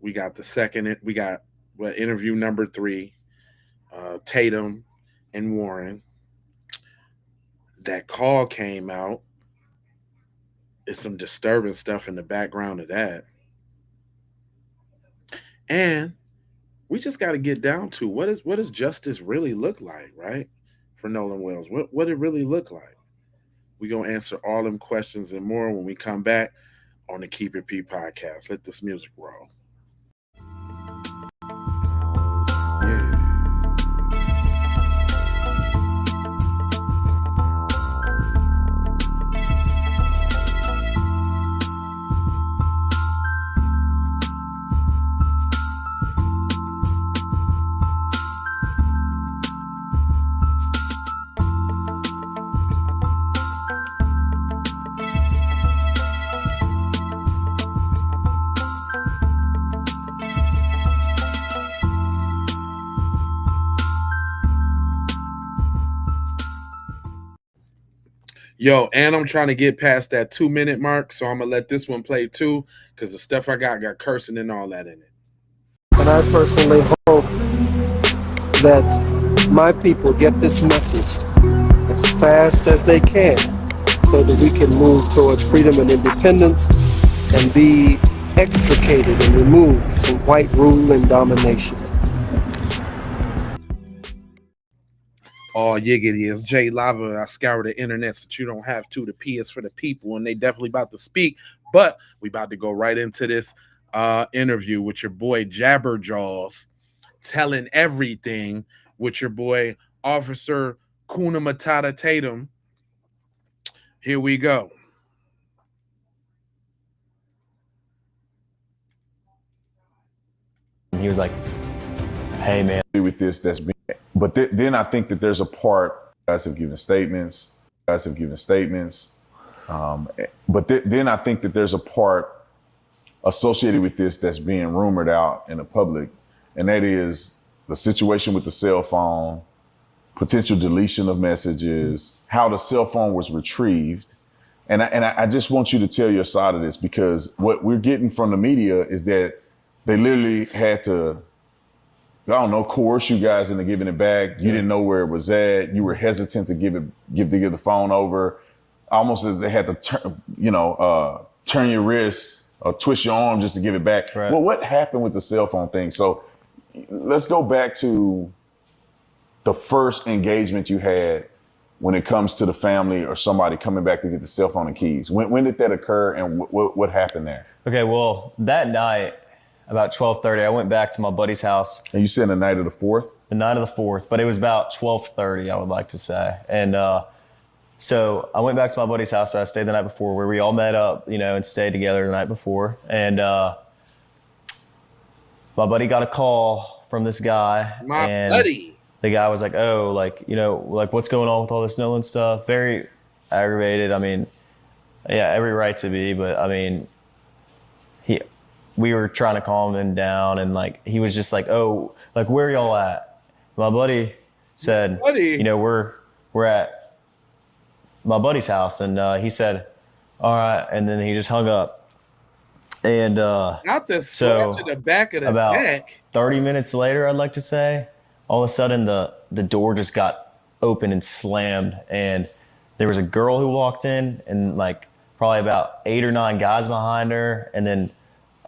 We got interview number 3, Tatum and Warren. That call came out. It's some disturbing stuff in the background of that. And we just got to get down to what does justice really look like, right? For Nolan Wells. What it really look like. We're going to answer all them questions and more when we come back on the Keep It P podcast. Let this music roll. Yeah. Yo, and I'm trying to get past that 2-minute mark, so I'm going to let this one play too, because the stuff I got cursing and all that in it. And I personally hope that my people get this message as fast as they can so that we can move toward freedom and independence and be extricated and removed from white rule and domination. Oh, yiggity, it's Jay Lava. I scour the internet so you don't have to. The P is for the people, and they definitely about to speak. But we about to go right into this interview with your boy Jabberjaws, telling everything with your boy Officer Kuna Matata Tatum. Here we go. He was like, hey, man. With this, that's been, but then I think that there's a part, guys have given statements, but then I think that there's a part associated with this that's being rumored out in the public, and that is the situation with the cell phone, potential deletion of messages, how the cell phone was retrieved. And I just want you to tell your side of this, because what we're getting from the media is that they literally had to, I don't know, coerce you guys into giving it back. You didn't know where it was at. You were hesitant to give the phone over. Almost as they had to turn your wrist or twist your arm just to give it back. Right. Well, what happened with the cell phone thing? So let's go back to the first engagement you had when it comes to the family or somebody coming back to get the cell phone and keys. When did that occur, and what happened there? Okay, well, that night, about 12:30, I went back to my buddy's house. And you said the night of the 4th? The night of the 4th, but it was about 12:30, I would like to say. And so I went back to my buddy's house that I stayed the night before, where we all met up, and stayed together the night before. And my buddy got a call from this guy. Buddy. The guy was like, oh, what's going on with all this Nolan stuff? Very aggravated. I mean, yeah, every right to be, but I mean, we were trying to calm him down, and he was just like, oh, where y'all at? My buddy said, we're at my buddy's house, and he said, all right, and then he just hung up. And got this so to the back of the about neck. 30 minutes later, I'd like to say, all of a sudden the door just got open and slammed, and there was a girl who walked in, and probably about 8 or 9 guys behind her, and then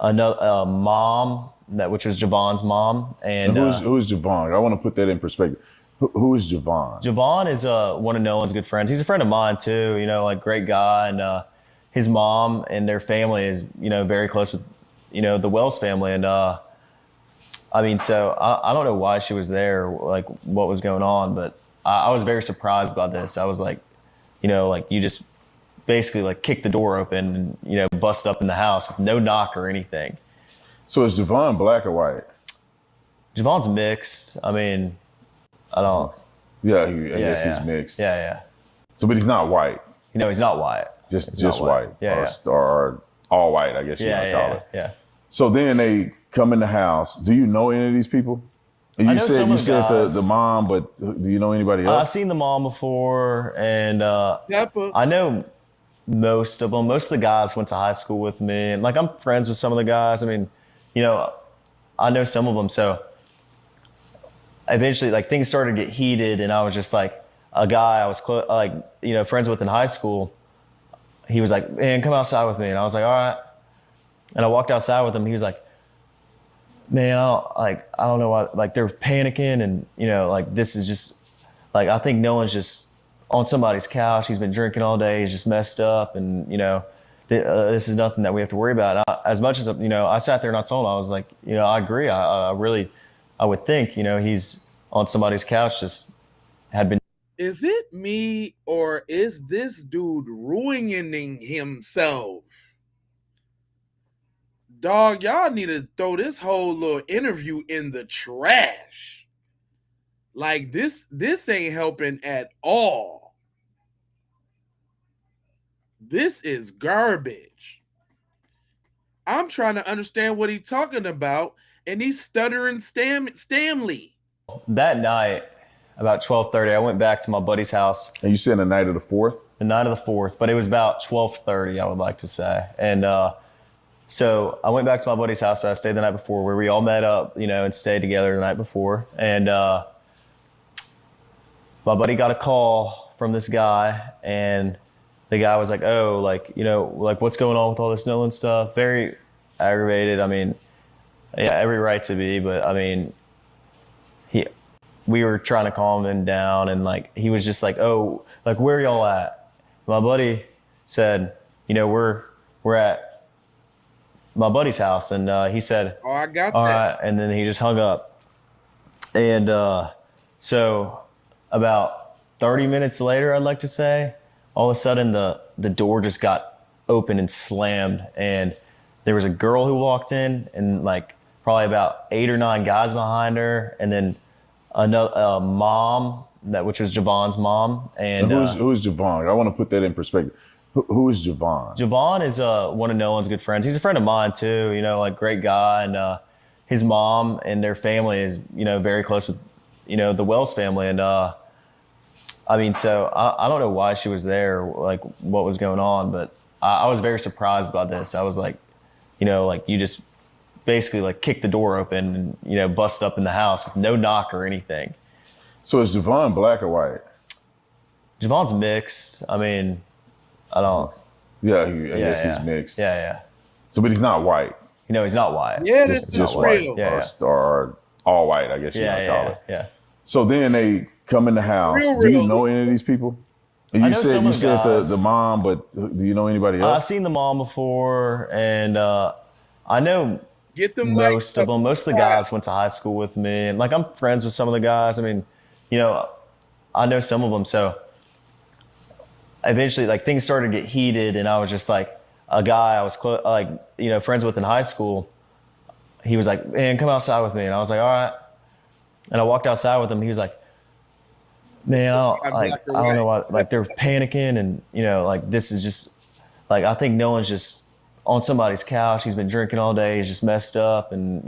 another mom, which was Javon's mom. And who is Javon? I want to put that in perspective. Who is Javon? Javon is one of Nolan's good friends. He's a friend of mine too. Great guy, and his mom and their family is very close with the Wells family, and I mean, so I don't know why she was there, what was going on, but I was very surprised by this. I was like, you just basically kicked the door open and, bust up in the house with no knock or anything. So is Javon black or white? Javon's mixed. I mean, I don't. Yeah, I guess he's mixed. Yeah. So, but he's not white. He's not white. Just white. Yeah. Or all white, I guess you might call it. Yeah. So then they come in the house. Do you know any of these people? I know some of you said the mom, but do you know anybody else? I've seen the mom before, and I know most of them. Most of the guys went to high school with me, and I'm friends with some of the guys. I mean, I know some of them. So eventually, like, things started to get heated, and I was just like, a guy I was friends with in high school. He was like, "Man, come outside with me," and I was like, "All right." And I walked outside with him. He was like, "Man, I don't know why. Like, they're panicking, and like, this is just like, I think Nolan's just on somebody's couch. He's been drinking all day. He's just messed up, and this is nothing that we have to worry about." As much as I sat there and I told him, I was like, I agree. I really, I would think, he's on somebody's couch, just had been. Is it me or is this dude ruining himself? Dog, y'all need to throw this whole little interview in the trash. Like, this ain't helping at all. This is garbage. I'm trying to understand what he's talking about, and he's stuttering Stanley. That night, about 12:30, I went back to my buddy's house. And you said the night of the 4th? The night of the 4th, but it was about 12:30, I would like to say. And so I went back to my buddy's house that I stayed the night before, where we all met up, and stayed together the night before. And my buddy got a call from this guy, and the guy was like, "Oh, like, what's going on with all this Nolan stuff?" Very aggravated. I mean, yeah, every right to be, but I mean, we were trying to calm him down, and like, he was just like, "Oh, like, where are y'all at?" My buddy said, we're at my buddy's house, and he said, "Oh, I got all that." right, and then he just hung up. And so about 30 minutes later, I'd like to say, all of a sudden the door just got open and slammed, and there was a girl who walked in, and like probably about 8 or 9 guys behind her, and then another mom, which was Javon's mom. And who is Javon? I want to put that in perspective. Who is Javon? Javon is one of Nolan's good friends. He's a friend of mine too, like, great guy. And his mom and their family is, very close with, the Wells family. And I mean, so I don't know why she was there, like, what was going on, but I was very surprised by this. I was like, like, you just basically like kicked the door open and, bust up in the house with no knock or anything. So is Javon black or white? Javon's mixed. I mean, I don't. Yeah, I guess he's mixed. Yeah. So, but he's not white. He's not white. Yeah, this is Just real. white. Or all white, I guess you might call it. Yeah. So then they come in the house. Real. Do you know any of these people? I know some of the said guys. the mom, but do you know anybody I've else? seen the mom before, and I know Get them most mics of them. Most of the guys went to high school with me, and like, I'm friends with some of the guys. I mean, I know some of them. So eventually, like, things started to get heated, and I was just like, a guy I was friends with in high school. He was like, "Man, come outside with me," and I was like, "All right." And I walked outside with him. He was like, "Man, I don't know why. Like, they're panicking, and like, this is just like, I think Nolan's just on somebody's couch. He's been drinking all day. He's just messed up, and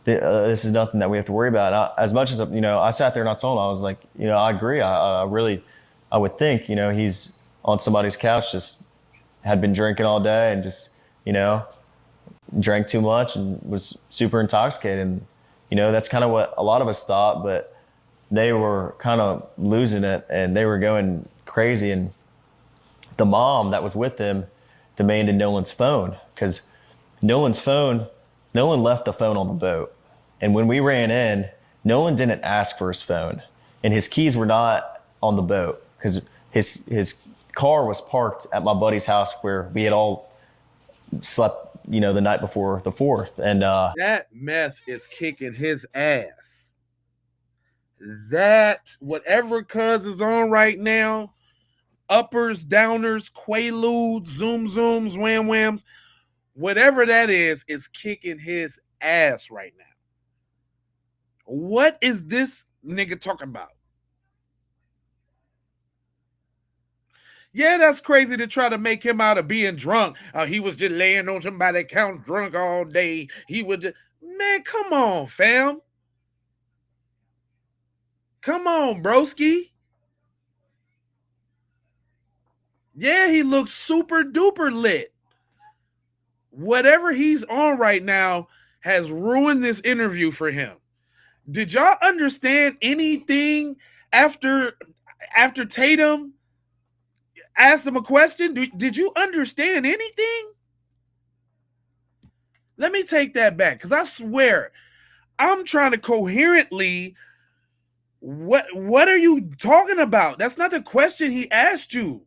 this is nothing that we have to worry about." As much as I sat there and I told him, I was like, I agree. I really, I would think, he's on somebody's couch, just had been drinking all day, and just drank too much and was super intoxicated. And that's kind of what a lot of us thought, but they were kind of losing it, and they were going crazy. And the mom that was with them demanded Nolan's phone, because Nolan left the phone on the boat. And when we ran in, Nolan didn't ask for his phone, and his keys were not on the boat, because his car was parked at my buddy's house, where we had all slept, the night before the 4th. And that meth is kicking his ass. That whatever cuz is on right now, uppers, downers, quaaludes, zoom zooms, wham whams, whatever that is kicking his ass right now. What is this nigga talking about? Yeah, that's crazy to try to make him out of being drunk. He was just laying on somebody's couch drunk all day. He was just, man, come on, fam. Come on, broski. Yeah, he looks super duper lit. Whatever he's on right now, has ruined this interview for him. Did y'all understand anything after Tatum asked him a question? Did you understand anything? Let me take that back, because I swear I'm trying to coherently. What are you talking about? That's not the question he asked you.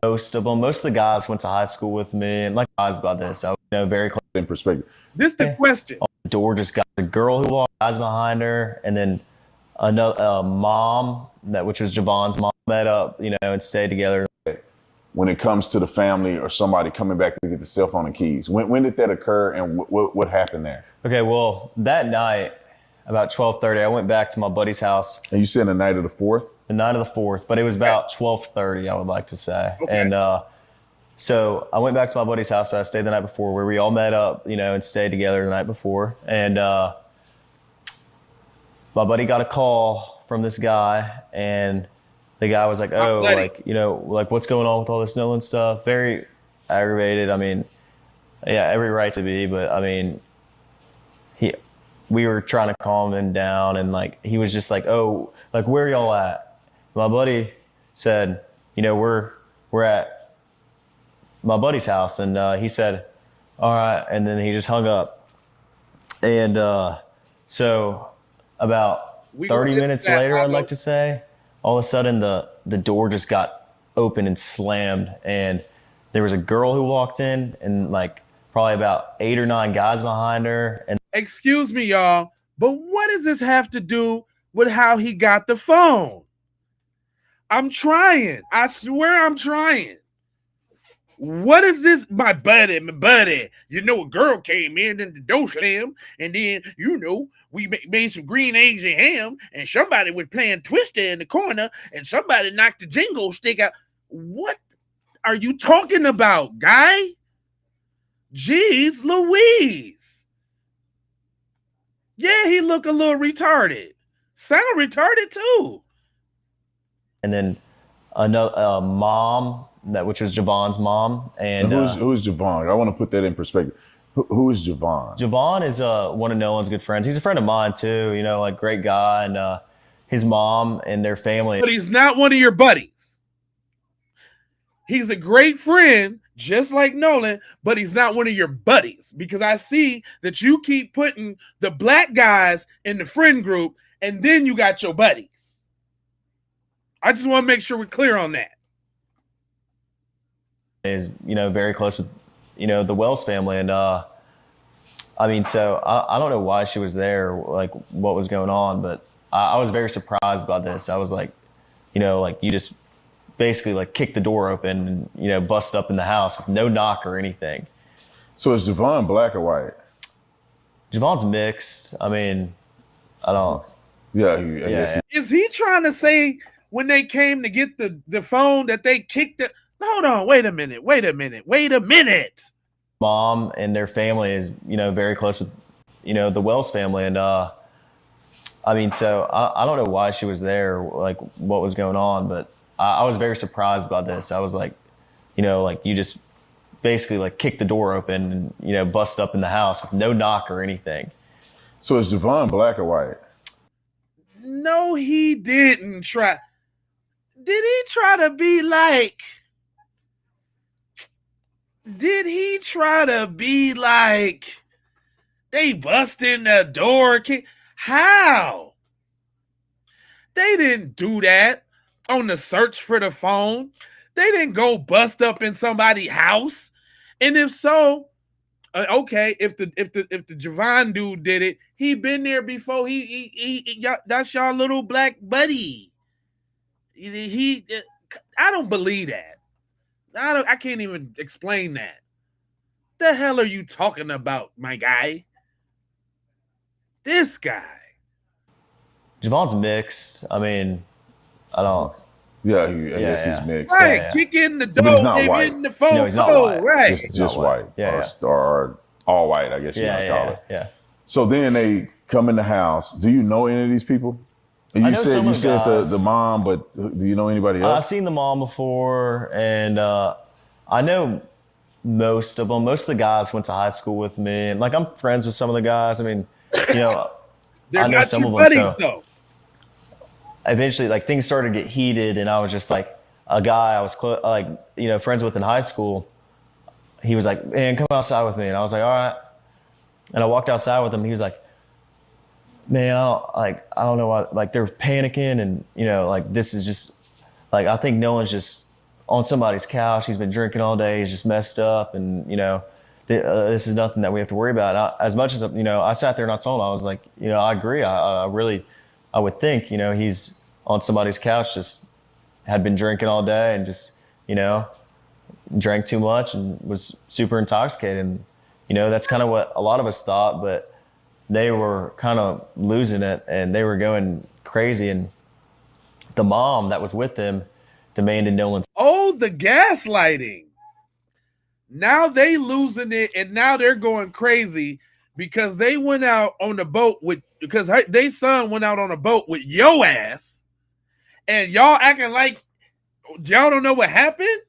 Most of the guys went to high school with me, and like guys about this, I was very close. In perspective, This the question. The door just got a girl who walked guys behind her, and then another mom which was Javon's mom, met up, and stayed together. when it comes to the family or somebody coming back to get the cell phone and keys, when did that occur, and what happened there? Okay, well, that night, about 12:30, I went back to my buddy's house. And you said the night of the 4th? The night of the 4th, but it was about 12:30, I would like to say. Okay. And so I went back to my buddy's house. So I stayed the night before, where we all met up, and stayed together the night before. And my buddy got a call from this guy, and the guy was like, "Oh, what's going on with all this Nolan stuff?" Very aggravated. I mean, yeah, every right to be, but I mean, we were trying to calm him down, and he was just like, "Oh, where are y'all at?" My buddy said, we're at my buddy's house, and he said, "All right," and then he just hung up. And so about 30 minutes later, I'd like to say, all of a sudden the door just got open and slammed, and there was a girl who walked in, and probably about 8 or 9 guys behind her. And excuse me, y'all, but what does this have to do with how he got the phone? I'm trying. I swear I'm trying. What is this? My buddy. A girl came in and the door slammed, and then, we made some green eggs and ham, and somebody was playing Twister in the corner, and somebody knocked the jingle stick out. What are you talking about, guy? Jeez Louise. Yeah, he look a little retarded. Sound retarded too. And then another mom, which was Javon's mom. And who's Javon? I want to put that in perspective. Who is Javon? Javon is one of Nolan's good friends. He's a friend of mine too. Great guy, and his mom and their family. But he's not one of your buddies. He's a great friend, just like Nolan, but he's not one of your buddies, because I see that you keep putting the black guys in the friend group, and then you got your buddies. I just want to make sure we're clear on that. Is very close with the Wells family, and I don't know why she was there, what was going on, but I was very surprised about this. I was like, you just basically kicked the door open and bust up in the house with no knock or anything. So is Javon black or white? Javon's mixed. I mean, I don't. Yeah, I guess. Is he trying to say when they came to get the phone that they kicked it? Hold on, wait a minute. Mom and their family is, very close with, the Wells family. And I don't know why she was there, what was going on, but I was very surprised about this. I was like, you just basically kicked the door open and, bust up in the house with no knock or anything. So is Javon black or white? No, he didn't try. Did he try to be like... Did he try to be like, they bust in the door? How? They didn't do that on the search for the phone. They didn't go bust up in somebody's house. And if so, okay, if the Javon dude did it, he been there before. That's y'all little black buddy. I don't believe that. I can't even explain that. The hell are you talking about, my guy? This guy. Javon's mixed. I mean, I don't. Yeah, I guess he's mixed. Right, kick in the door, give in the phone. No, he's not white. Right. Just white. Or all white, I guess you might call it. Yeah. So then they come in the house. Do you know any of these people? You said the mom, but do you know anybody else? I've seen the mom before, and I know most of them. Most of the guys went to high school with me, and like I'm friends with some of the guys. I mean, you know, They're I know not some your of them. buddies So though. eventually, like things started to get heated, and I was just like a guy I was friends with in high school. He was like, "Man, come outside with me," and I was like, "All right." And I walked outside with him. He was like, "Man, I don't know why. Like they're panicking, and like this is just like I think Nolan's just on somebody's couch. He's been drinking all day. He's just messed up, and this is nothing that we have to worry about." As much as I sat there and I told him, I was like, I agree. I really, I would think, he's on somebody's couch, just had been drinking all day and just, drank too much and was super intoxicated. And, that's kind of what a lot of us thought, but they were kind of losing it and they were going crazy. And the mom that was with them demanded Nolan's. Oh, the gaslighting. Now they losing it and now they're going crazy because they went out on the boat because they son went out on a boat with yo ass and y'all acting like y'all don't know what happened.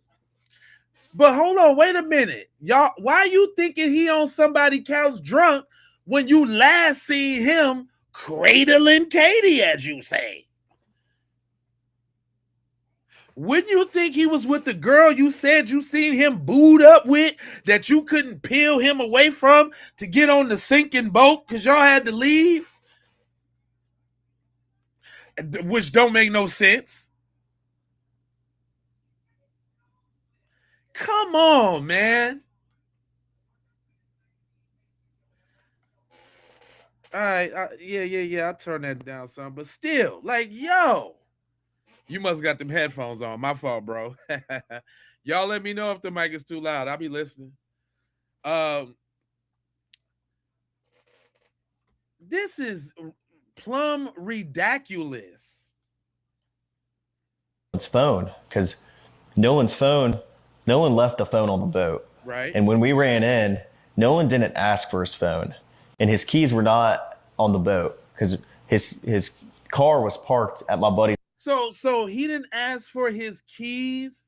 But hold on, wait a minute. Y'all, why you thinking he on somebody's couch drunk when you last seen him cradling Katie, as you say? Wouldn't you think he was with the girl you said you seen him booed up with that you couldn't peel him away from to get on the sinking boat because y'all had to leave? Which don't make no sense. Come on, man. All right. Yeah. I'll turn that down some. But still, like, yo, you must got them headphones on. My fault, bro. Y'all let me know if the mic is too loud. I'll be listening. This is plumb ridiculous. Phone, because Nolan left the phone on the boat. Right. And when we ran in, Nolan didn't ask for his phone. And his keys were not on the boat because his car was parked at my buddy's. So he didn't ask for his keys,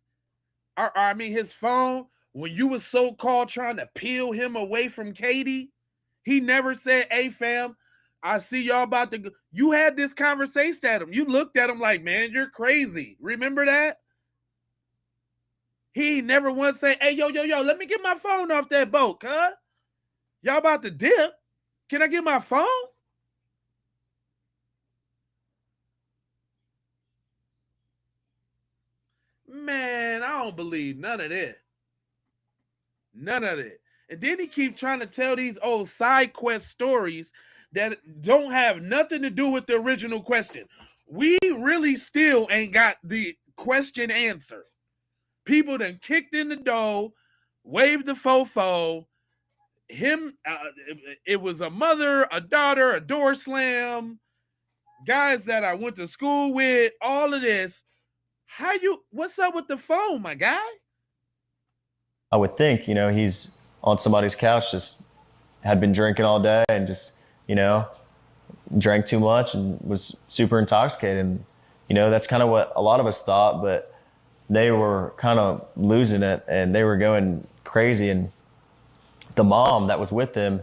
or I mean his phone, when you was so-called trying to peel him away from Katie. He never said, "Hey fam, I see y'all about to go." You had this conversation at him. You looked at him like, "Man, you're crazy." Remember that? He never once say, "Hey, yo, let me get my phone off that boat, cuz. Y'all about to dip. Can I get my phone?" Man, I don't believe none of that. None of it. And then he keep trying to tell these old side quest stories that don't have nothing to do with the original question. We really still ain't got the question answered. People done kicked in the door, waved the fofo. It was a mother, a daughter, a door slam, guys that I went to school with, all of this. What's up with the phone, my guy? I would think, he's on somebody's couch, just had been drinking all day and just, drank too much and was super intoxicated. And, that's kind of what a lot of us thought, but they were kind of losing it and they were going crazy. And the mom that was with them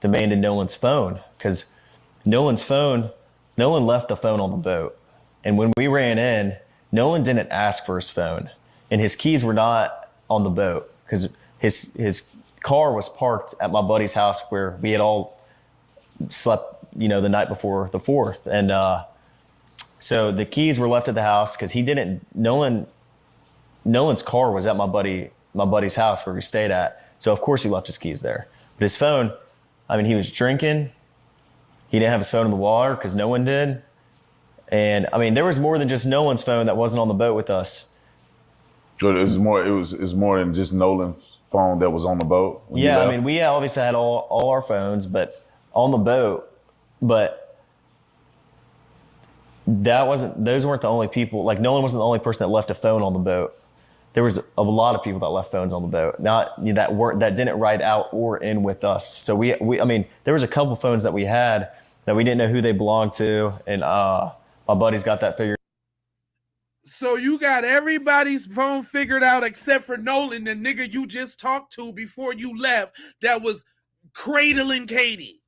demanded Nolan's phone because Nolan left the phone on the boat. And when we ran in, Nolan didn't ask for his phone and his keys were not on the boat because his car was parked at my buddy's house where we had all slept, the night before the 4th. And so the keys were left at the house because Nolan's car was at my buddy's house where we stayed at. So of course he left his keys there. But his phone, I mean, he was drinking. He didn't have his phone in the water because no one did. And I mean, there was more than just Nolan's phone that wasn't on the boat with us. It was more than just Nolan's phone that was on the boat. Yeah, I mean, we obviously had all our phones, but on the boat. But those weren't the only people. Like Nolan wasn't the only person that left a phone on the boat. There was a lot of people that left phones on the boat, that didn't ride out or in with us. So I mean, there was a couple phones that we had that we didn't know who they belonged to, and my buddy's got that figured. So you got everybody's phone figured out except for Nolan, the nigga you just talked to before you left that was cradling Katie.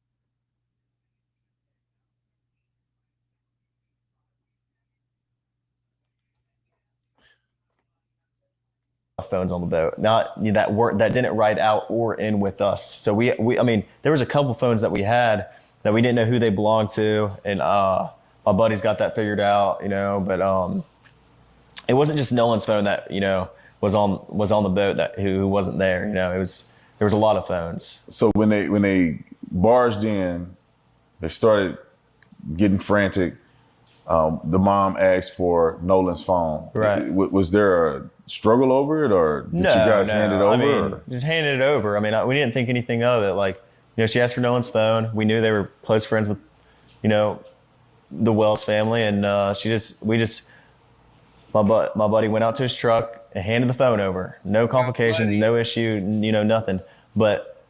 Phones on the boat, not that didn't ride out or in with us. So I mean, there was a couple phones that we had that we didn't know who they belonged to, and my buddy's got that figured out, but it wasn't just Nolan's phone that was on the boat that who wasn't there. There was a lot of phones. So when they barged in, they started getting frantic. The mom asked for Nolan's phone. Right. Was there a struggle over it, or did you guys hand it over? I mean, just handed it over. I mean, we didn't think anything of it. Like, she asked for Nolan's phone. We knew they were close friends with, the Wells family, and my buddy went out to his truck and handed the phone over. No complications, no issue, nothing. But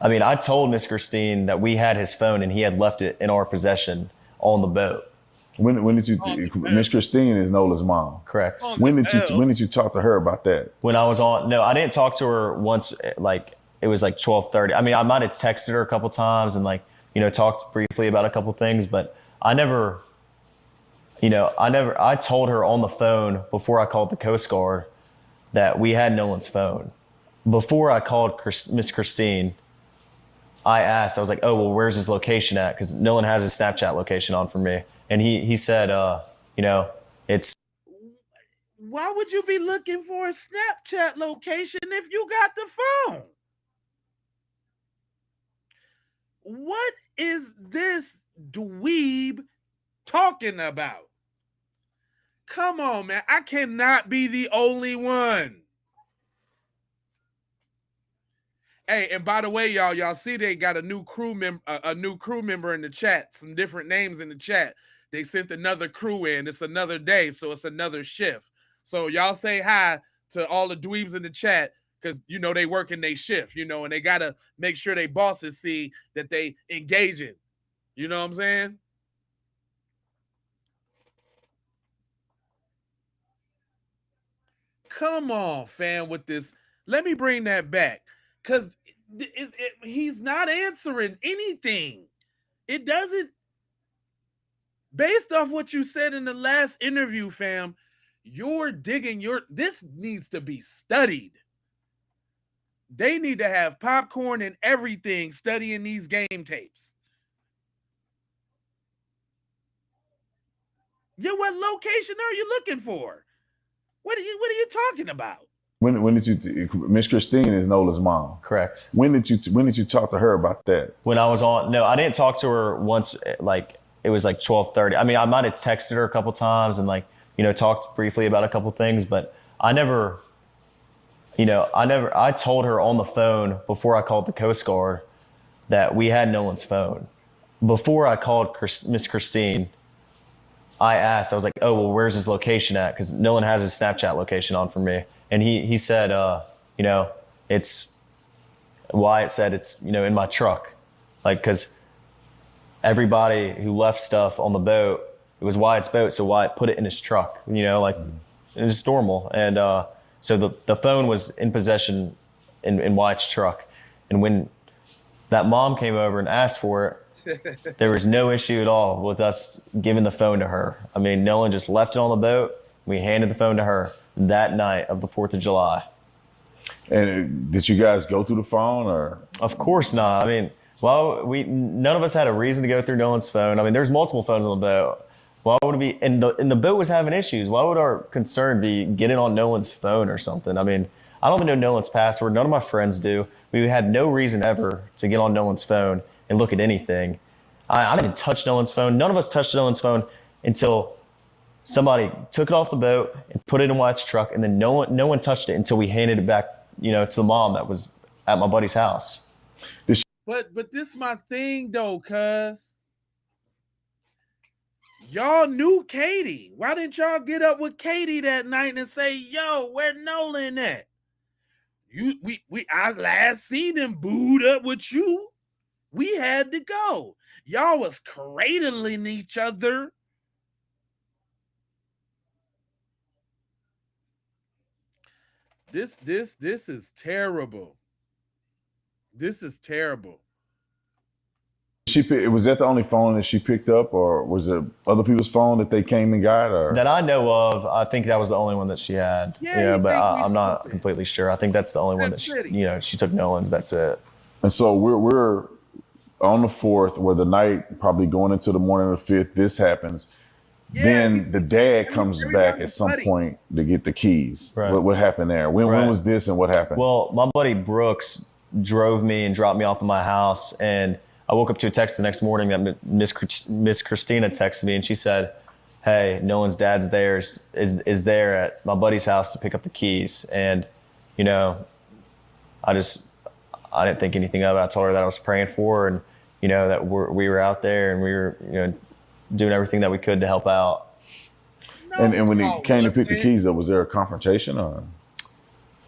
I mean, I told Miss Christine that we had his phone and he had left it in our possession on the boat. When did you? Miss Christine is Nola's mom. Correct. When did you talk to her about that? When I was on, no, I didn't talk to her once. Like, it was like 12:30. I mean, I might have texted her a couple times and talked briefly about a couple things, but I never. I told her on the phone before I called the Coast Guard that we had Nolan's phone. Before I called Miss Christine, I asked. I was like, "Oh, well, where's his location at?" Because Nolan had his Snapchat location on for me. And he said, it's. Why would you be looking for a Snapchat location if you got the phone? What is this dweeb talking about? Come on, man. I cannot be the only one. Hey, and by the way, y'all see they got a new crew member in the chat. Some different names in the chat. They sent another crew in. It's another day, so it's another shift. So y'all say hi to all the dweebs in the chat because they working their shift, and they gotta make sure they bosses see that they engaging. You know what I'm saying? Come on, fam, with this. Let me bring that back because he's not answering anything. It doesn't. Based off what you said in the last interview, fam, you're digging this needs to be studied. They need to have popcorn and everything studying these game tapes. Yeah, what location are you looking for? What are you talking about? When did you? Miss Christine is Nola's mom. Correct. When did you talk to her about that? When I was on, no, I didn't talk to her once. Like, it was like 12:30. I mean, I might have texted her a couple times and talked briefly about a couple things, but I told her on the phone before I called the Coast Guard that we had Nolan's phone. Before I called Miss Christine, I asked. I was like, "Oh, well, where's his location at?" Because Nolan had his Snapchat location on for me, and he said, it's Wyatt said it's in my truck, because everybody who left stuff on the boat, it was Wyatt's boat, so Wyatt put it in his truck, it's normal. And so the phone was in possession in Wyatt's truck. And when that mom came over and asked for it, there was no issue at all with us giving the phone to her. I mean, Nolan just left it on the boat. We handed the phone to her that night of the 4th of July. And did you guys go through the phone, or? Of course not. I mean, none of us had a reason to go through Nolan's phone. I mean, there's multiple phones on the boat. Why would it be? And the boat was having issues. Why would our concern be getting on Nolan's phone or something? I mean, I don't even know Nolan's password. None of my friends do. We had no reason ever to get on Nolan's phone and look at anything. I didn't touch Nolan's phone. None of us touched Nolan's phone until somebody took it off the boat and put it in Wyatt's truck, and then no one touched it until we handed it back, to the mom that was at my buddy's house. But this is my thing though, cuz y'all knew Katie. Why didn't y'all get up with Katie that night and say, "Yo, where Nolan at?" I last seen him booed up with you. We had to go. Y'all was cradling each other. This is terrible. This is terrible. Was that the only phone that she picked up, or was it other people's phone that they came and got? Or That I know of, I think that was the only one that she had. Yeah, but think we I'm not stupid. completely sure. I think that's the only one Rip that City. she took Nolan's. That's it. And so we're on the 4th, where the night, probably going into the morning of the 5th, this happens. Yeah, Then the dad comes back at some buddy. point to get the keys. Right. What happened there? When Right. was this, and what happened? Well, my buddy Brooks drove me and dropped me off at my house, and I woke up to a text the next morning that Miss Christina texted me, and she said, "Hey, Nolan's dad's there is there at my buddy's house to pick up the keys." And I didn't think anything of it. I told her that I was praying for her, and that we were out there, and we were doing everything that we could to help out. And when he came to pick the keys up, was there a confrontation, or?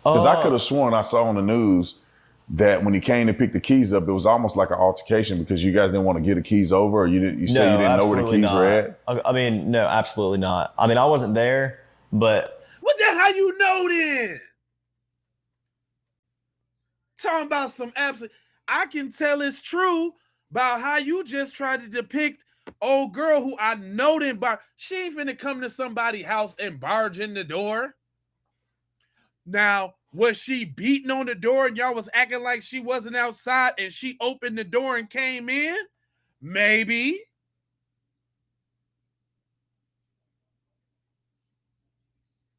Because I could have sworn I saw on the news that when he came to pick the keys up, it was almost like an altercation because you guys didn't want to get the keys over, or you didn't know where the keys were at? I mean, no, absolutely not. I mean, I wasn't there, but What the hell you know then? Talking about some absolute. I can tell it's true about how you just tried to depict old girl who I know didn't bar. She ain't finna come to somebody's house and barge in the door. Now, was she beating on the door and y'all was acting like she wasn't outside and she opened the door and came in? Maybe.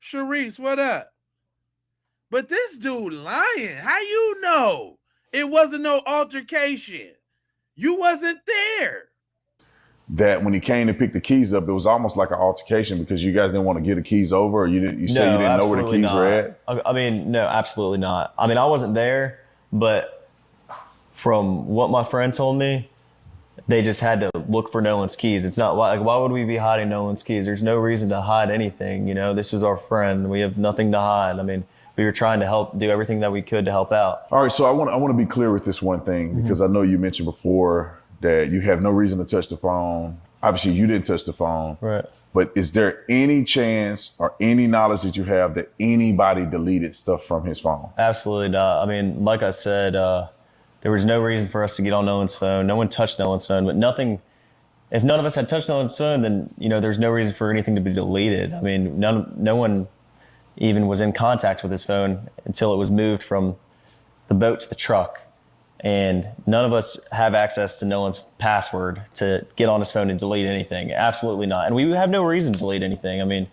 Sharice, what up? But this dude lying. How you know it wasn't no altercation? You wasn't there. That when he came to pick the keys up, it was almost like an altercation because you guys didn't want to get the keys over, or you said you didn't know where the keys were at? I mean, no, absolutely not. I mean, I wasn't there, but from what my friend told me, they just had to look for Nolan's keys. It's not like, why would we be hiding Nolan's keys? There's no reason to hide anything. This is our friend. We have nothing to hide. I mean, we were trying to do everything that we could to help out. All right, so I want to be clear with this one thing, because I know you mentioned before that you have no reason to touch the phone. Obviously, you didn't touch the phone. Right. But is there any chance or any knowledge that you have that anybody deleted stuff from his phone? Absolutely not. I mean, like I said, there was no reason for us to get on Nolan's phone. No one touched Nolan's phone, but nothing. If none of us had touched Nolan's phone, then there's no reason for anything to be deleted. I mean, no one even was in contact with his phone until it was moved from the boat to the truck. And none of us have access to Nolan's password to get on his phone and delete anything. Absolutely not. And we have no reason to delete anything. I mean,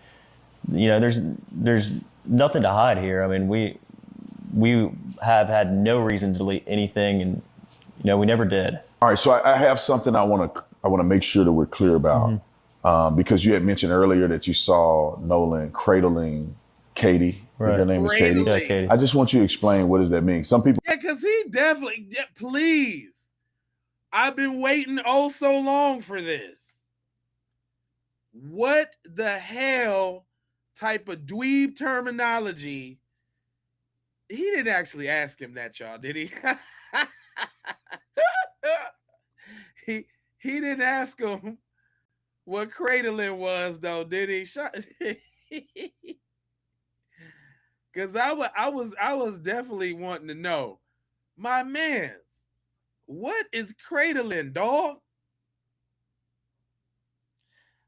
there's nothing to hide here. I mean, we have had no reason to delete anything, and we never did. All right, so I have something I want to make sure that we're clear about, because you had mentioned earlier that you saw Nolan cradling Katie. Right. Her name is Katie. Yeah, Katie. I just want you to explain, what does that mean? Some people. Yeah, because he definitely. Yeah, please. I've been waiting oh so long for this. What the hell type of dweeb terminology? He didn't actually ask him that, y'all, did he? He didn't ask him what cradling was, though, did he? Because I was definitely wanting to know, my mans, what is cradling, dog?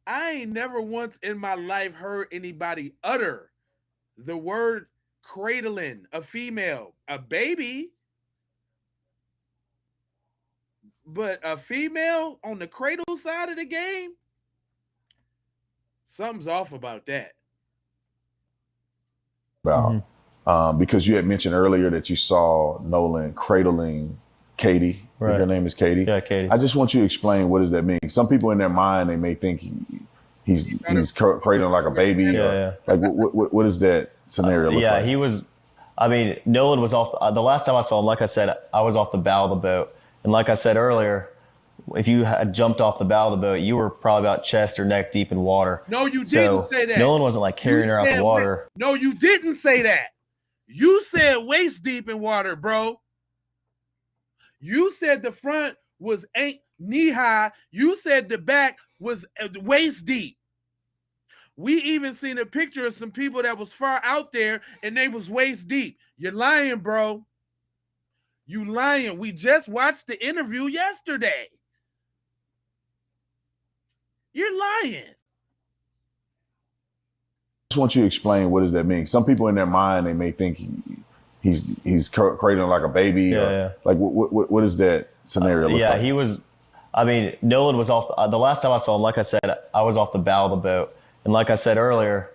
I ain't never once in my life heard anybody utter the word cradling a female, a baby, but a female on the cradle side of the game. Something's off about that. Because you had mentioned earlier that you saw Nolan cradling Katie. Right. Her name is Katie. Yeah, Katie. I just want you to explain, what does that mean? Some people in their mind, they may think he's cradling like a baby. Yeah. Like what is that scenario look like? He was. I mean, Nolan was off. The last time I saw him, like I said, I was off the bow of the boat, and like I said earlier, if you had jumped off the bow of the boat, you were probably about chest or neck deep in water. No, you didn't say that. Nolan wasn't like carrying her out the water. No, you didn't say that. You said waist deep in water, bro. You said the front was knee high. You said the back was waist deep. We even seen a picture of some people that was far out there and they was waist deep. You're lying, bro. You lying. We just watched the interview yesterday. You're lying. I just want you to explain, what does that mean? Some people in their mind, they may think he's cradling like a baby. Like what is that scenario look like? He was. I mean, Nolan was off. The last time I saw him, like I said, I was off the bow of the boat. And like I said earlier,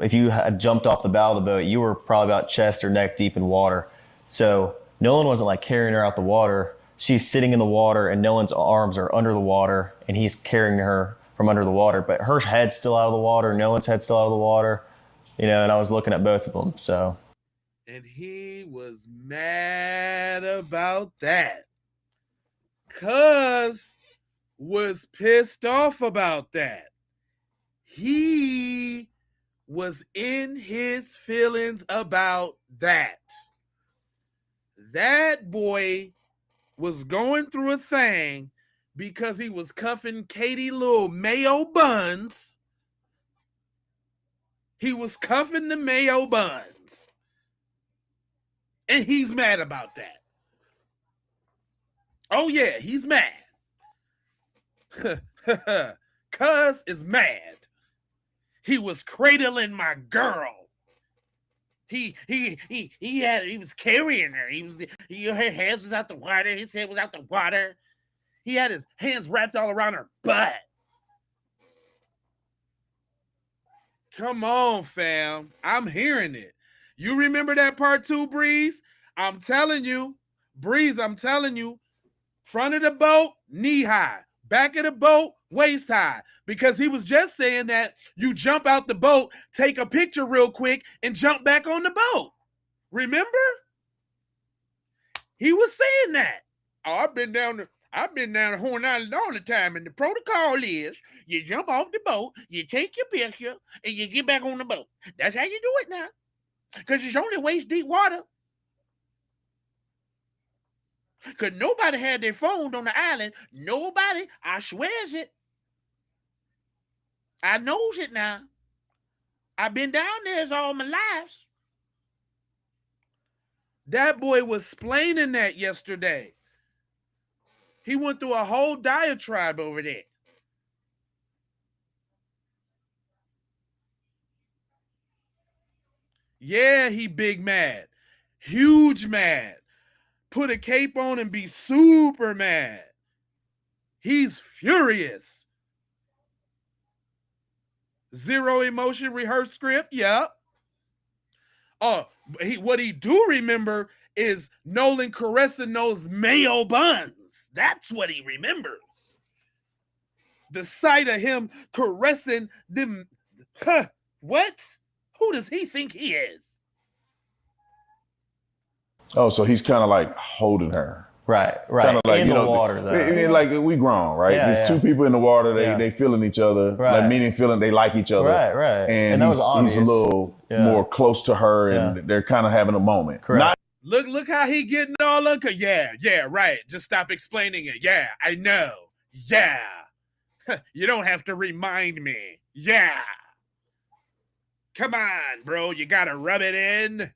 if you had jumped off the bow of the boat, you were probably about chest or neck deep in water. So Nolan wasn't like carrying her out the water. She's sitting in the water and Nolan's arms are under the water and he's carrying her from under the water. But her head's still out of the water, Nolan's head's still out of the water, and I was looking at both of them. So. And he was mad about that. Cuz was pissed off about that. He was in his feelings about that. That boy was going through a thing because he was cuffing Katie little mayo buns. He was cuffing the mayo buns. And he's mad about that. Oh yeah, he's mad. Cuz is mad. He was cradling my girl. He was carrying her. Her hands was out the water. His head was out the water. He had his hands wrapped all around her butt. Come on, fam. I'm hearing it. You remember that part too, Breeze? I'm telling you, Breeze, I'm telling you, front of the boat, knee high. Back of the boat, waist high. Because he was just saying that you jump out the boat, take a picture real quick, and jump back on the boat. Remember? He was saying that. Oh, I've been down to Horn Island all the time, and the protocol is you jump off the boat, you take your picture, and you get back on the boat. That's how you do it now. Because it's only waist deep water. Because nobody had their phone on the island. Nobody. I swears it. I knows it now. I've been down there all my life. That boy was explaining that yesterday. He went through a whole diatribe over there. Yeah, he big mad. Huge mad. Put a cape on and be super mad. He's furious. Zero emotion, rehearsed script. Yep. Oh, what he do remember is Nolan caressing those mayo buns. That's what he remembers. The sight of him caressing them. Huh, what? Who does he think he is? Oh, so he's kind of like holding her. Right. Kind of like, in the water, though. I mean, like we grown, right? There's two people in the water. They feeling each other. Right. Like meaning feeling they like each other. Right. And that was obvious. He's a little more close to her, and they're kind of having a moment. Correct. Look how he getting all up. Yeah, right. Just stop explaining it. Yeah, I know. Yeah. You don't have to remind me. Yeah. Come on, bro. You got to rub it in.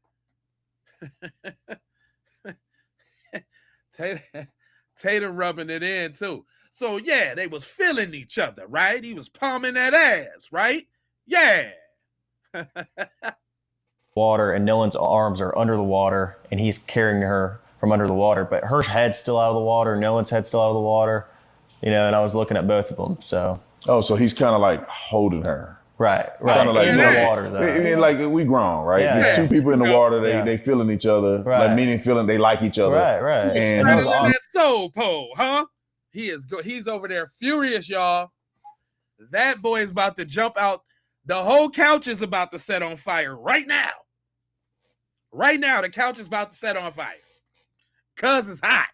Tatum rubbing it in too. So yeah, they was feeling each other, right? He was palming that ass, right? Yeah. Water, and Nolan's arms are under the water and he's carrying her from under the water, but her head's still out of the water, Nolan's head's still out of the water, and I was looking at both of them. So he's kind of like holding her. Right. Kind of like in the water, though. I mean, like we grown, right? There's two people in the water. They feeling each other. Right. Like meaning feeling they like each other. Right. And that was soul pole, huh? He's over there furious, y'all. That boy is about to jump out. The whole couch is about to set on fire right now. Right now, the couch is about to set on fire. Cuz it's hot.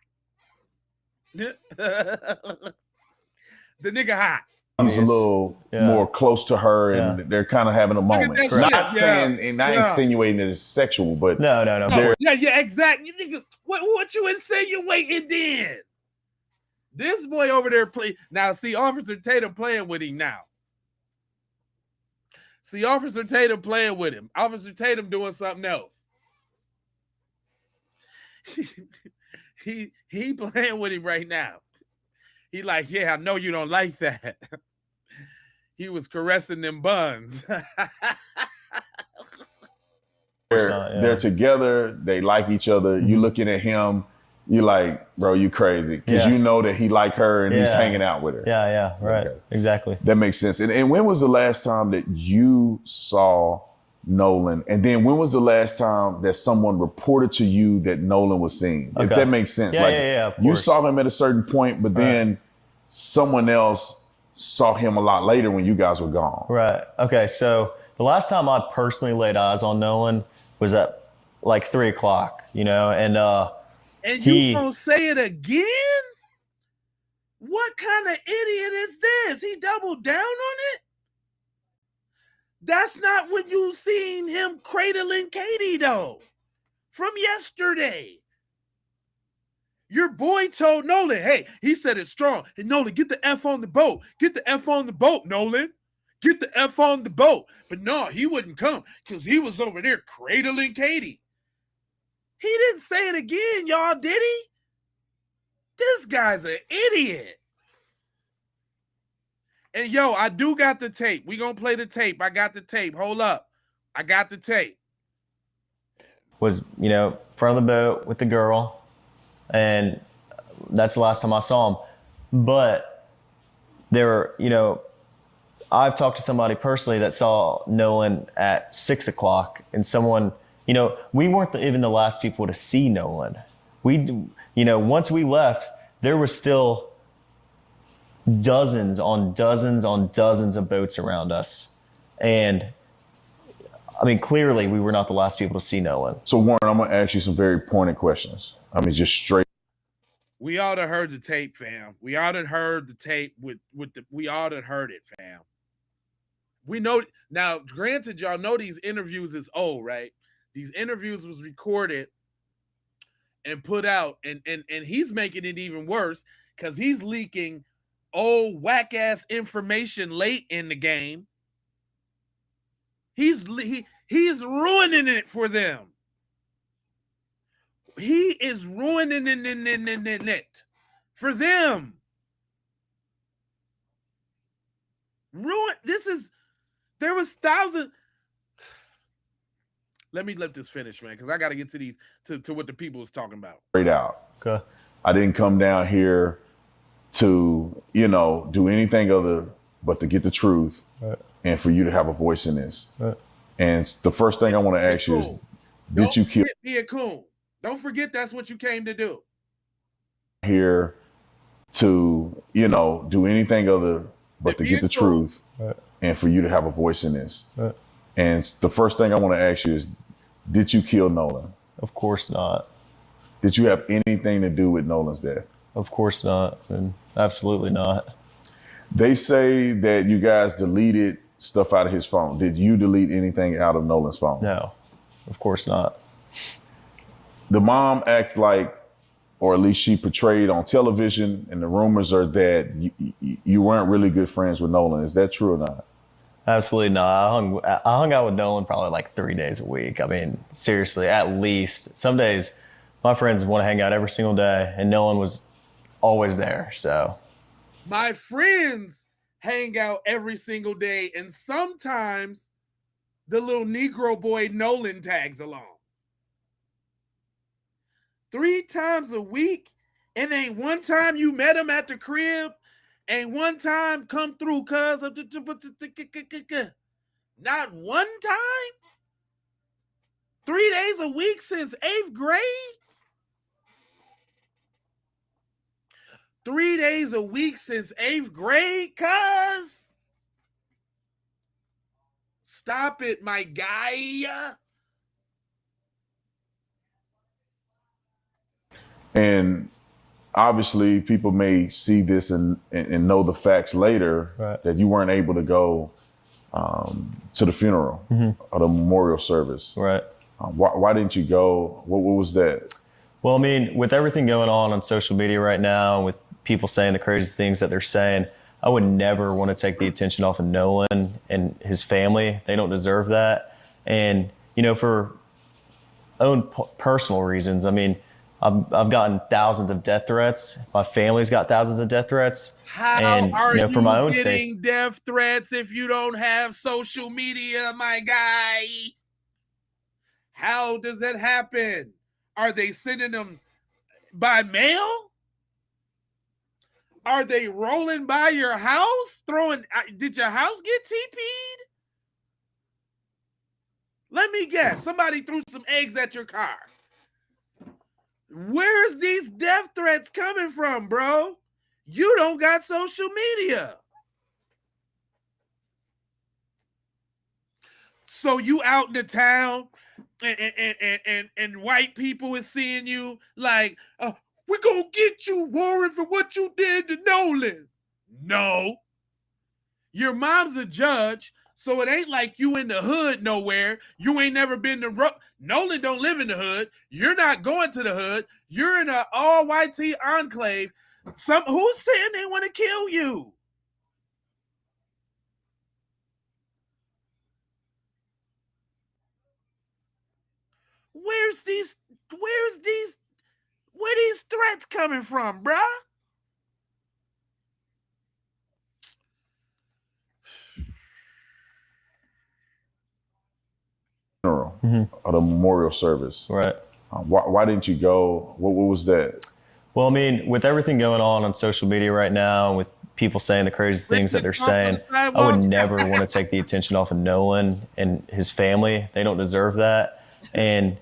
The nigga hot. He's a little more close to her, and they're kind of having a moment. Not saying and not insinuating that it's sexual, but no. Yeah, exactly. What you insinuating then? This boy over there play now. See, Officer Tatum playing with him now. See, Officer Tatum playing with him. Officer Tatum doing something else. he playing with him right now. He like, yeah, I know you don't like that. He was caressing them buns. They're together. They like each other. You looking at him, you like, bro, you crazy. Because you know that he like her and he's hanging out with her. Yeah, right. Okay. Exactly. That makes sense. And when was the last time that you saw Nolan? And then when was the last time that someone reported to you that Nolan was seen? Okay. If that makes sense. Yeah, of course. You saw him at a certain point, but then someone else saw him a lot later when you guys were gone. Right. Okay, so the last time I personally laid eyes on Nolan was at like 3:00, and you gonna say it again? What kind of idiot is this? He doubled down on it? That's not when you seen him cradling Katie, though, from yesterday. Your boy told Nolan, hey, he said it's strong. Hey, Nolan, get the F on the boat. Get the F on the boat, Nolan. Get the F on the boat. But no, he wouldn't come because he was over there cradling Katie. He didn't say it again, y'all, did he? This guy's an idiot. And yo, I do got the tape. We gonna play the tape. I got the tape. Hold up. I got the tape. Was, front of the boat with the girl. And that's the last time I saw him. But there were, I've talked to somebody personally that saw Nolan at 6:00, and someone, we weren't even the last people to see Nolan. Once we left, there were still dozens on dozens of boats around us. And I mean, clearly we were not the last people to see Nolan. So Warren, I'm going to ask you some very pointed questions. I mean, just straight. We all done heard the tape, fam. We all done heard the tape we all done heard it, fam. We know now, granted, y'all know these interviews is old, right? These interviews was recorded and put out, and he's making it even worse because he's leaking old whack-ass information late in the game. He's ruining it for them. He is ruining it for them. There was thousands. Let this finish, man, because I got to get to these to what the people was talking about. Straight out. Okay. I didn't come down here to, do anything other but to get the truth and for you to have a voice in this. Right. And the first thing I want to ask you is, did you kill? Be a coon. Don't forget that's what you came to do. Here to, do anything other but to get the truth and for you to have a voice in this. Right. And the first thing I want to ask you is, did you kill Nolan? Of course not. Did you have anything to do with Nolan's death? Of course not, and absolutely not. They say that you guys deleted stuff out of his phone. Did you delete anything out of Nolan's phone? No, of course not. The mom acts like, or at least she portrayed on television, and the rumors are that you weren't really good friends with Nolan. Is that true or not? Absolutely not. I hung out with Nolan probably like 3 days a week. I mean, seriously, at least. Some days my friends want to hang out every single day, and Nolan was always there. So my friends hang out every single day, and sometimes the little Negro boy Nolan tags along. 3 times a week, and ain't one time you met him at the crib, ain't one time come through cuz of not one time. 3 days a week since 8th grade. 3 days a week since 8th grade, cuz. Stop it, my guy. And obviously people may see this and know the facts later, right, that you weren't able to go to the funeral or the memorial service. Right. Why didn't you go? What was that? Well, I mean, with everything going on social media right now, with people saying the crazy things that they're saying, I would never want to take the attention off of Nolan and his family. They don't deserve that. And, for own personal reasons, I mean, I've gotten thousands of death threats. My family's got thousands of death threats. How and, are you for my own getting safety, death threats if you don't have social media, my guy? How does that happen? Are they sending them by mail? Are they rolling by your house? Did your house get TP'd? Let me guess. Somebody threw some eggs at your car. Where's these death threats coming from, bro? You don't got social media. So you out in the town and white people is seeing you like, we're going to get you, Warren, for what you did to Nolan. No. Your mom's a judge, so it ain't like you in the hood nowhere. You ain't never been to Nolan don't live in the hood. You're not going to the hood. You're in an all-white enclave. Who's saying they want to kill you? Where these threats coming from, bruh? Funeral, or the memorial service. right? Why didn't you go? What was that? Well, I mean, with everything going on social media right now, and with people saying the crazy things that they're saying, I would never want to take the attention off of Nolan and his family. They don't deserve that. And,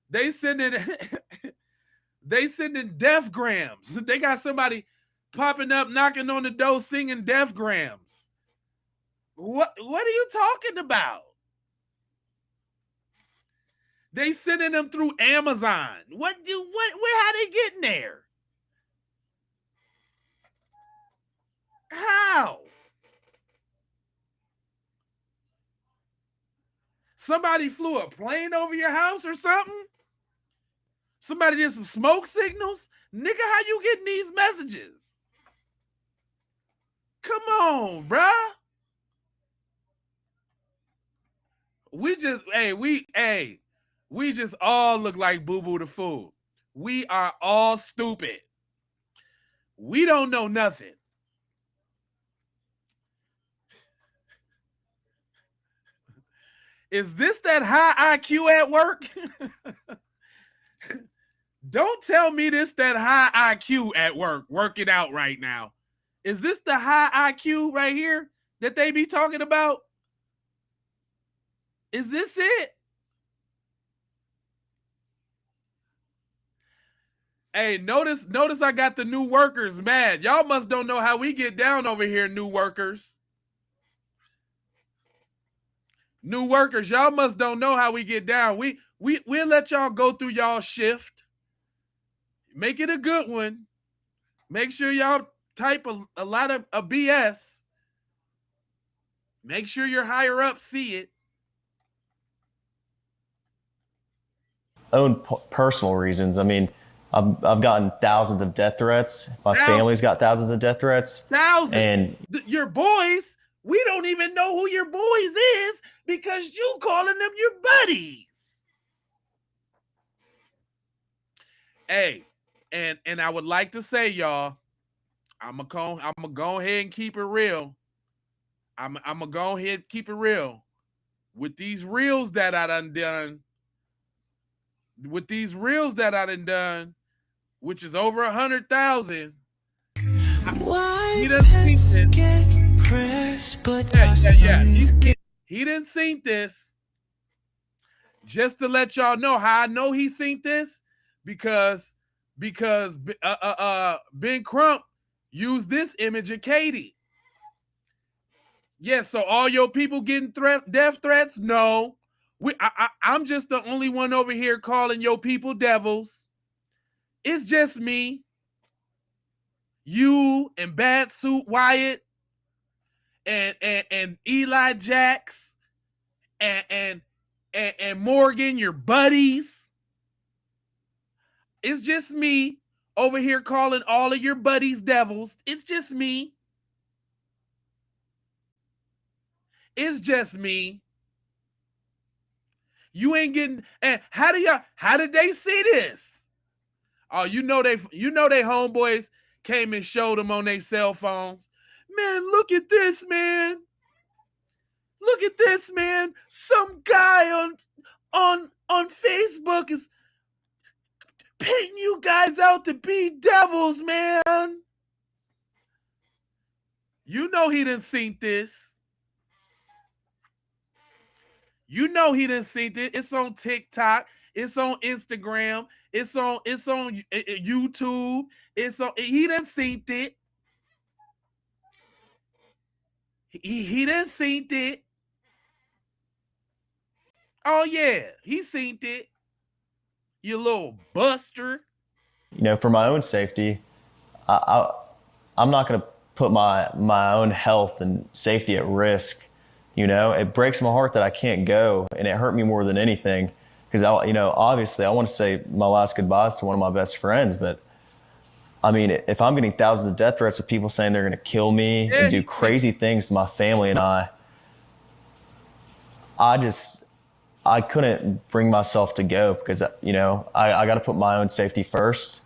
they sending deathgrams. They got somebody popping up, knocking on the door, singing deathgrams. What are you talking about? They sending them through Amazon. Where how they getting there? How? Somebody flew a plane over your house or something? Somebody did some smoke signals? Nigga, how you getting these messages? Come on, bruh. We just all look like Boo Boo the Fool. We are all stupid. We don't know nothing. Is this that high IQ at work? Don't tell me this that high IQ at work, working out right now. Is this the high IQ right here that they be talking about? Is this it? Hey, notice I got the new workers mad. Y'all must don't know how we get down over here, new workers. New workers, y'all must don't know how we get down. We'll let y'all go through y'all shift. Make it a good one. Make sure y'all type a lot of BS. Make sure your higher up see it. own personal reasons, I mean, I've gotten thousands of death threats. My family's got thousands of death threats. Thousands. And your boys, we don't even know who your boys is because you calling them your buddies. Hey, and I would like to say, y'all, I'm gonna go ahead and keep it real. I'm gonna go ahead and keep it real. With these reels that I done, which is over 100,000. He done seen this. He didn't seen this. Just to let y'all know how I know he seen this, because Ben Crump used this image of Katie. Yes, so all your people getting death threats? No. I'm just the only one over here calling your people devils. It's just me, you, and Bad Suit Wyatt, and Eli Jax, and Morgan, your buddies. It's just me over here calling all of your buddies devils. It's just me. It's just me. You ain't getting. And how did they see this? Oh, they homeboys came and showed them on their cell phones. Man, look at this, man. Look at this, man. Some guy on Facebook is painting you guys out to be devils, man. You know he didn't see this. You know he didn't see it. It's on TikTok. It's on Instagram. It's on YouTube. He didn't see it. He didn't see it. Oh yeah, he seen it. You little buster. For my own safety, I'm not going to put my own health and safety at risk. It breaks my heart that I can't go, and it hurt me more than anything because obviously I want to say my last goodbyes to one of my best friends, but I mean, if I'm getting thousands of death threats of people saying they're going to kill me and do crazy things to my family and I couldn't bring myself to go because, I got to put my own safety first.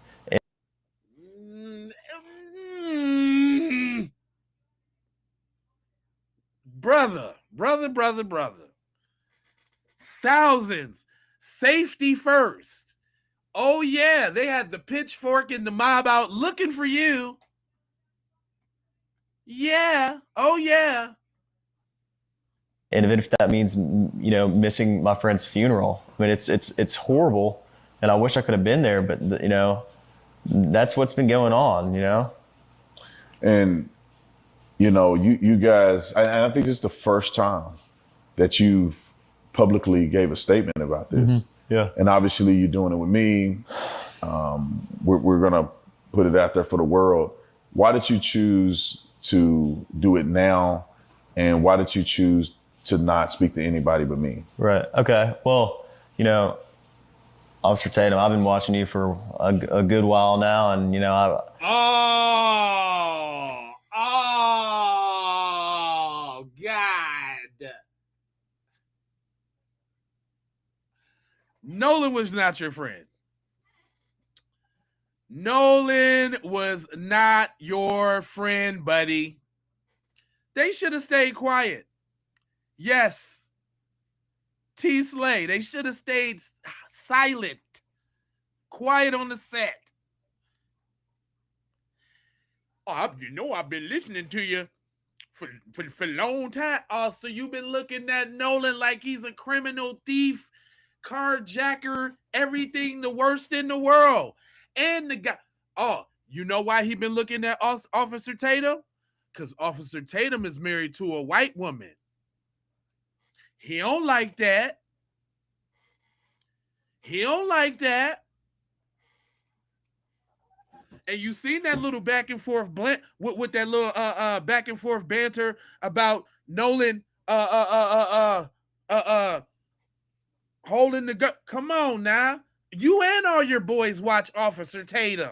Brother. Thousands. Safety first. Oh, yeah. They had the pitchfork and the mob out looking for you. Yeah. Oh, yeah. And even if that means, missing my friend's funeral, I mean, it's horrible, and I wish I could have been there, but that's what's been going on, And, you guys, I think this is the first time that you've publicly gave a statement about this. Mm-hmm. Yeah. And obviously you're doing it with me. We're going to put it out there for the world. Why did you choose to do it now? And why did you choose to not speak to anybody but me? Right. Okay. Well, Officer Tatum, I've been watching you for a good while now, and Oh, God. Nolan was not your friend. Nolan was not your friend, buddy. They should have stayed quiet. Yes. T. Slay, they should have stayed silent, quiet on the set. Oh, I've been listening to you for a long time. Oh, so you've been looking at Nolan like he's a criminal, thief, carjacker, everything the worst in the world. And the guy, you know why he been looking at Officer Tatum? Because Officer Tatum is married to a white woman. He don't like that. He don't like that. And you seen that little back and forth with that little back and forth banter about Nolan holding the gun. Come on now. You and all your boys watch Officer Tatum.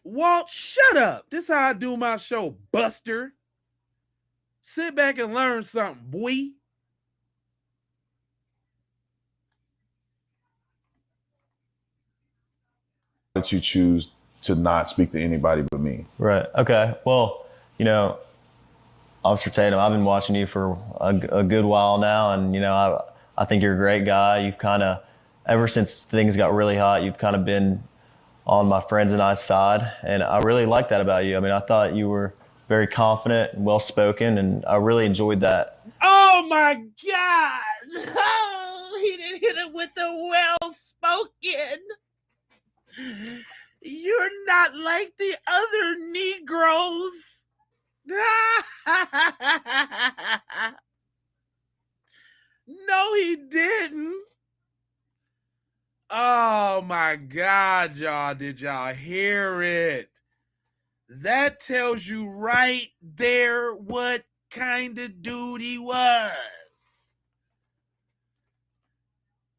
Walt, shut up. This is how I do my show, Buster. Sit back and learn something, boy. That you choose to not speak to anybody but me. Right. Okay. Well, Officer Tatum, I've been watching you for a good while now, and I think you're a great guy. You've kind of, ever since things got really hot, you've kind of been on my friends and I's side, and I really like that about you. I mean, I thought you were very confident and well-spoken, and I really enjoyed that. Oh, my God. Oh, he didn't hit it with the well-spoken. You're not like the other Negroes. No, he didn't. Oh, my God, y'all. Did y'all hear it? That tells you right there what kind of dude he was.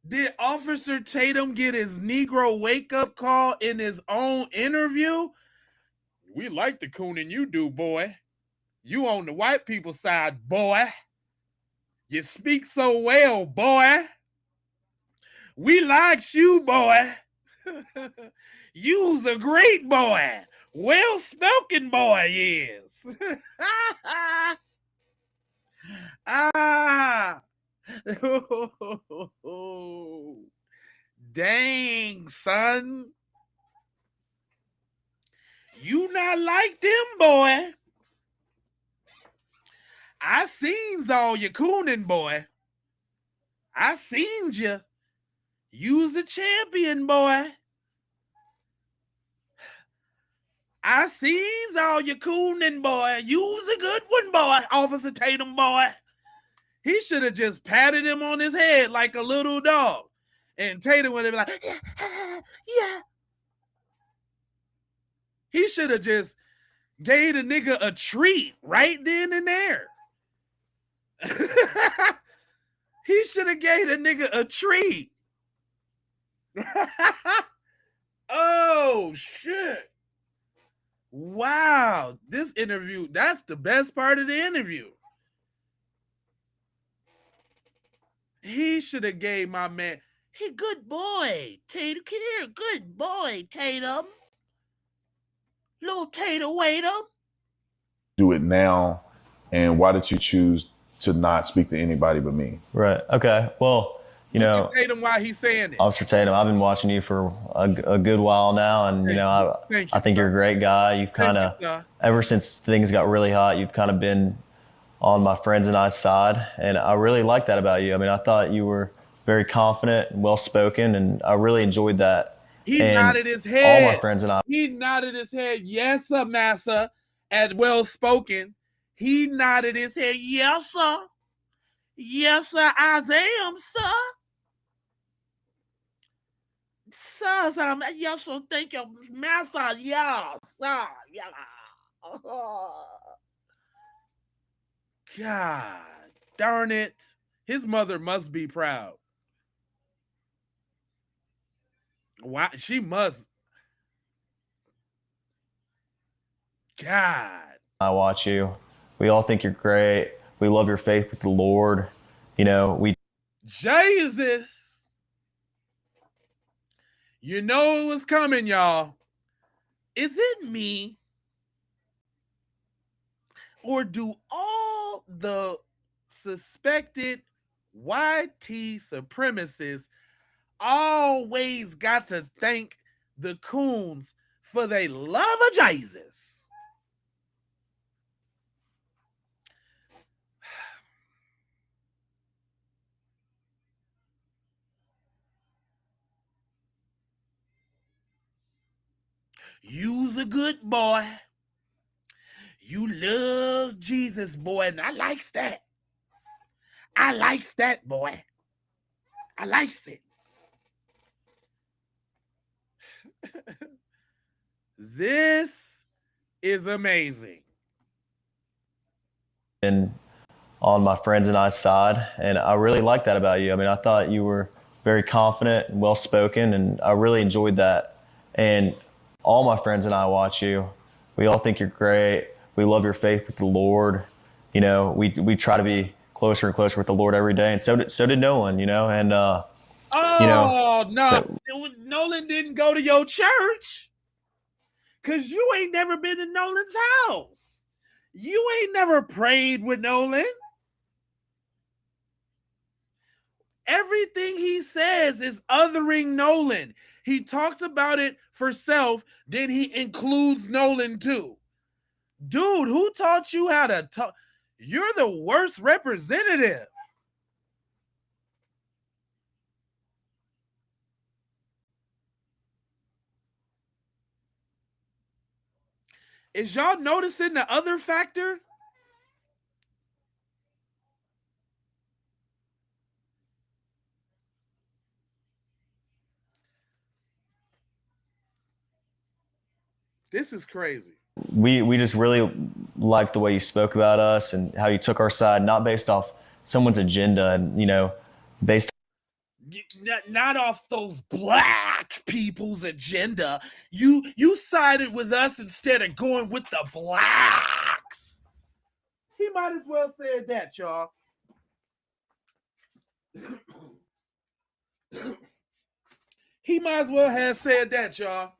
Did Officer Tatum get his Negro wake-up call in his own interview? We like the cooning you do, boy. You on the white people's side, boy. You speak so well, boy. We likes you, boy. You's a great boy. Well-spoken boy, yes. Ah. Dang, son. You not like them, boy. I seen all your cooning, boy. I seen you. You's a champion, boy. I seen all your cooning, boy. You's a good one, boy. Officer Tatum, boy. He should have just patted him on his head like a little dog. And Tatum would have been like, yeah. He should have just gave the nigga a treat right then and there. He should have gave the nigga a treat. Oh, shit. Wow. This interview, that's the best part of the interview. He should have gave my man, hey, good boy, Tatum. Come here, good boy, Tatum. Little Tatum, wait up. Do it now, and why did you choose to not speak to anybody but me? Right. Okay. Well, you know, Tatum, why he's saying it. Officer Tatum, I've been watching you for a good while now, and I think you're a great guy. You've kind of, ever since things got really hot, you've kind of been on my friends and I's side, and I really like that about you. I mean, I thought you were very confident and well-spoken, and I really enjoyed that. He nodded his head. All my friends and I. He nodded his head, yes, sir, massa, and well-spoken. He nodded his head, yes, sir. Yes, sir, I am, sir. Sir, yes, sir, thank you, master, yes, sir, yeah. God darn it. His mother must be proud. Why? She must. God. I watch you. We all think you're great. We love your faith with the Lord. You know, we. Jesus. You know it was coming, y'all. Is it me? Or do all the suspected YT supremacists always got to thank the coons for their love of Jesus? You's a good boy. You love Jesus, boy, and I likes that. I likes that, boy. I likes it. This is amazing. And on my friends and I's side, and I really like that about you. I mean, I thought you were very confident and well-spoken, and I really enjoyed that. And all my friends and I watch you. We all think you're great. We love your faith with the Lord. You know, we try to be closer and closer with the Lord every day, and so did Nolan. You know, and Nolan didn't go to your church because you ain't never been to Nolan's house. You ain't never prayed with Nolan. Everything he says is othering Nolan. He talks about it for self, then he includes Nolan too. Dude, who taught you how to talk? You're the worst representative. Is y'all noticing the other factor? This is crazy. We just really liked the way you spoke about us and how you took our side, not based off someone's agenda and, based Not off those black people's agenda. You sided with us instead of going with the blacks. He might as well said that, y'all. He might as well have said that, y'all.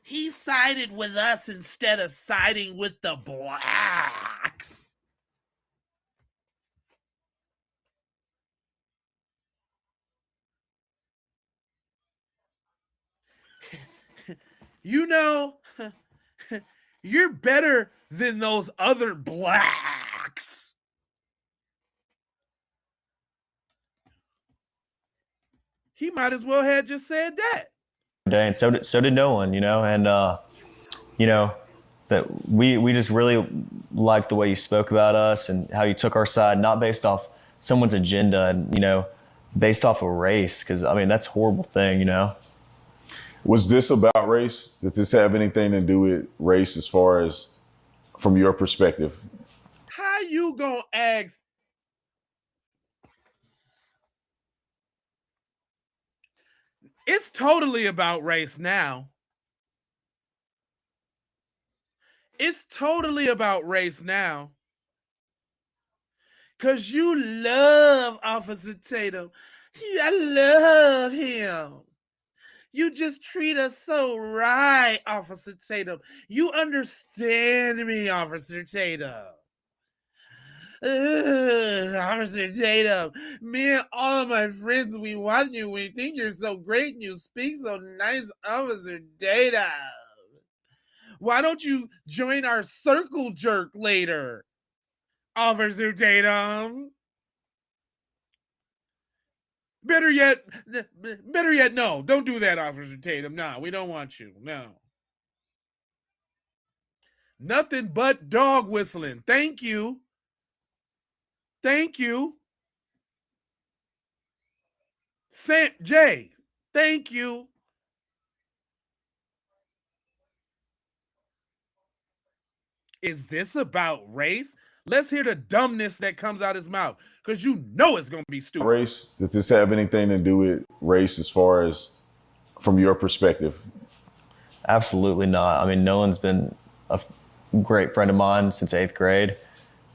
He sided with us instead of siding with the blacks. You know, you're better than those other blacks. He might as well have just said that. day, and so did Nolan, and that we just really liked the way you spoke about us and how you took our side, not based off someone's agenda and, based off of race, because I mean that's a horrible thing, Was this about race? Did this have anything to do with race as far as from your perspective? How you gonna ask? It's totally about race now. It's totally about race now. Because you love Officer Tatum. I love him. You just treat us so right, Officer Tatum. You understand me, Officer Tatum. Officer Tatum, me and all of my friends, we want you. We think you're so great and you speak so nice, Officer Tatum. Why don't you join our circle jerk later, Officer Tatum? Better yet, no. Don't do that, Officer Tatum. No, we don't want you. No. Nothing but dog whistling. Thank you. Thank you. Jay, thank you. Is this about race? Let's hear the dumbness that comes out his mouth, because you know it's going to be stupid. Race? Did this have anything to do with race as far as from your perspective? Absolutely not. I mean, Nolan's been a great friend of mine since 8th grade.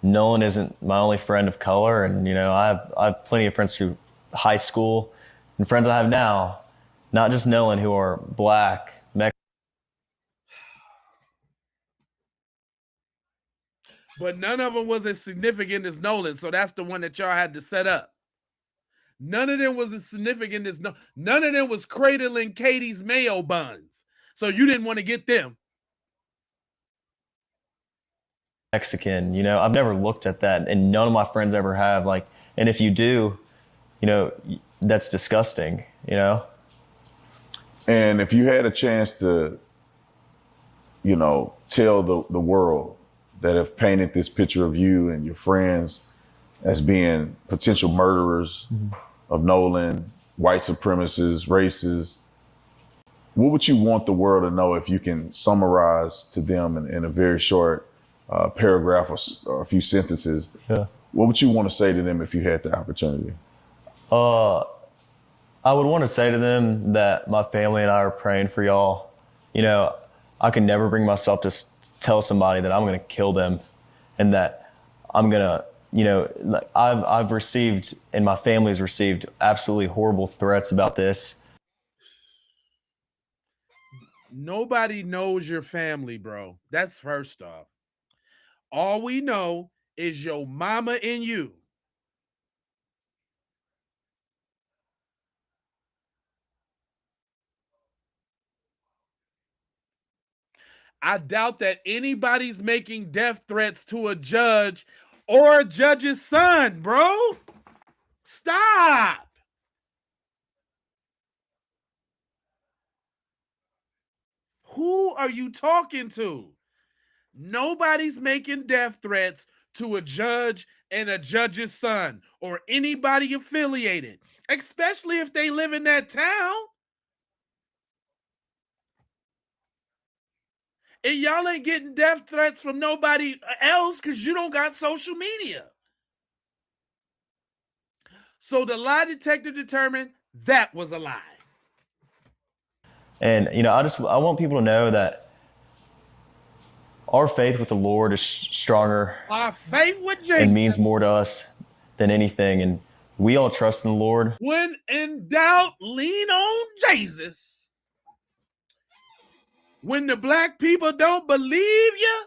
Nolan isn't my only friend of color, and I have plenty of friends through high school and friends I have now, not just Nolan, who are black, Mexican. But none of them was as significant as Nolan, so that's the one that y'all had to set up. None of them was as significant as none of them was cradling Katie's mayo buns, so you didn't want to get them. Mexican, I've never looked at that, and none of my friends ever have. Like, and if you do, that's disgusting, And if you had a chance to, tell the world that have painted this picture of you and your friends as being potential murderers of Nolan, white supremacists, racists, what would you want the world to know if you can summarize to them in a very short paragraph or a few sentences? Yeah. What would you want to say to them if you had the opportunity? I would want to say to them that my family and I are praying for y'all. I can never bring myself to tell somebody that I'm going to kill them, and that I'm going to, I've received, and my family's received, absolutely horrible threats about this. Nobody knows your family, bro. That's first off. All we know is your mama and you. I doubt that anybody's making death threats to a judge or a judge's son, bro. Stop. Who are you talking to? Nobody's making death threats to a judge and a judge's son or anybody affiliated, especially if they live in that town. And y'all ain't getting death threats from nobody else because you don't got social media. So the lie detector determined that was a lie. And, I want people to know that our faith with the Lord is stronger. Our faith with Jesus. And means more to us than anything. And we all trust in the Lord. When in doubt, lean on Jesus. When the black people don't believe you,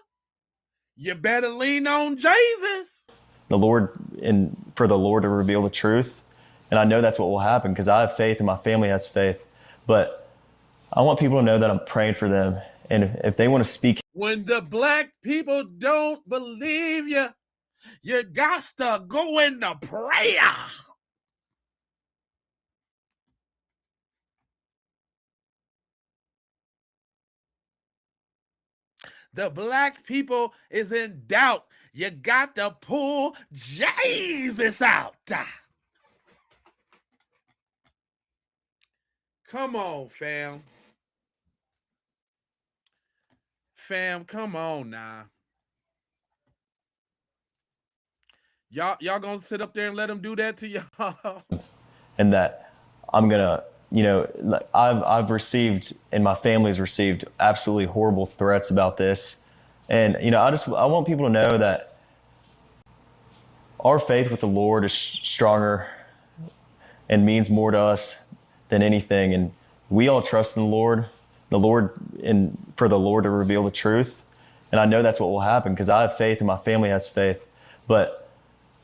you better lean on Jesus. The Lord, and for the Lord to reveal the truth. And I know that's what will happen because I have faith and my family has faith. But I want people to know that I'm praying for them. And if they want to speak. When the black people don't believe you, you got to go into prayer. The black people is in doubt. You got to pull Jesus out. Come on, fam. Fam, come on now. Y'all gonna sit up there and let them do that to y'all? And that I'm gonna, I've received, and my family's received, absolutely horrible threats about this. And I want people to know that our faith with the Lord is stronger and means more to us than anything. And we all trust in the Lord, and for the Lord to reveal the truth. And I know that's what will happen because I have faith and my family has faith. But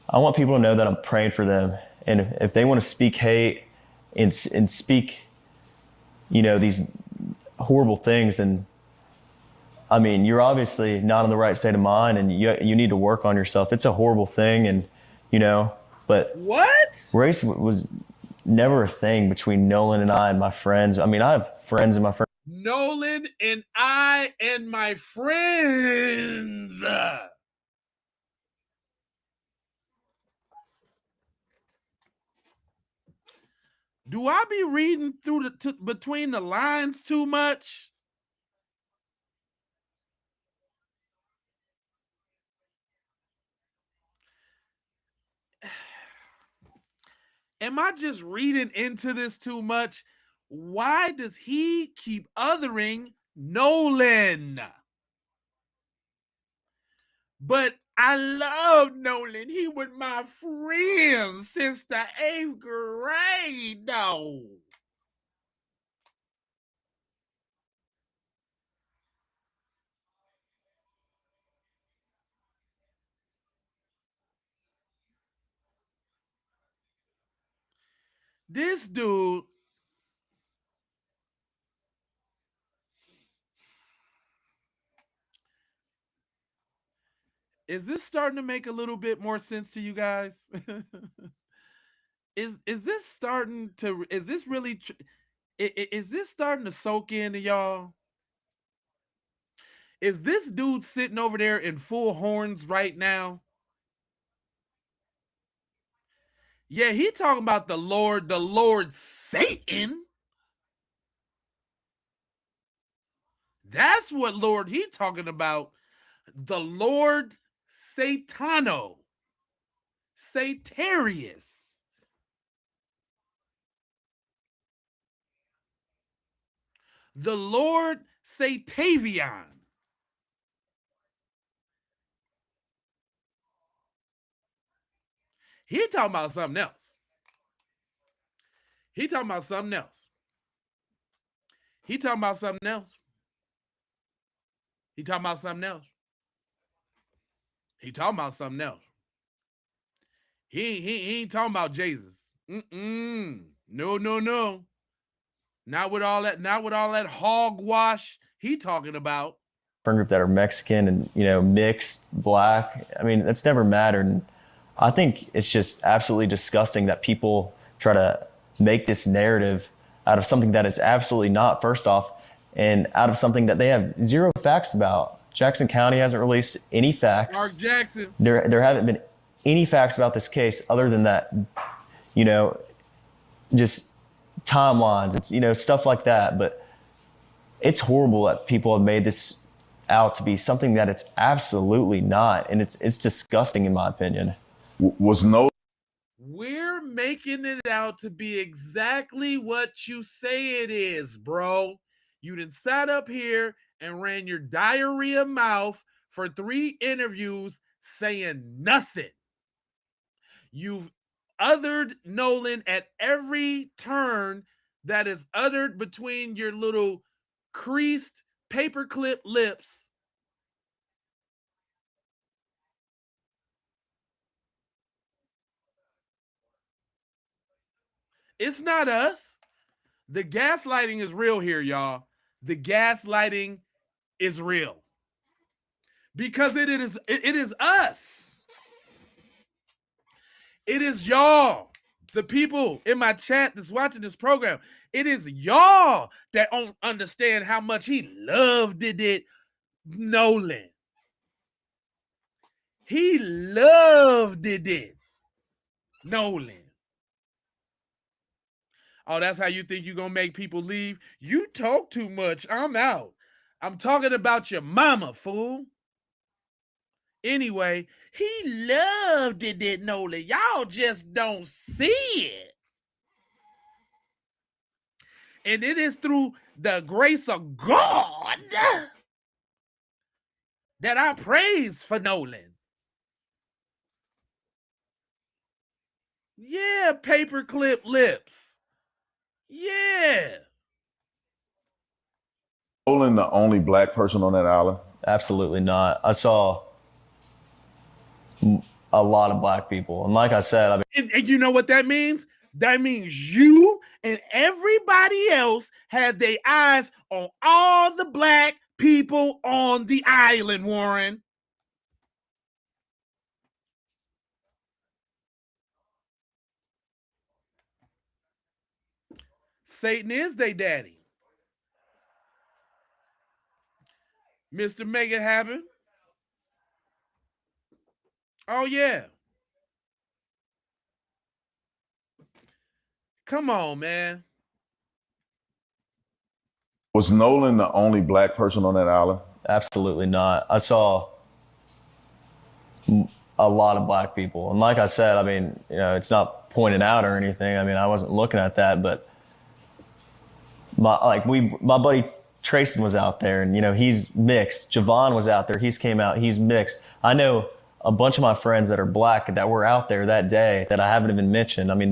I want people to know that I'm praying for them. And if they want to speak hate and speak, these horrible things, and I mean, you're obviously not in the right state of mind, and you need to work on yourself. It's a horrible thing, and but what? Race was never a thing between Nolan and I and my friends. I mean, I have friends and my friends. Nolan and I and my friends. Do I be reading through between the lines too much? Am I just reading into this too much? Why does he keep othering Nolan? But I love Nolan. He was my friend since the 8th grade, though. This dude, is this starting to make a little bit more sense to you guys? Is this starting to, is this really, is this starting to soak into y'all? Is this dude sitting over there in full horns right now? Yeah, he talking about the Lord Satan. That's what Lord he talking about. The Lord Satano. Satarius. The Lord Satavian. He talking about something else. He talking about something else. He talking about something else. He talking about something else. He talking about something else. He ain't talking about Jesus. No. Not with all that hogwash he talking about. Friend group that are Mexican and mixed, black. I mean, that's never mattered. And I think it's just absolutely disgusting that people try to make this narrative out of something that it's absolutely not, first off, and out of something that they have zero facts about. Jackson County hasn't released any facts. Mark Jackson. There haven't been any facts about this case other than that, just timelines. It's, stuff like that. But it's horrible that people have made this out to be something that it's absolutely not, and it's disgusting in my opinion. Was Nolan We're making it out to be exactly what you say it is, bro. You done sat up here and ran your diarrhea mouth for 3 interviews saying nothing. You've othered Nolan at every turn that is uttered between your little creased paperclip lips. It's not us. The gaslighting is real here, y'all. The gaslighting is real. Because it is us. It is y'all. The people in my chat that's watching this program. It is y'all that don't understand how much he loved it, Nolan. He loved it, Nolan. Oh, that's how you think you're going to make people leave? You talk too much. I'm out. I'm talking about your mama, fool. Anyway, he loved it, Nolan. Y'all just don't see it. And it is through the grace of God that I praise for Nolan. Yeah, paperclip lips. Yeah. Nolan the only black person on that island? Absolutely not. I saw a lot of black people, and like I said, I mean, And you know what that means? That means you and everybody else had their eyes on all the black people on the island, Warren. Satan is their daddy. Mr. Make It Happen. Oh, yeah. Come on, man. Was Nolan the only black person on that island? absolutely not. I saw a lot of black people, and like I said, I mean, you know, it's not pointing out or anything. I mean, I wasn't looking at that, but my buddy Trayson was out there, and you know, he's mixed. Javon was out there, he's came out, he's mixed. I know a bunch of my friends that are black that were out there that day that I haven't even mentioned. I mean,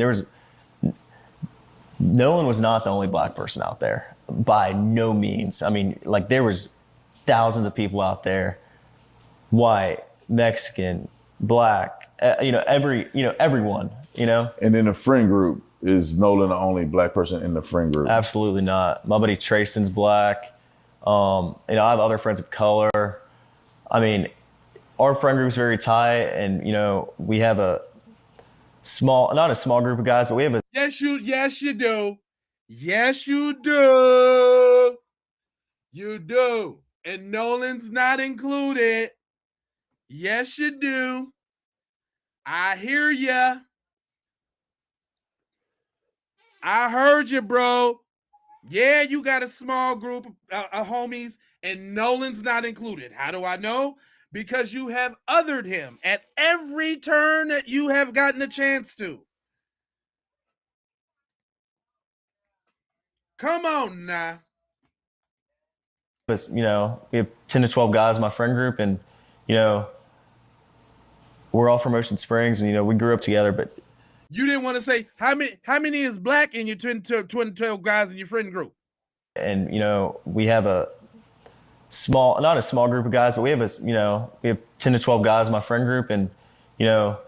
Nolan was not the only black person out there, by no means. I mean, like, there was thousands of people out there, white, Mexican, black, everyone, you know. And in the friend group, is Nolan the only black person in the friend group? Absolutely not. My buddy Trayson's black. I have other friends of color. I mean, our friend group's very tight, and you know, we have not a small group of guys, but we have a. Yes, you do. Yes, you do. You do. And Nolan's not included. Yes, you do. I hear ya. I heard you, bro. Yeah, you got a small group of homies, and Nolan's not included. How do I know? Because you have othered him at every turn that you have gotten a chance to. Come on now. But you know, we have 10 to 12 guys in my friend group, and you know, we're all from Ocean Springs, and you know, we grew up together. But you didn't want to say how many is black in your 12 guys in your friend group. And you know, we have not a small group of guys, but we have 10 to 12 guys in my friend group, and you know,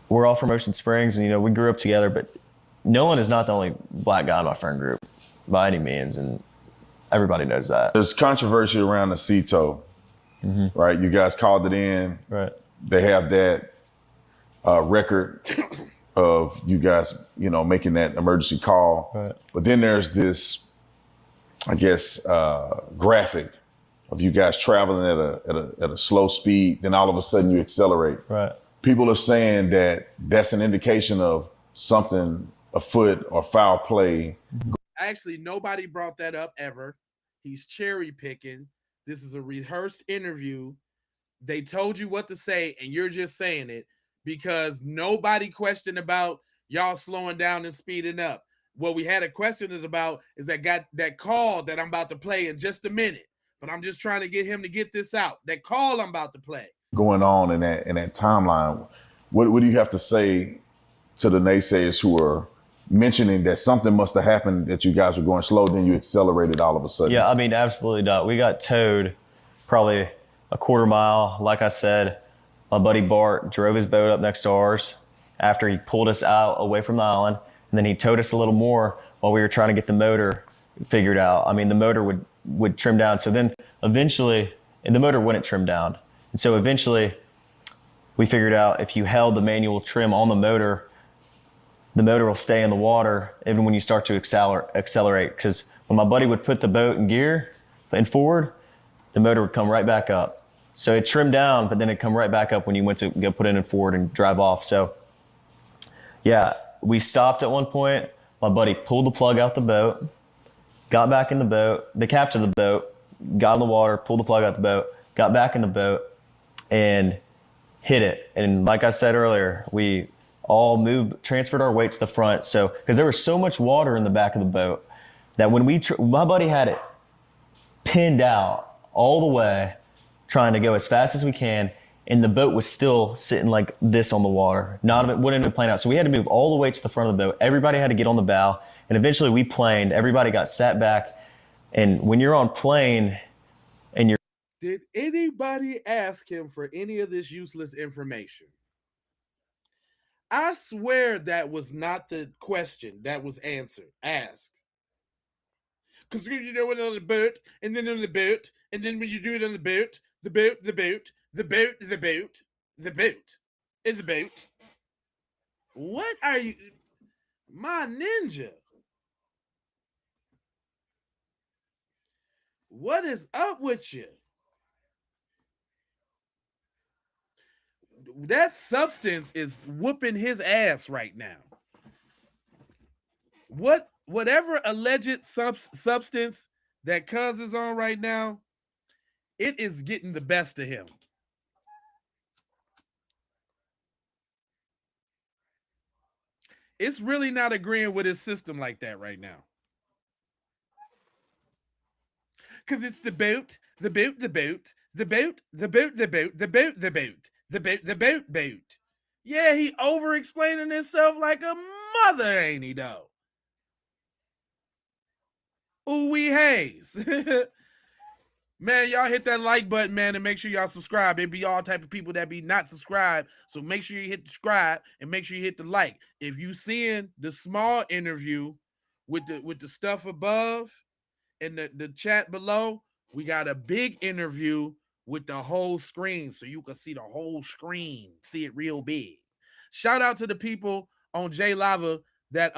we're all from Ocean Springs, and you know, we grew up together. But Nolan is not the only black guy in my friend group by any means, and everybody knows that. There's controversy around the CETO, right? You guys called it in. Right. They have that record of you guys, you know, making that emergency call. Right. But then there's this, I guess, graphic of you guys traveling at a slow speed. Then all of a sudden you accelerate. Right. People are saying that that's an indication of something afoot or foul play. Actually, nobody brought that up ever. He's cherry picking. This is a rehearsed interview. They told you what to say, and you're just saying it because nobody questioned about y'all slowing down and speeding up. What we had a question is about is that call that I'm about to play in just a minute. But I'm just trying to get him to get this out. That call I'm about to play. Going on in that timeline, what do you have to say to the naysayers who are mentioning that something must have happened, that you guys were going slow, then you accelerated all of a sudden? Yeah, I mean, absolutely not. We got towed probably a quarter mile. Like I said, my buddy Bart drove his boat up next to ours after he pulled us out away from the island, and then he towed us a little more while we were trying to get the motor figured out. I mean, the motor would trim down. So then eventually, and the motor wouldn't trim down. And so eventually we figured out if you held the manual trim on the motor will stay in the water even when you start to accelerate. Because when my buddy would put the boat in gear and forward, the motor would come right back up. So it trimmed down, but then it'd come right back up when you went to go put it in forward and drive off. So yeah, we stopped at one point. My buddy pulled the plug out the boat, got back in the boat, the captain of the boat, got in the water, pulled the plug out the boat, got back in the boat, and hit it. And like I said earlier, we all transferred our weight to the front. So, because there was so much water in the back of the boat that when my buddy had it pinned out all the way, trying to go as fast as we can, and the boat was still sitting like this on the water. Wouldn't have planed out. So we had to move all the way to the front of the boat. Everybody had to get on the bow, and eventually we planed. Everybody got sat back, and when you're on plane and you're... Did anybody ask him for any of this useless information? I swear that was not the question that was asked. Because you know it on the boat, and then on the boat, and then when you do it on the boat, the boat, the boat, the boat, the boat, the boat, and the boat. What are you, my ninja? What is up with you? That substance is whooping his ass right now. Whatever alleged substance that Cuz is on right now, it is getting the best of him. It's really not agreeing with his system like that right now. Because it's the boat, the boat, the boat, the boat, the boat, the boat, the boat, the boat, the boat, the boat, boat. Yeah, he over explaining himself like a mother, ain't he though? Ooh wee haze. Man, y'all hit that like button, man, and make sure y'all subscribe. It be all type of people that be not subscribed, so make sure you hit the subscribe and make sure you hit the like. If you seeing the small interview with the stuff above and the chat below, we got a big interview with the whole screen, so you can see the whole screen, see it real big. Shout out to the people on J Lava that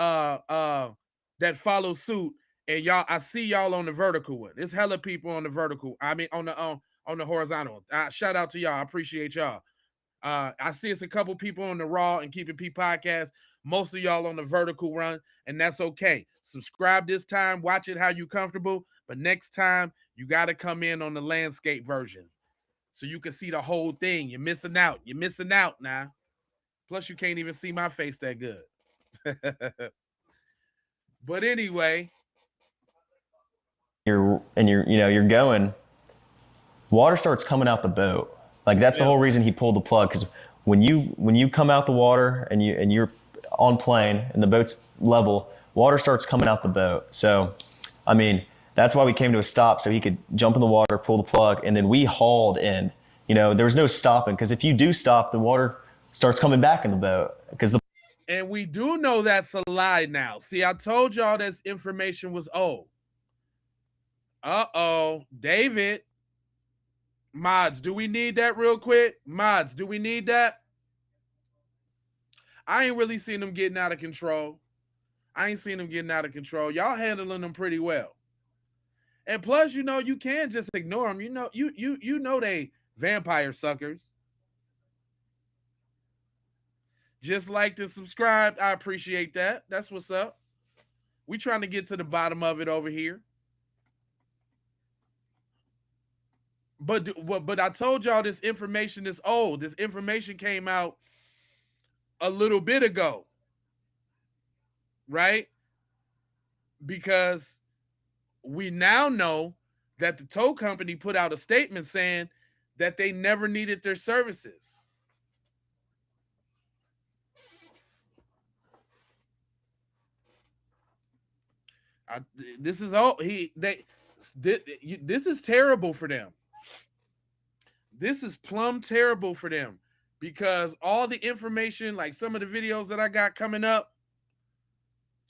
follow suit. And y'all, I see y'all on the vertical one. There's hella people on the vertical. I mean, on the horizontal. Shout out to y'all. I appreciate y'all. I see it's a couple people on the Raw and Keeping P podcast. Most of y'all on the vertical run, and that's okay. Subscribe this time. Watch it how you comfortable. But next time, you got to come in on the landscape version so you can see the whole thing. You're missing out. You're missing out now. Plus, you can't even see my face that good. But anyway, you're going, water starts coming out the boat. Like that's the whole reason he pulled the plug. Because when you come out the water and you're on plane and the boat's level, water starts coming out the boat. So, I mean, that's why we came to a stop, so he could jump in the water, pull the plug, and then we hauled in. There was no stopping, because if you do stop, the water starts coming back in the boat. And we do know that's a lie now. See, I told y'all this information was old. David. Mods, do we need that real quick? Mods, do we need that? I ain't really seen them getting out of control. Y'all handling them pretty well. And plus, you can't just ignore them. You know they vampire suckers. Just like to subscribe. I appreciate that. That's what's up. We trying to get to the bottom of it over here. But I told y'all this information is old. This information came out a little bit ago, right? Because we now know that the tow company put out a statement saying that they never needed their services. I, this is all this is terrible for them. This is plumb terrible for them because all the information, like some of the videos that I got coming up,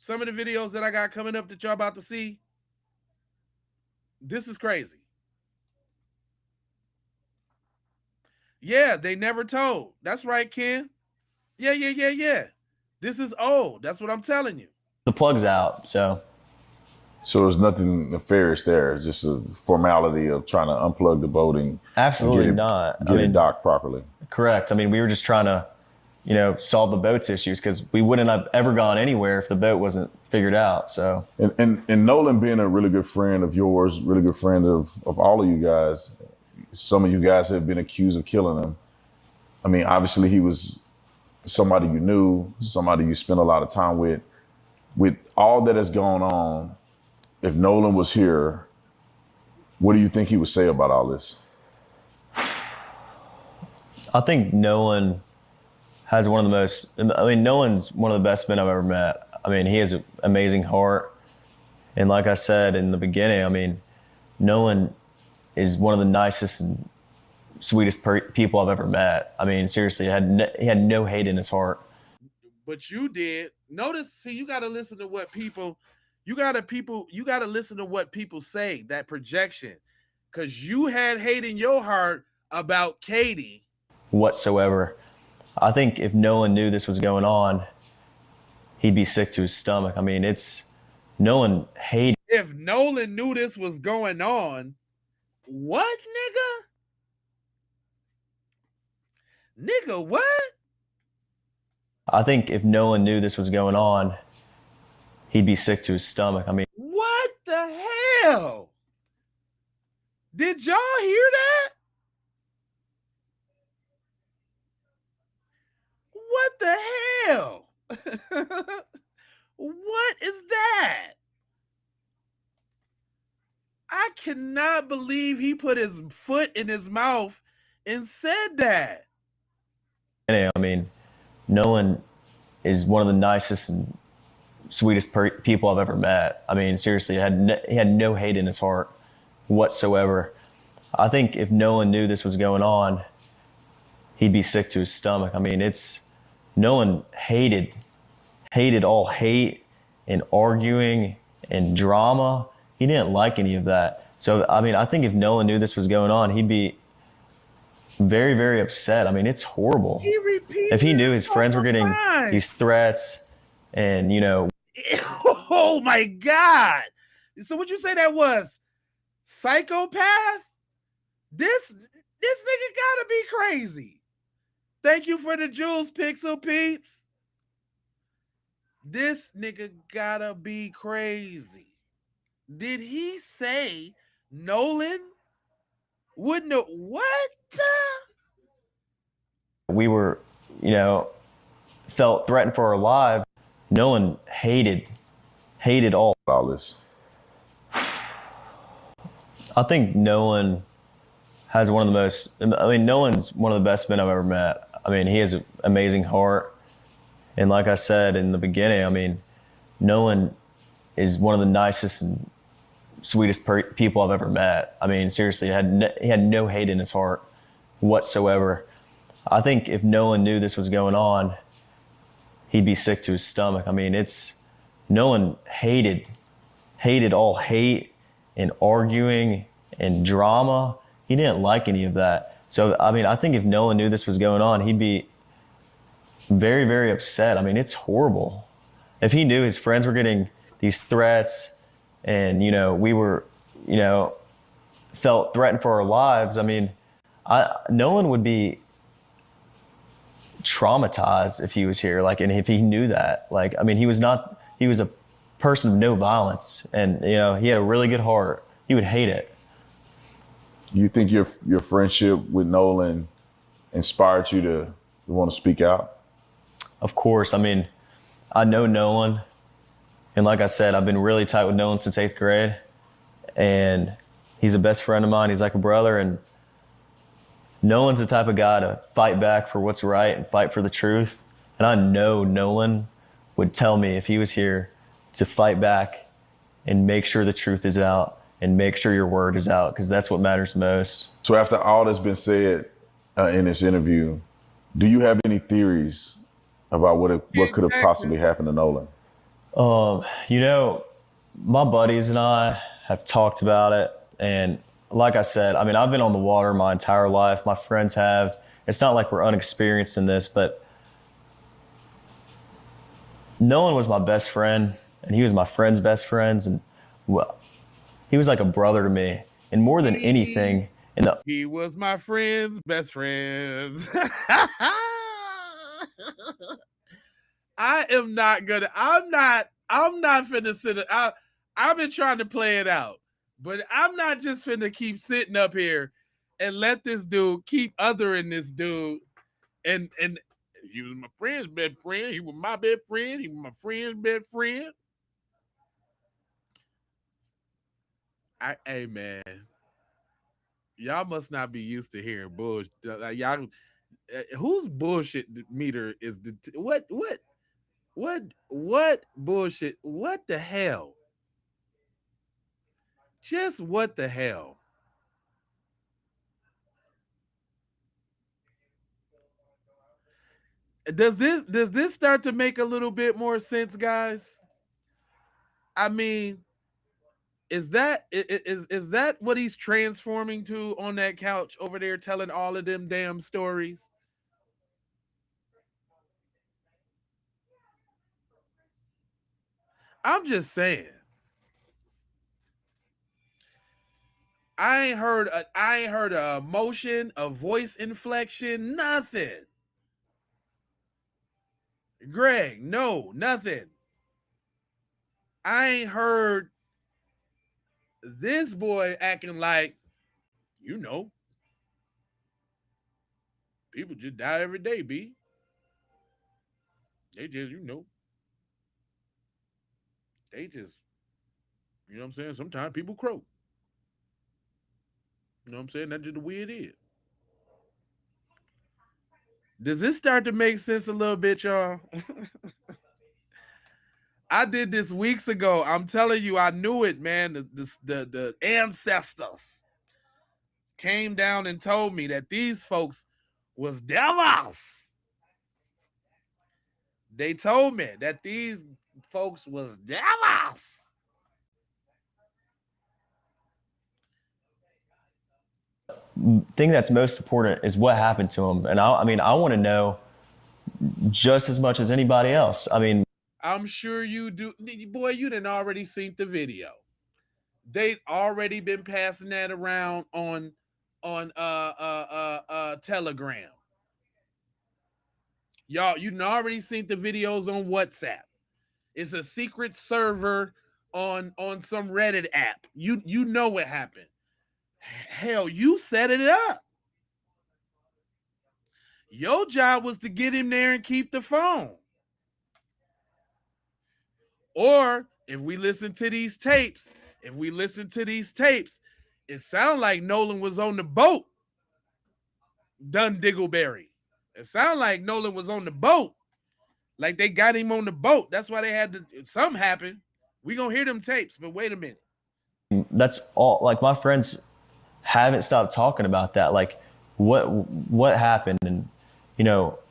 that y'all about to see, this is crazy. Yeah, they never told. That's right, Ken. Yeah. This is old. That's what I'm telling you. The plug's out, so there's nothing nefarious there. It's just a formality of trying to unplug the boat and absolutely not. Get it docked properly. Correct. I mean, we were just trying to, solve the boat's issues because we wouldn't have ever gone anywhere if the boat wasn't figured out. So and Nolan being a really good friend of yours, really good friend of all of you guys. Some of you guys have been accused of killing him. I mean, obviously he was somebody you knew, somebody you spent a lot of time with. With all that has gone on, if Nolan was here, what do you think he would say about all this? I think Nolan has Nolan's one of the best men I've ever met. I mean, he has an amazing heart. And like I said in the beginning, I mean, Nolan is one of the nicest and sweetest people I've ever met. I mean, seriously, he had no hate in his heart. But you did. Notice, see, you got to listen to what people listen to what people say, that projection. Because you had hate in your heart about Katie. Whatsoever. I think if Nolan knew this was going on, he'd be sick to his stomach. I mean, Nolan hated. If Nolan knew this was going on, what, nigga? Nigga, what? I think if Nolan knew this was going on, he'd be sick to his stomach. I mean, what the hell? Did y'all hear that? What the hell? What is that? I cannot believe he put his foot in his mouth and said that. I mean, Nolan is one of the nicest and sweetest people I've ever met. I mean, seriously, he had no hate in his heart whatsoever. I think if Nolan knew this was going on, he'd be sick to his stomach. I mean, Nolan hated all hate and arguing and drama. He didn't like any of that. So, I mean, I think if Nolan knew this was going on, he'd be very, very upset. I mean, it's horrible. If he knew his friends were getting these threats and, Oh my God. So what you say that was? Psychopath? This nigga gotta be crazy. Thank you for the jewels, Pixel Peeps. This nigga gotta be crazy. Did he say Nolan wouldn't have what? We were, felt threatened for our lives. Nolan hated all this. I think Nolan has Nolan's one of the best men I've ever met. I mean, he has an amazing heart. And like I said in the beginning, I mean, Nolan is one of the nicest and sweetest people I've ever met. I mean, seriously, he had no hate in his heart whatsoever. I think if Nolan knew this was going on, he'd be sick to his stomach. I mean, Nolan hated all hate and arguing and drama. He didn't like any of that. So, I mean, I think if Nolan knew this was going on, he'd be very, very upset. I mean, it's horrible. If he knew his friends were getting these threats and, we were, felt threatened for our lives, I mean, Nolan would be traumatized if he was here, and if he knew that. I mean, he was a person of no violence, and he had a really good heart. He would hate it. You think your friendship with Nolan inspired you to want to speak out? Of course, I mean, I know Nolan, and like I said, I've been really tight with Nolan since 8th grade, and he's a best friend of mine. He's like a brother, and Nolan's the type of guy to fight back for what's right and fight for the truth. And I know Nolan would tell me if he was here to fight back and make sure the truth is out and make sure your word is out, because that's what matters most. So after all that's been said in this interview, do you have any theories about what could have possibly happened to Nolan? You know, my buddies and I have talked about it, and like I said, I mean, I've been on the water my entire life. My friends have. It's not like we're unexperienced in this, but Nolan was my best friend, and he was my friend's best friends, and well, he was like a brother to me. And more than anything, He was my friend's best friends. I'm not finna sit. I've been trying to play it out, but I'm not just finna keep sitting up here and let this dude keep othering this dude. And he was my friend's best friend. He was my best friend. He was my friend's best friend. Hey man, y'all must not be used to hearing bullshit. Y'all, whose bullshit meter is the what bullshit? What the hell? Just what the hell? Does this start to make a little bit more sense, guys? I mean, is that what he's transforming to on that couch over there, telling all of them damn stories? I'm just saying. I ain't heard a emotion, a voice inflection, nothing. Greg, no, nothing. I ain't heard this boy acting like, you know, people just die every day, B. They just, they just, you know what I'm saying? Sometimes people croak. You know what I'm saying? That's just the way it is. Does this start to make sense a little bit, y'all? I did this weeks ago. I'm telling you, I knew it, man. The ancestors came down and told me that these folks was devils. They told me that these folks was devils. thing that's most important is what happened to him. And I mean, I want to know just as much as anybody else. I mean, I'm sure you do. Boy, you done already seen the video. They'd already been passing that around on Telegram. Y'all, you already seen the videos on WhatsApp. It's a secret server on some Reddit app. You know what happened. Hell, you set it up. Your job was to get him there and keep the phone. Or if we listen to these tapes, it sounds like Nolan was on the boat. Dun Diggleberry. It sounds like Nolan was on the boat. Like they got him on the boat. That's why they had to. Something happened. We gonna hear them tapes, but wait a minute. that's all. Like my friends haven't stopped talking about that. Like what happened, and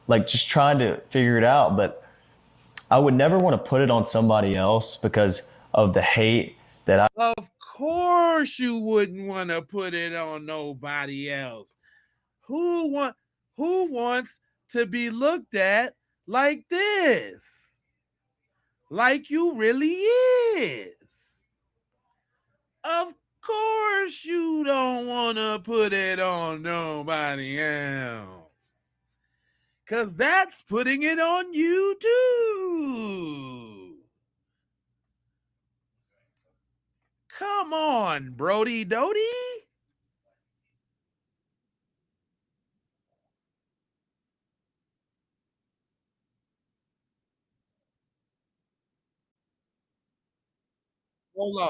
like just trying to figure it out. But I would never want to put it on somebody else because of the hate that I. Of course, you wouldn't want to put it on nobody else. Who wants to be looked at like this? Like you really is. Of course you don't want to put it on nobody else. Because that's putting it on you too. Come on, Brody Doty. Hold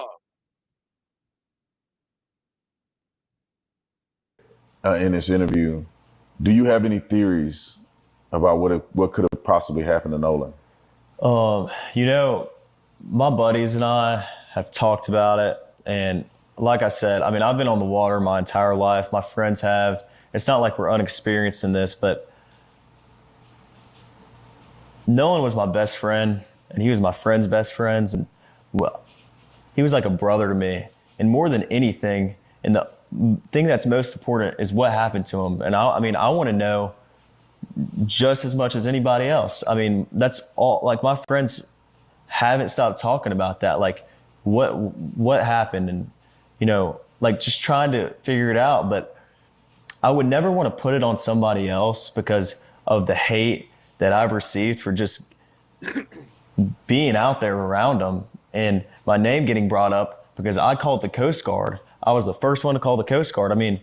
on. In this interview, do you have any theories about what could have possibly happened to Nolan? You know, my buddies and I have talked about it. And like I said, I mean, I've been on the water my entire life. My friends have. It's not like we're unexperienced in this, but Nolan was my best friend, and he was my friend's best friends. And well, he was like a brother to me. And more than anything, and the thing that's most important is what happened to him. And I mean, I want to know just as much as anybody else. I mean, that's all. Like my friends haven't stopped talking about that. Like, what happened, and like just trying to figure it out. But I would never want to put it on somebody else because of the hate that I've received for just being out there around them, and my name getting brought up because I called the Coast Guard. I was the first one to call the Coast Guard. I mean,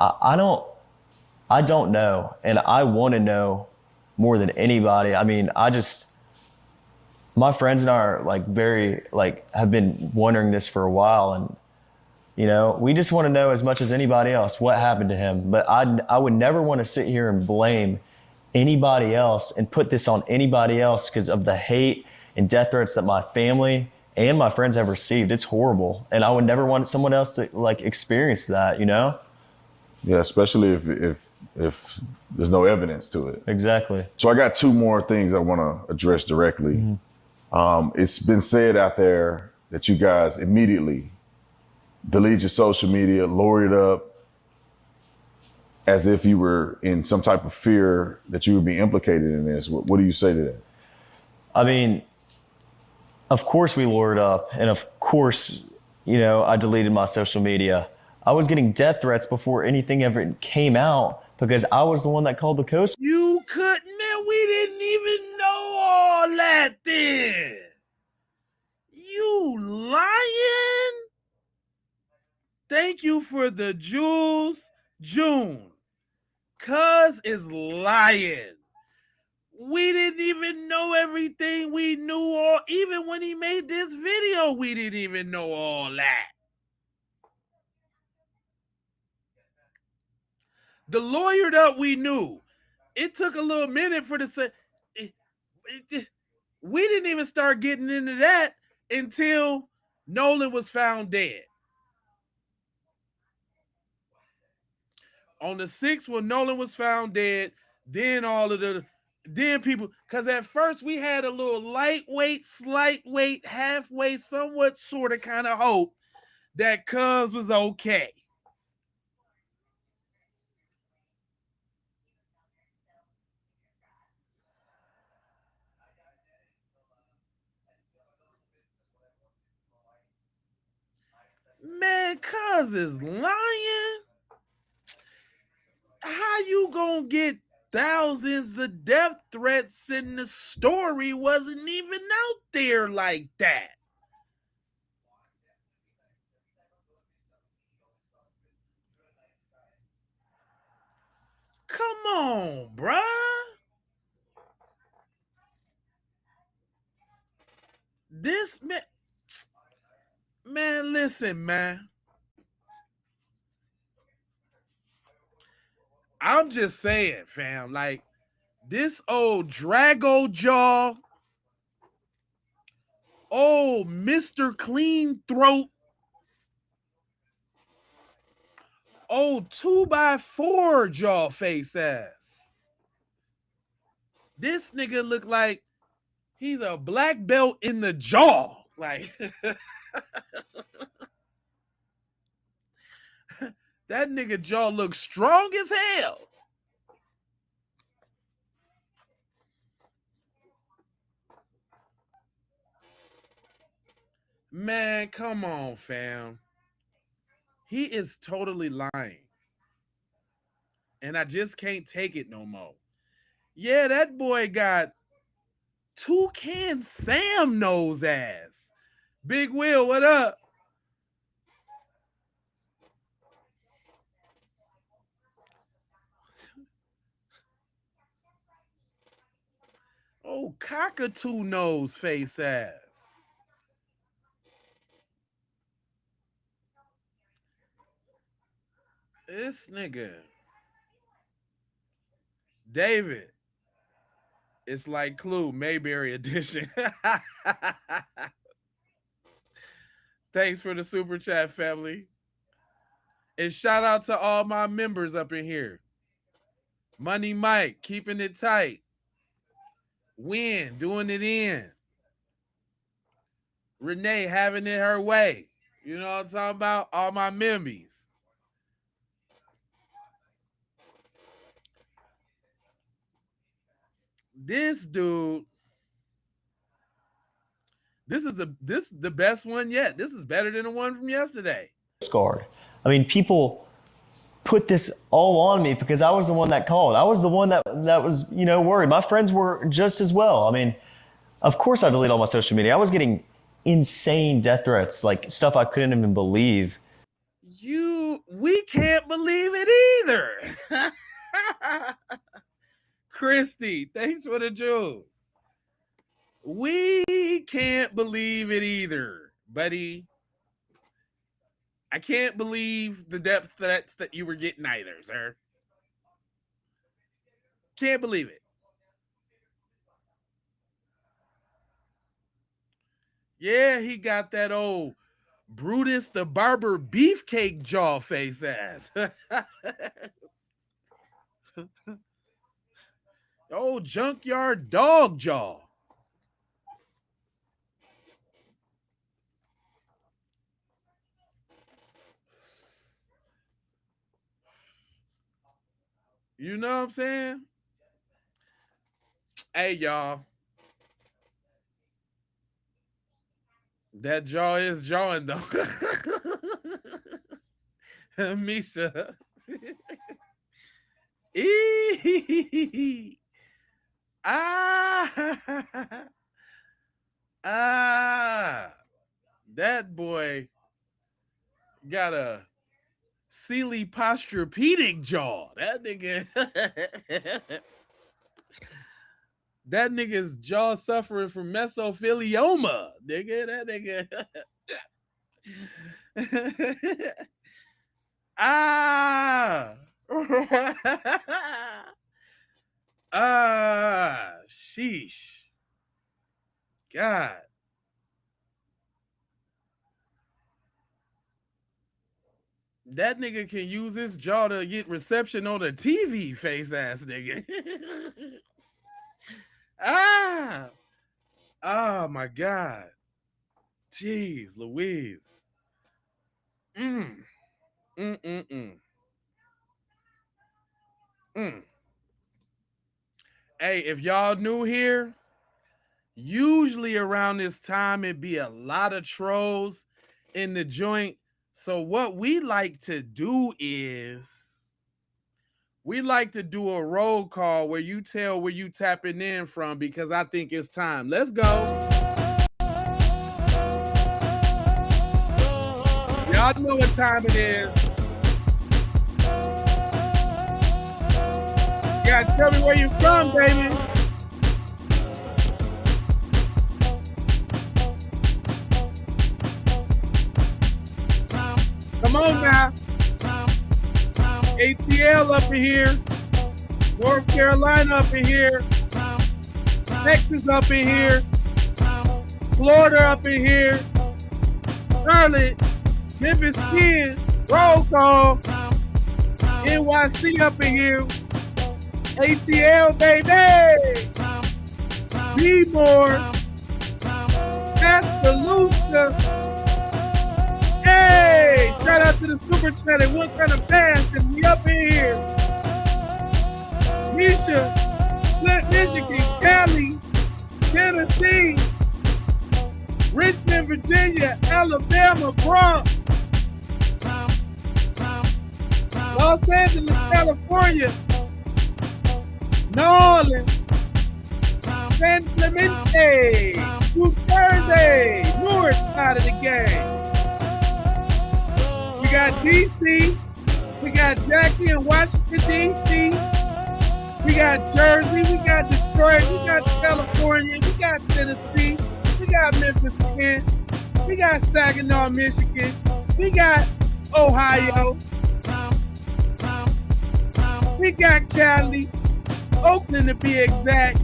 I don't know, and I want to know more than anybody. I mean, my friends and I are like very like have been wondering this for a while, and we just want to know as much as anybody else what happened to him. But I would never want to sit here and blame anybody else and put this on anybody else because of the hate and death threats that my family and my friends have received. It's horrible, and I would never want someone else to like experience that. Yeah, especially if there's no evidence to it. Exactly. So I got two more things I want to address directly. It's been said out there that you guys immediately deleted your social media, lowered it up, as if you were in some type of fear that you would be implicated in this. What do you say to that? I mean, of course we lured up, and of course, I deleted my social media. I was getting death threats before anything ever came out because I was the one that called the Coast. You couldn't, man. We didn't even know all that then. You lying? Thank you for the jewels, June. Cuz is lying. We didn't even know everything we knew, or even when he made this video, we didn't even know all that. The lawyered up we knew. It took a little minute for the we didn't even start getting into that until Nolan was found dead. On the 6th, when Nolan was found dead, then people, because at first we had a little lightweight, slight weight, halfway, somewhat sort of kind of hope that Cuz was okay. Man, Cuz is lying. How you gonna get thousands of death threats and the story wasn't even out there like that? Come on, bruh. This man, listen, man. I'm just saying, fam. Like this old Drago Jaw, old Mr. Clean Throat, old 2x4 jaw face ass. This nigga look like he's a black belt in the jaw. Like that nigga jaw looks strong as hell. Man, come on, fam. He is totally lying. And I just can't take it no more. Yeah, that boy got Toucan Sam nose ass. Big Will, what up? Oh, cockatoo nose face ass. This nigga, David, it's like Clue, Mayberry edition. Thanks for the super chat, family. And shout out to all my members up in here. Money Mike, keeping it tight. Win, doing it in. Renee, having it her way. You know what I'm talking about? All my membies. This dude, this is the best one yet. This is better than the one from yesterday. Scarred. I mean, people put this all on me because I was the one that called. I was the one that was, worried. My friends were just as well. I mean, of course I deleted all my social media. I was getting insane death threats, like stuff I couldn't even believe. We can't believe it either. Christy, thanks for the jewels. We can't believe it either, buddy. I can't believe the death threats that you were getting either, sir. Can't believe it. Yeah, he got that old Brutus the Barber beefcake jaw face ass. Old junkyard dog jaw. You know what I'm saying? Hey, y'all. That jaw is jawing, though. Misha. That boy got a Sealy Posturepedic jaw. That nigga. That nigga's jaw suffering from mesothelioma. Nigga, that nigga. Sheesh. God. That nigga can use his jaw to get reception on a TV, face ass nigga. Oh my God. Jeez Louise. Hey, if y'all new here, usually around this time it'd be a lot of trolls in the joint. So what we like to do is we like to do a roll call where you tell where you tapping in from, because I think it's time. Let's go. Y'all know what time it is. You gotta tell me where you from, baby. Come on now. ATL up in here. North Carolina up in here. Texas up in here. Florida up in here. Charlotte. Memphis 10. Roll call. NYC up in here. ATL, baby. B-More. Tuscaloosa. Hey, shout out to the super chat. What kind of fast is we up in here? Misha, Flint, Michigan, Cali, Tennessee, Richmond, Virginia, Alabama, Bronx, Los Angeles, California, Nolan, San Clemente, New Jersey, north side of the game. We got DC, we got Jackie in Washington, DC, we got Jersey, we got Detroit, we got California, we got Tennessee, we got Memphis, Kent, we got Saginaw, Michigan, we got Ohio, We got Cali, Oakland to be exact.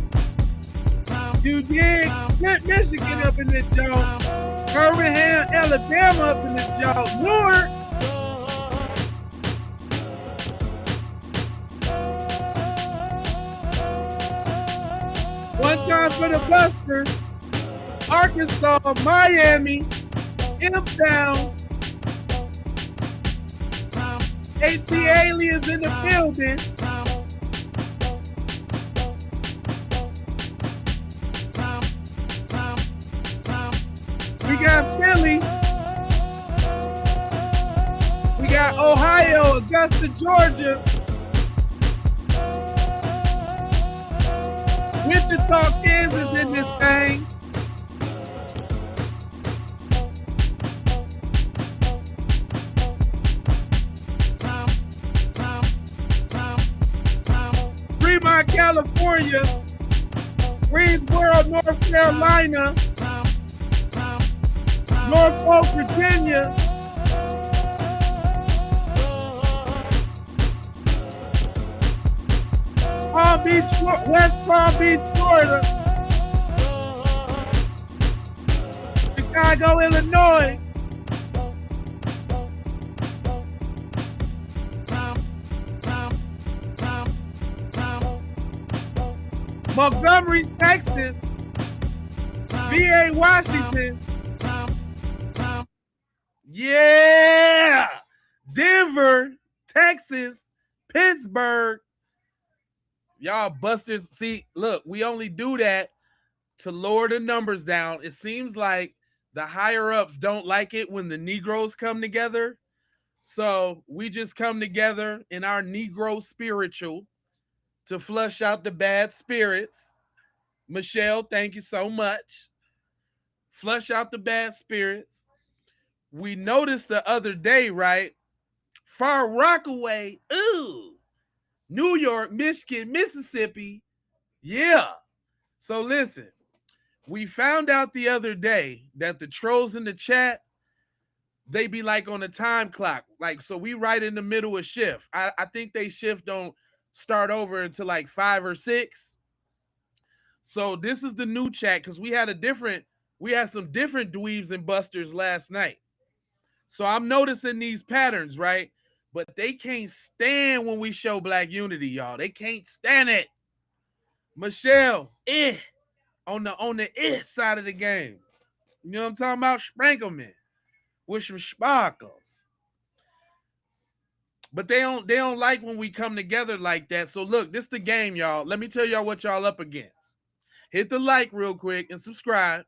You dig? Michigan up in this joint. Birmingham, Alabama up in this joint. Newark. One time for the Busters. Arkansas, Miami, M-Town. AT Aliens in the building. We got Philly. We got Ohio, Augusta, Georgia. Wichita, Kansas in this thing. Fremont, California. Greensboro, North Carolina. Norfolk, Virginia. Palm Beach, West Palm Beach, Florida. Chicago, Illinois. Montgomery, Texas. VA, Washington. Yeah. Denver, Texas, Pittsburgh. Y'all busters. See, look, we only do that to lower the numbers down. It seems like the higher ups don't like it when the Negroes come together. So we just come together in our Negro spiritual to flush out the bad spirits. Michelle, thank you so much. Flush out the bad spirits. We noticed the other day, right? Far Rockaway, ooh, New York, Michigan, Mississippi. Yeah. So listen, we found out the other day that the trolls in the chat, they be like on a time clock. Like, so we right in the middle of shift. I think they shift don't start over until like 5 or 6. So this is the new chat because we had some different dweebs and busters last night. So I'm noticing these patterns, right? But they can't stand when we show black unity, y'all. They can't stand it. Michelle, on the side of the game. You know what I'm talking about? Sprinkleman with some sparkles. But they don't like when we come together like that. So look, this the game, y'all. Let me tell y'all what y'all up against. Hit the like real quick and subscribe.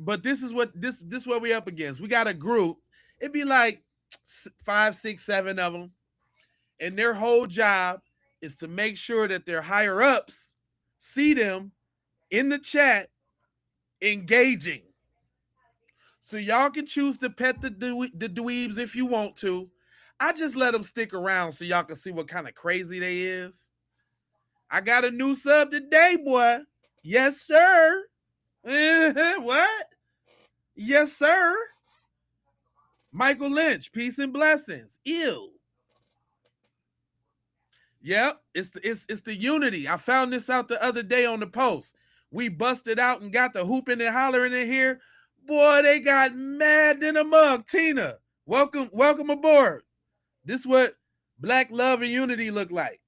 But this is what we up against. We got a group. It'd be like 5, 6, 7 of them. And their whole job is to make sure that their higher ups see them in the chat engaging. So y'all can choose to pet the dweebs if you want to. I just let them stick around so y'all can see what kind of crazy they is. I got a new sub today, boy. Yes, sir. What? Yes, sir. Michael Lynch, peace and blessings. Ew. Yep, it's the unity. I found this out the other day on the post. We busted out and got the hooping and hollering in here. Boy, they got mad in a mug. Tina, welcome aboard. This is what black love and unity look like.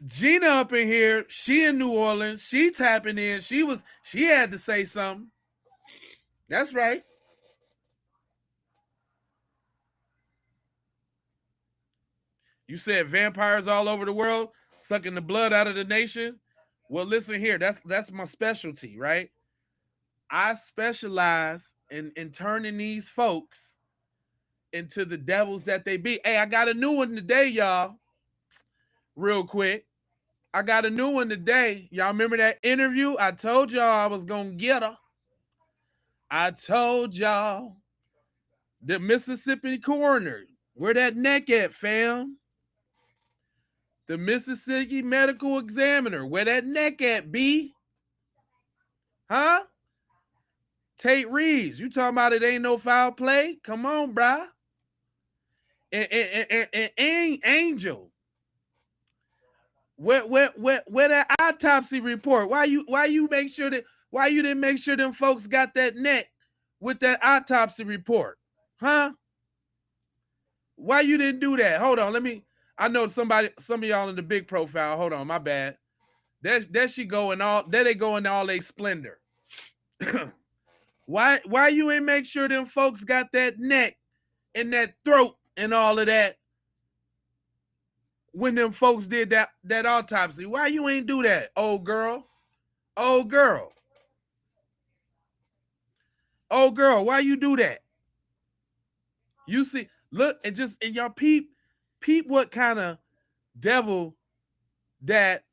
Gina up in here, she in New Orleans, she tapping in. She had to say something. That's right. You said vampires all over the world sucking the blood out of the nation. Well, listen here. That's my specialty, right? I specialize in turning these folks into the devils that they be. Hey, I got a new one today, y'all. Real quick. I got a new one today. Y'all remember that interview? I told y'all I was going to get her. I told y'all. The Mississippi coroner. Where that neck at, fam? The Mississippi medical examiner. Where that neck at, B? Huh? Tate Reeves, you talking about it ain't no foul play? Come on, bruh. And Angel, where that autopsy report? Why you didn't make sure them folks got that neck with that autopsy report? Huh? Why you didn't do that? Hold on, I know some of y'all in the big profile. Hold on, my bad. There she go in all there they go in all they splendor. Why you ain't make sure them folks got that neck and that throat and all of that when them folks did that autopsy? Why you ain't do that, old girl? Old girl, why you do that? You see, look, and y'all peep what kind of devil that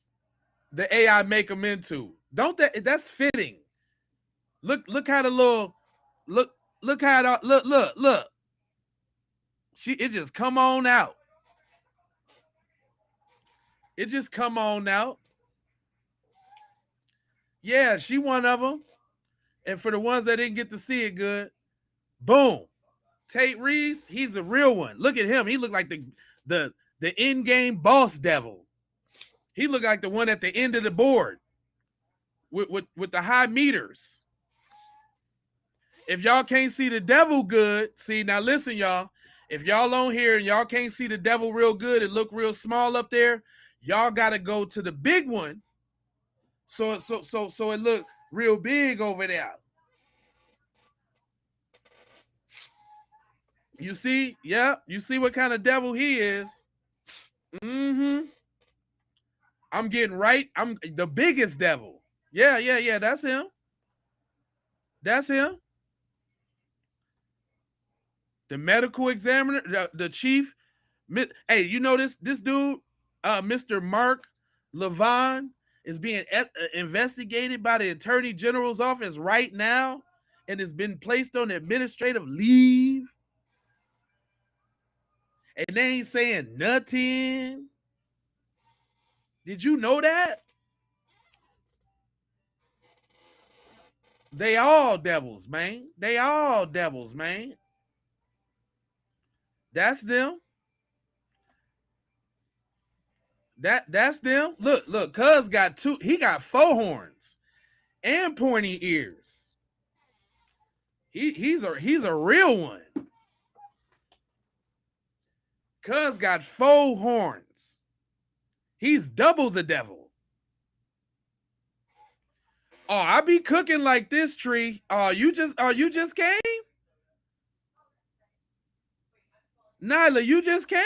the AI make them into. Don't that's fitting. Look how the little look how it look. It just come on out. It just come on out. Yeah, she one of them. And for the ones that didn't get to see it good, boom. Tate Reeves, he's a real one. Look at him. He looked like the in-game boss devil. He looked like the one at the end of the board with the high meters. If y'all can't see the devil good, see, now listen, y'all. If y'all on here and y'all can't see the devil real good, it look real small up there, y'all got to go to the big one so it look real big over there. You see? Yeah, you see what kind of devil he is. Mm-hmm. I'm getting right. I'm the biggest devil. Yeah, that's him. That's him. The medical examiner, the chief. Hey, you know this dude, Mr. Mark Levine, is being investigated by the Attorney General's office right now and has been placed on administrative leave. And they ain't saying nothing. Did you know that? They all devils, man. They all devils, man. That's them. That's them. Look, Cuz got he got 4 horns and pointy ears. He's a real one. Cuz got 4 horns. He's double the devil. Oh, I be cooking like this, Tree. You just came? Nyla, you just came?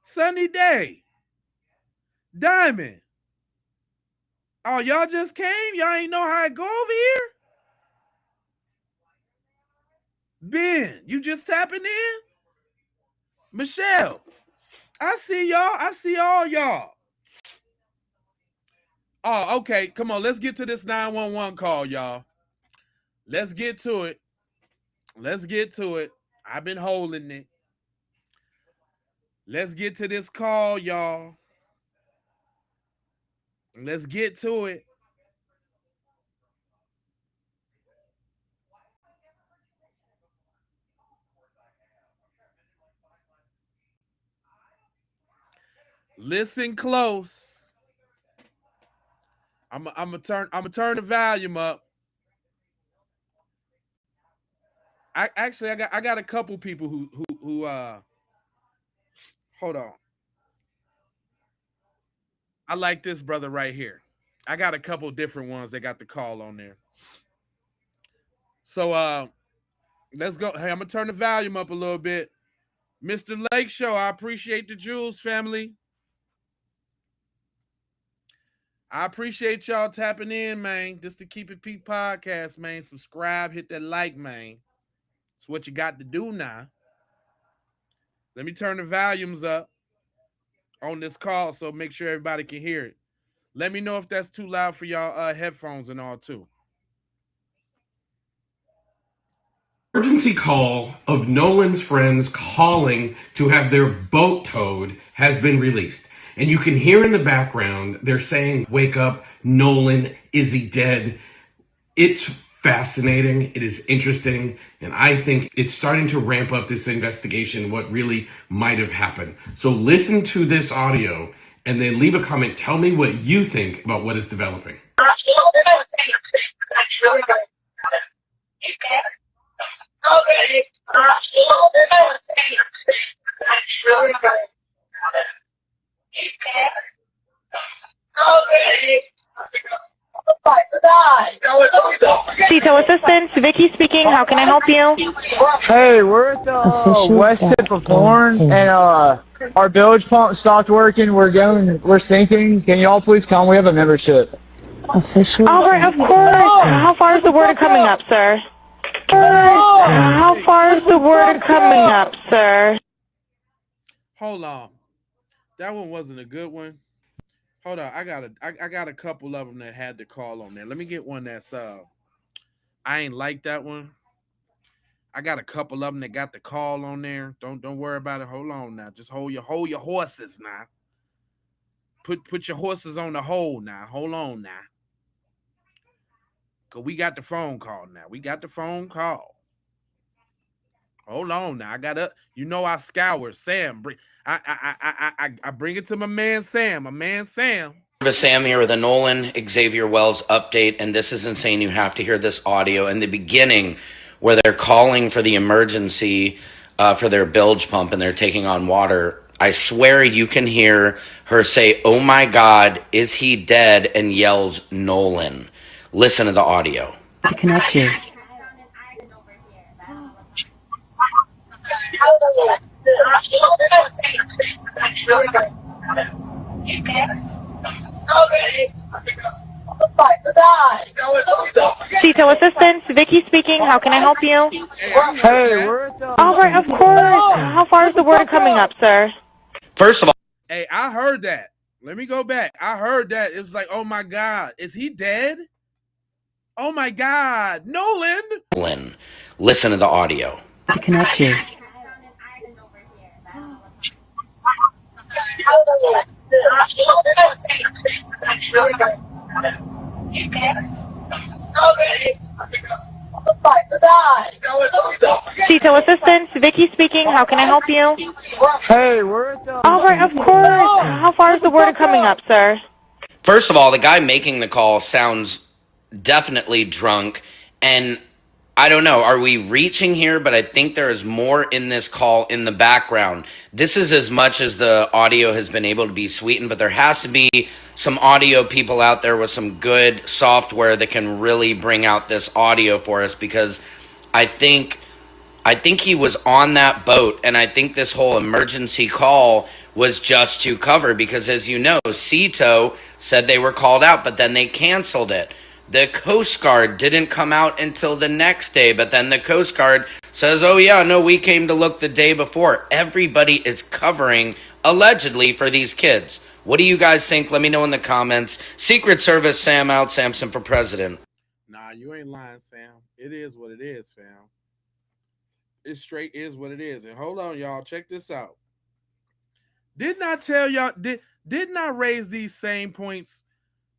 Sunny day. Diamond. Oh, y'all just came? Y'all ain't know how I go over here? Ben, you just tapping in? Michelle, I see y'all. I see all y'all. Oh, okay. Come on. Let's get to this 911 call, y'all. Let's get to it. Let's get to it. I've been holding it. Let's get to this call, y'all. Let's get to it. Listen close. I'm gonna turn the volume up. I got a couple people who hold on. I like this brother right here. I got a couple different ones that got the call on there. So let's go. Hey, I'm gonna turn the volume up a little bit. Mr. Lake Show, I appreciate the jewels, family. I appreciate y'all tapping in, man. Just to keep it Pete Podcast, man. Subscribe, hit that like, man. It's what you got to do now. Let me turn the volumes up on this call so make sure everybody can hear it. Let me know if that's too loud for y'all headphones and all too. Emergency call of Nolan's friends calling to have their boat towed has been released. And you can hear in the background, they're saying, "Wake up, Nolan, is he dead?" It's fascinating. It is interesting. And I think it's starting to ramp up this investigation, what really might have happened. So listen to this audio and then leave a comment. Tell me what you think about what is developing. Tito Assistance, Vicky speaking. How can I help you? Hey, we're at the west tip of Horn, and our bilge pump stopped working. We're sinking. Can you all please come? We have a membership. All right, of course. How far is the water coming up, sir? How far is the water coming up, sir? Hold on. That one wasn't a good one. Hold on. I got a couple of them that had the call on there. Let me get one that's I ain't like that one. I got a couple of them that got the call on there. Don't worry about it. Hold on now. Just hold your horses now. Put your horses on the hold now. Hold on now. Cause we got the phone call now. We got the phone call. Hold on now. I scour Sam. I bring it to my man Sam. My man Sam. Sam here with a Nolan Xavier Wells update, and this is insane. You have to hear this audio in the beginning where they're calling for the emergency for their bilge pump and they're taking on water. I swear you can hear her say, "Oh my God, is he dead?" and yells, "Nolan." Listen to the audio. To connect you. Tito Assistance, Vicky speaking. How can I help you? Hey, we're at the... All right, of course. How far is the water coming up, sir? First of all, Hey, I heard that. Let me go back. I heard that. It was like, oh my God, is he dead? Oh my God, Nolan. Listen to the audio. To connect you. Tito Assistance, Vicky speaking. How can I help you? Hey, we're at the... All right, of course. How far is the water coming up, sir? First of all, the guy making the call sounds definitely drunk, and I don't know, are we reaching here? But I think there is more in this call in the background. This is as much as the audio has been able to be sweetened, but there has to be some audio people out there with some good software that can really bring out this audio for us, because I think he was on that boat, and I think this whole emergency call was just to cover, because as you know, Cito said they were called out, but then they canceled it. The Coast Guard didn't come out until the next day, but then the Coast Guard says, oh yeah, no, we came to look the day before. Everybody is covering, allegedly, for these kids. What do you guys think? Let me know in the comments. Secret Service Sam out, Samson for president. Nah, you ain't lying, Sam. It is what it is, fam. It straight is what it is. And hold on, y'all. Check this out. Didn't I tell y'all, didn't I raise these same points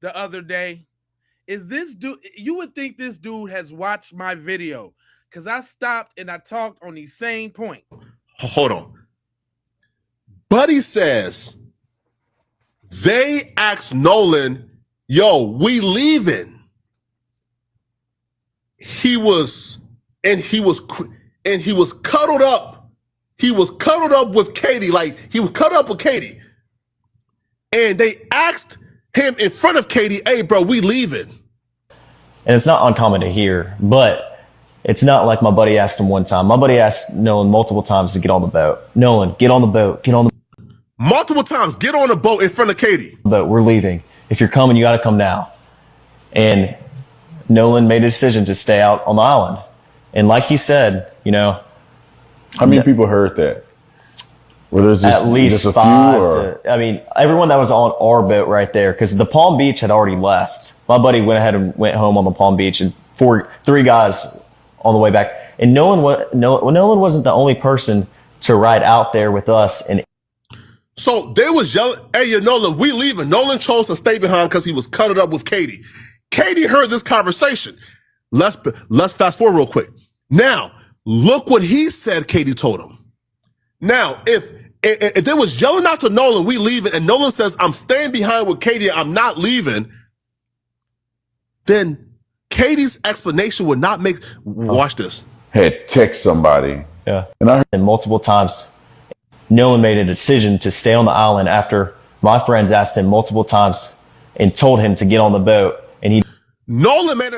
the other day? Is this dude, you would think this dude has watched my video, because I stopped and I talked on these same points. Hold on. Buddy says they asked Nolan, yo, we leaving. He was cuddled up. He was cuddled up with Katie. Like, he was cuddled up with Katie. And they asked him in front of Katie, hey, bro, we leaving. And it's not uncommon to hear, but it's not like my buddy asked him one time. My buddy asked Nolan multiple times to get on the boat. Nolan, get on the boat. Get on the multiple times, get on the boat in front of Katie. boat. We're leaving. If you're coming, you got to come now. And Nolan made a decision to stay out on the island. And like he said, you know. How many people heard that? Well, there's just, at least just five. I mean, everyone that was on our boat right there, because the Palm Beach had already left. My buddy went ahead and went home on the Palm Beach, and three guys on the way back. And Nolan wasn't the only person to ride out there with us. And so they was yelling, hey, you Nolan, we leaving. Nolan chose to stay behind because he was cuddled up with Katie. Katie heard this conversation. let's fast forward real quick. Now, look what he said Katie told him. Now, if they was yelling out to Nolan, we leaving, and Nolan says, I'm staying behind with Katie, I'm not leaving, then Katie's explanation would not make, watch this. Had text somebody. Yeah. And I heard multiple times, Nolan made a decision to stay on the island after my friends asked him multiple times and told him to get on the boat. And Nolan made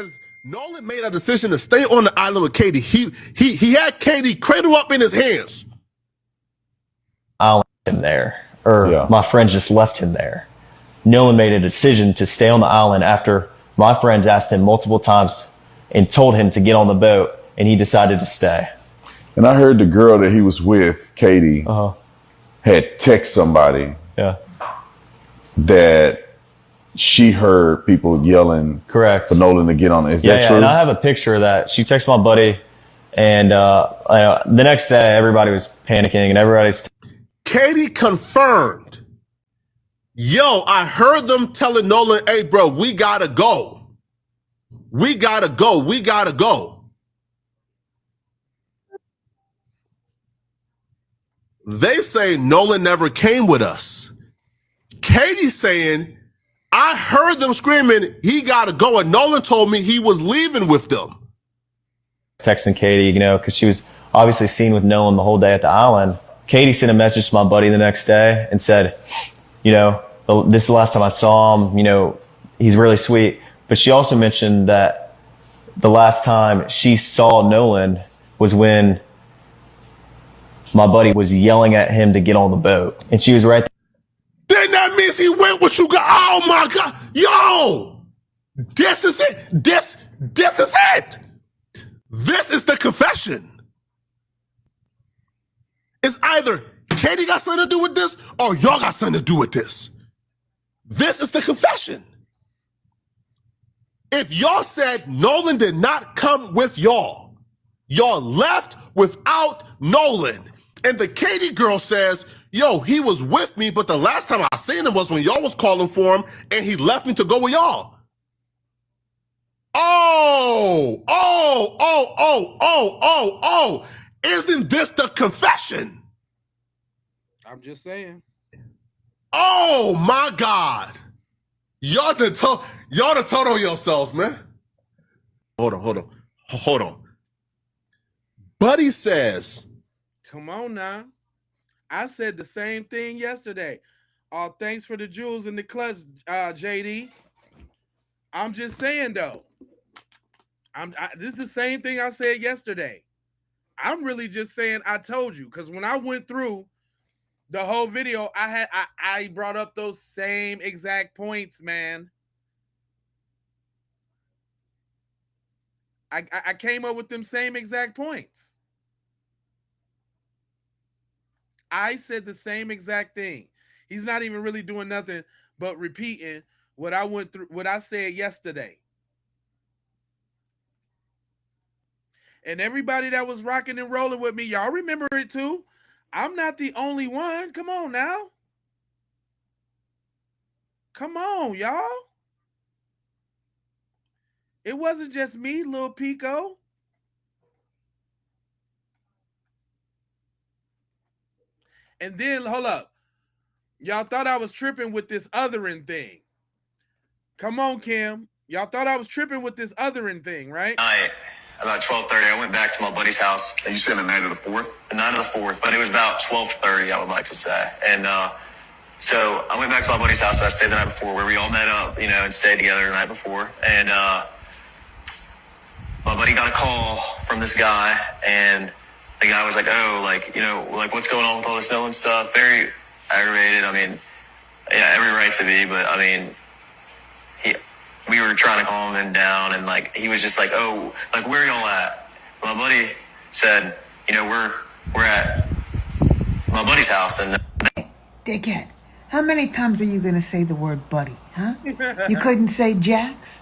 a decision to stay on the island with Katie. He had Katie cradle up in his hands. Island him there, or my friends just left him there. Nolan made a decision to stay on the island after my friends asked him multiple times and told him to get on the boat, and he decided to stay. And I heard the girl that he was with, Katie, had text somebody that she heard people yelling correct for Nolan to get on. Is that true? And I have a picture of that. She texted my buddy, and the next day everybody was panicking and everybody's Katie confirmed, yo, I heard them telling Nolan, hey, bro, we gotta go. We gotta go. We gotta go. They say Nolan never came with us. Katie's saying, I heard them screaming, he gotta go. And Nolan told me he was leaving with them. Texting Katie, because she was obviously seen with Nolan the whole day at the island. Katie sent a message to my buddy the next day and said, this is the last time I saw him, he's really sweet. But she also mentioned that the last time she saw Nolan was when my buddy was yelling at him to get on the boat. And she was right there. Then that means he went with you. Oh my God. Yo, this is it. This is it. This is the confession. It's either Katie got something to do with this or y'all got something to do with this. This is the confession. If y'all said Nolan did not come with y'all left without Nolan, and the Katie girl says, yo, he was with me, but the last time I seen him was when y'all was calling for him, and he left me to go with y'all. Oh. Isn't this the confession? I'm just saying. Oh my God. Y'all done told on yourselves, man. Hold on. Buddy says, come on now. I said the same thing yesterday. Oh, thanks for the jewels in the clutch, JD. I'm just saying though. This is the same thing I said yesterday. I'm really just saying I told you, because when I went through the whole video, I brought up those same exact points, man. I came up with them same exact points. I said the same exact thing. He's not even really doing nothing but repeating what I went through, what I said yesterday. And everybody that was rocking and rolling with me, y'all remember it too. I'm not the only one. Come on now. Come on, y'all. It wasn't just me, Lil Pico. And then, hold up. Y'all thought I was tripping with this othering thing. Come on, Kim. Y'all thought I was tripping with this othering thing, right? About 12:30, I went back to my buddy's house. And you said the night of the 4th? The night of the 4th, but it was about 12:30, I would like to say. And so I went back to my buddy's house. So I stayed the night before, where we all met up, and stayed together the night before. And my buddy got a call from this guy, and the guy was like, "Oh, what's going on with all this Nolan stuff?" Very aggravated. I mean, yeah, every right to be, but I mean, we were trying to calm him down, and he was just like, "Oh, where y'all at?" My buddy said, we're at my buddy's house, and Dickhead, how many times are you gonna say the word buddy, huh? You couldn't say Jax?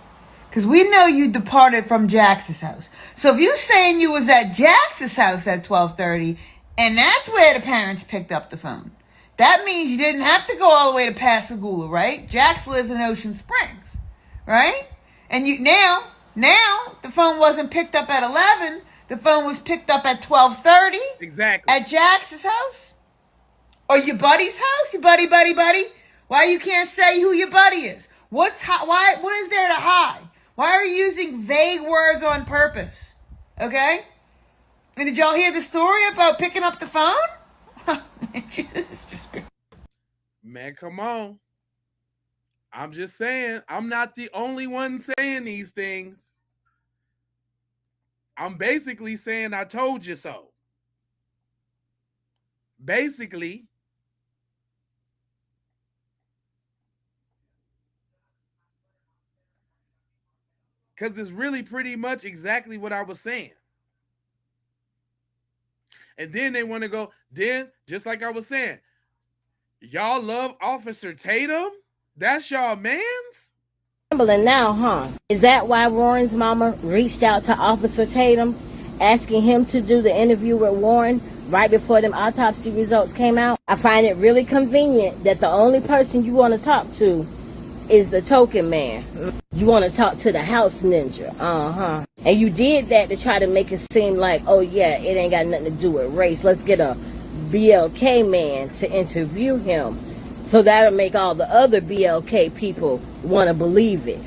Because we know you departed from Jax's house. So if you saying you was at Jax's house at 12:30, and that's where the parents picked up the phone, that means you didn't have to go all the way to Pascagoula, right? Jax lives in Ocean Springs, right? And Now, the phone wasn't picked up at 11. The phone was picked up at 12:30. Exactly. At Jax's house? Or your buddy's house? Your buddy. Why you can't say who your buddy is? What is there to hide? Why are you using vague words on purpose? Okay? And did y'all hear the story about picking up the phone? Man, come on. I'm just saying, I'm not the only one saying these things. I'm basically saying I told you so. Basically. Because it's really pretty much exactly what I was saying. And then they want to go, then, just like I was saying, y'all love Officer Tatum? That's y'all mans? Now, huh? Is that why Warren's mama reached out to Officer Tatum, asking him to do the interview with Warren right before them autopsy results came out? I find it really convenient that the only person you want to talk to is the token man. You want to talk to the house ninja. And you did that to try to make it seem like, oh yeah, it ain't got nothing to do with race. Let's get a BLK man to interview him. So that'll make all the other BLK people want to believe it.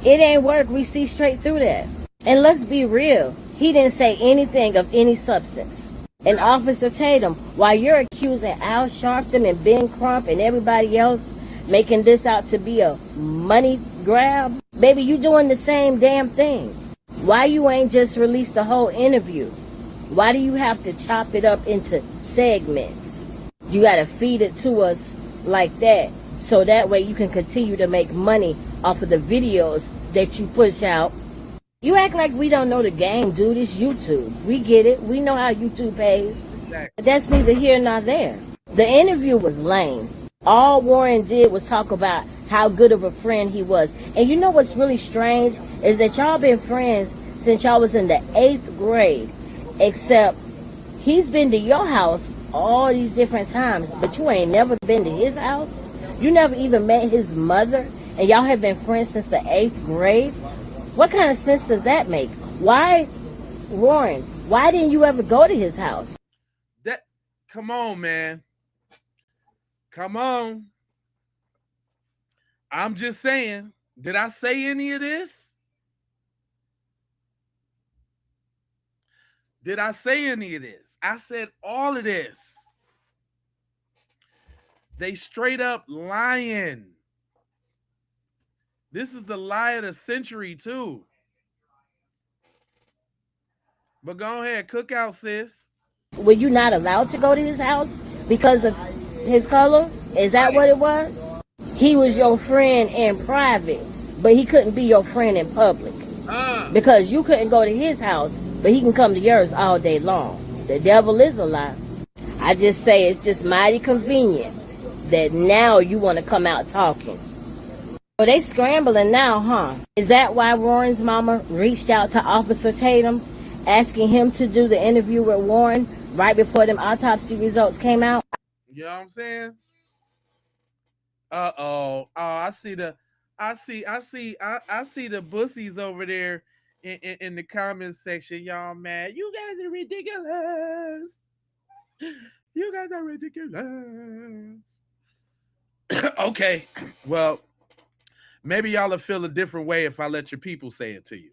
It ain't work. We see straight through that. And let's be real. He didn't say anything of any substance. And Officer Tatum, while you're accusing Al Sharpton and Ben Crump and everybody else making this out to be a money grab, baby, you doing the same damn thing. Why you ain't just released the whole interview? Why do you have to chop it up into segments? You gotta feed it to us like that, so that way you can continue to make money off of the videos that you push out. You act like we don't know the game, dude. It's YouTube. We get it. We know how YouTube pays. But that's neither here nor there. The interview was lame. All Warren did was talk about how good of a friend he was. And you know what's really strange is that y'all been friends since y'all was in the 8th grade. Except he's been to your house all these different times, but you ain't never been to his house. You never even met his mother, and y'all have been friends since the 8th grade. What kind of sense does that make? Why, Warren, why didn't you ever go to his house? Come on, man. Come on. I'm just saying, did I say any of this? Did I say any of this? I said all of this. They straight up lying. This is the lie of the century, too. But go ahead, cook out, sis. Were you not allowed to go to his house because of his color? Is that what it was? He was your friend in private, but he couldn't be your friend in public. Because you couldn't go to his house, but he can come to yours all day long. The devil is a lie. I just say it's just mighty convenient that now you want to come out talking. So they scrambling now, huh? Is that why Warren's mama reached out to Officer Tatum, asking him to do the interview with Warren right before them autopsy results came out? You know what I'm saying? Oh, I see the bussies over there in the comments section. Y'all mad. You guys are ridiculous. You guys are ridiculous. Okay. Well, maybe y'all will feel a different way if I let your people say it to you.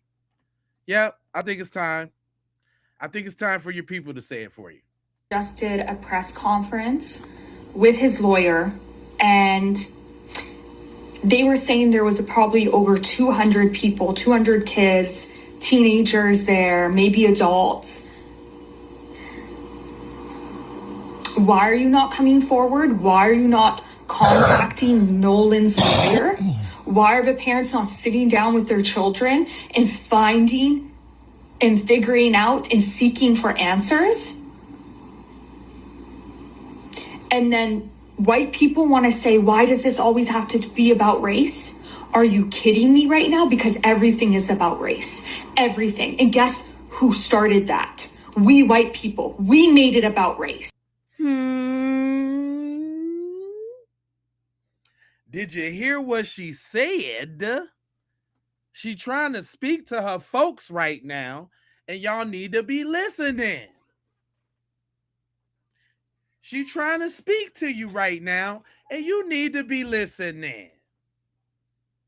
Yeah, I think it's time. I think it's time for your people to say it for you. Just did a press conference with his lawyer, and they were saying there was probably over 200 people, 200 kids, teenagers there, maybe adults. Why are you not coming forward? Why are you not contacting Nolan's lawyer? Why are the parents not sitting down with their children and finding and figuring out and seeking for answers? And then white people want to say, why does this always have to be about race? Are you kidding me right now? Because everything is about race. Everything. And guess who started that? We white people. We made it about race. Did you hear what she said? She trying to speak to her folks right now, and y'all need to be listening. She trying to speak to you right now, and you need to be listening.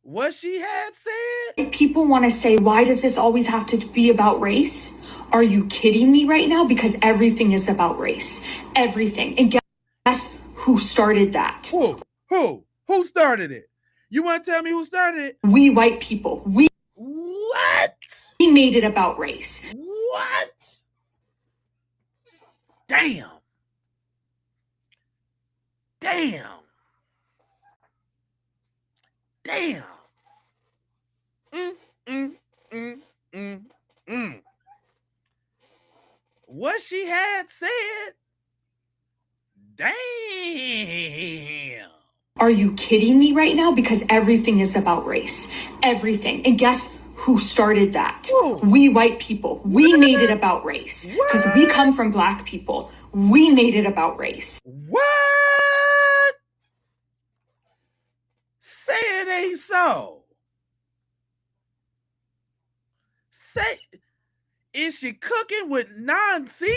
What she had said? People want to say, why does this always have to be about race? Are you kidding me right now? Because everything is about race. Everything. And guess who started that? Who started it? You want to tell me who started it? We white people. What? We made it about race. What? Damn. What she had said? Damn. Are you kidding me right now? Because everything is about race. Everything. And guess who started that? We white people. We made it about race. Because we come from black people. We made it about race. What? Say it ain't so. Say, is she cooking with non-seasoning?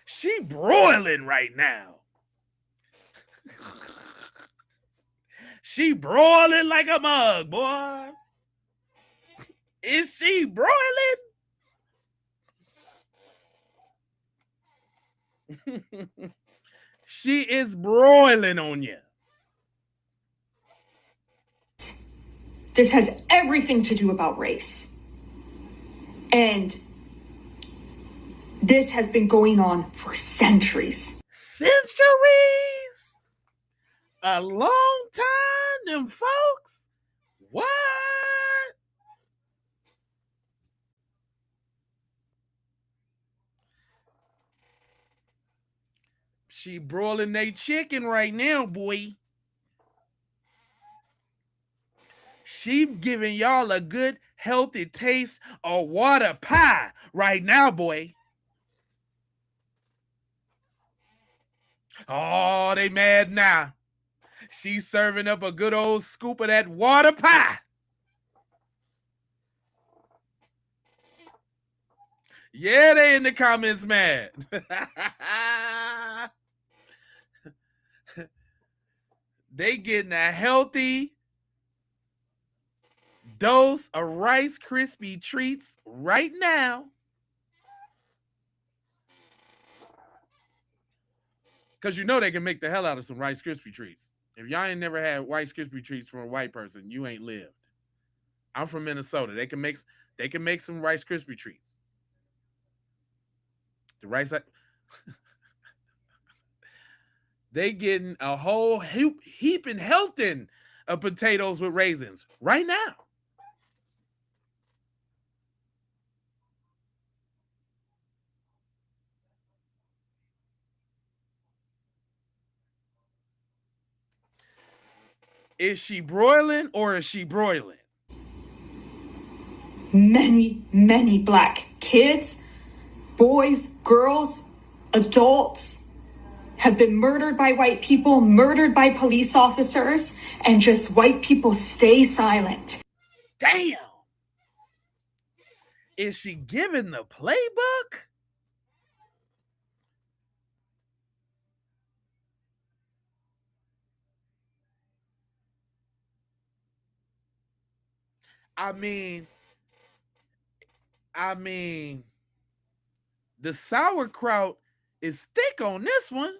She broiling right now. She broiling like a mug, boy. Is she broiling? She is broiling on you. This has everything to do about race. And this has been going on for centuries. Centuries? A long time, them folks? What? She broiling they chicken right now, boy. She giving y'all a good, healthy taste of water pie right now, boy. Oh, they mad now. She's serving up a good old scoop of that water pie. Yeah, they in the comments mad. They getting a healthy dose of Rice Krispie treats right now. Because you know they can make the hell out of some Rice Krispie treats. If y'all ain't never had Rice Krispie treats from a white person, you ain't lived. I'm from Minnesota. They can make some Rice Krispie treats. The rice they getting a whole heap and helping of potatoes with raisins right now. Is she broiling or is she broiling? Many black kids, boys, girls, adults have been murdered by white people, murdered by police officers, and just white people stay silent. Damn. Is she giving the playbook? I mean, the sauerkraut is thick on this one.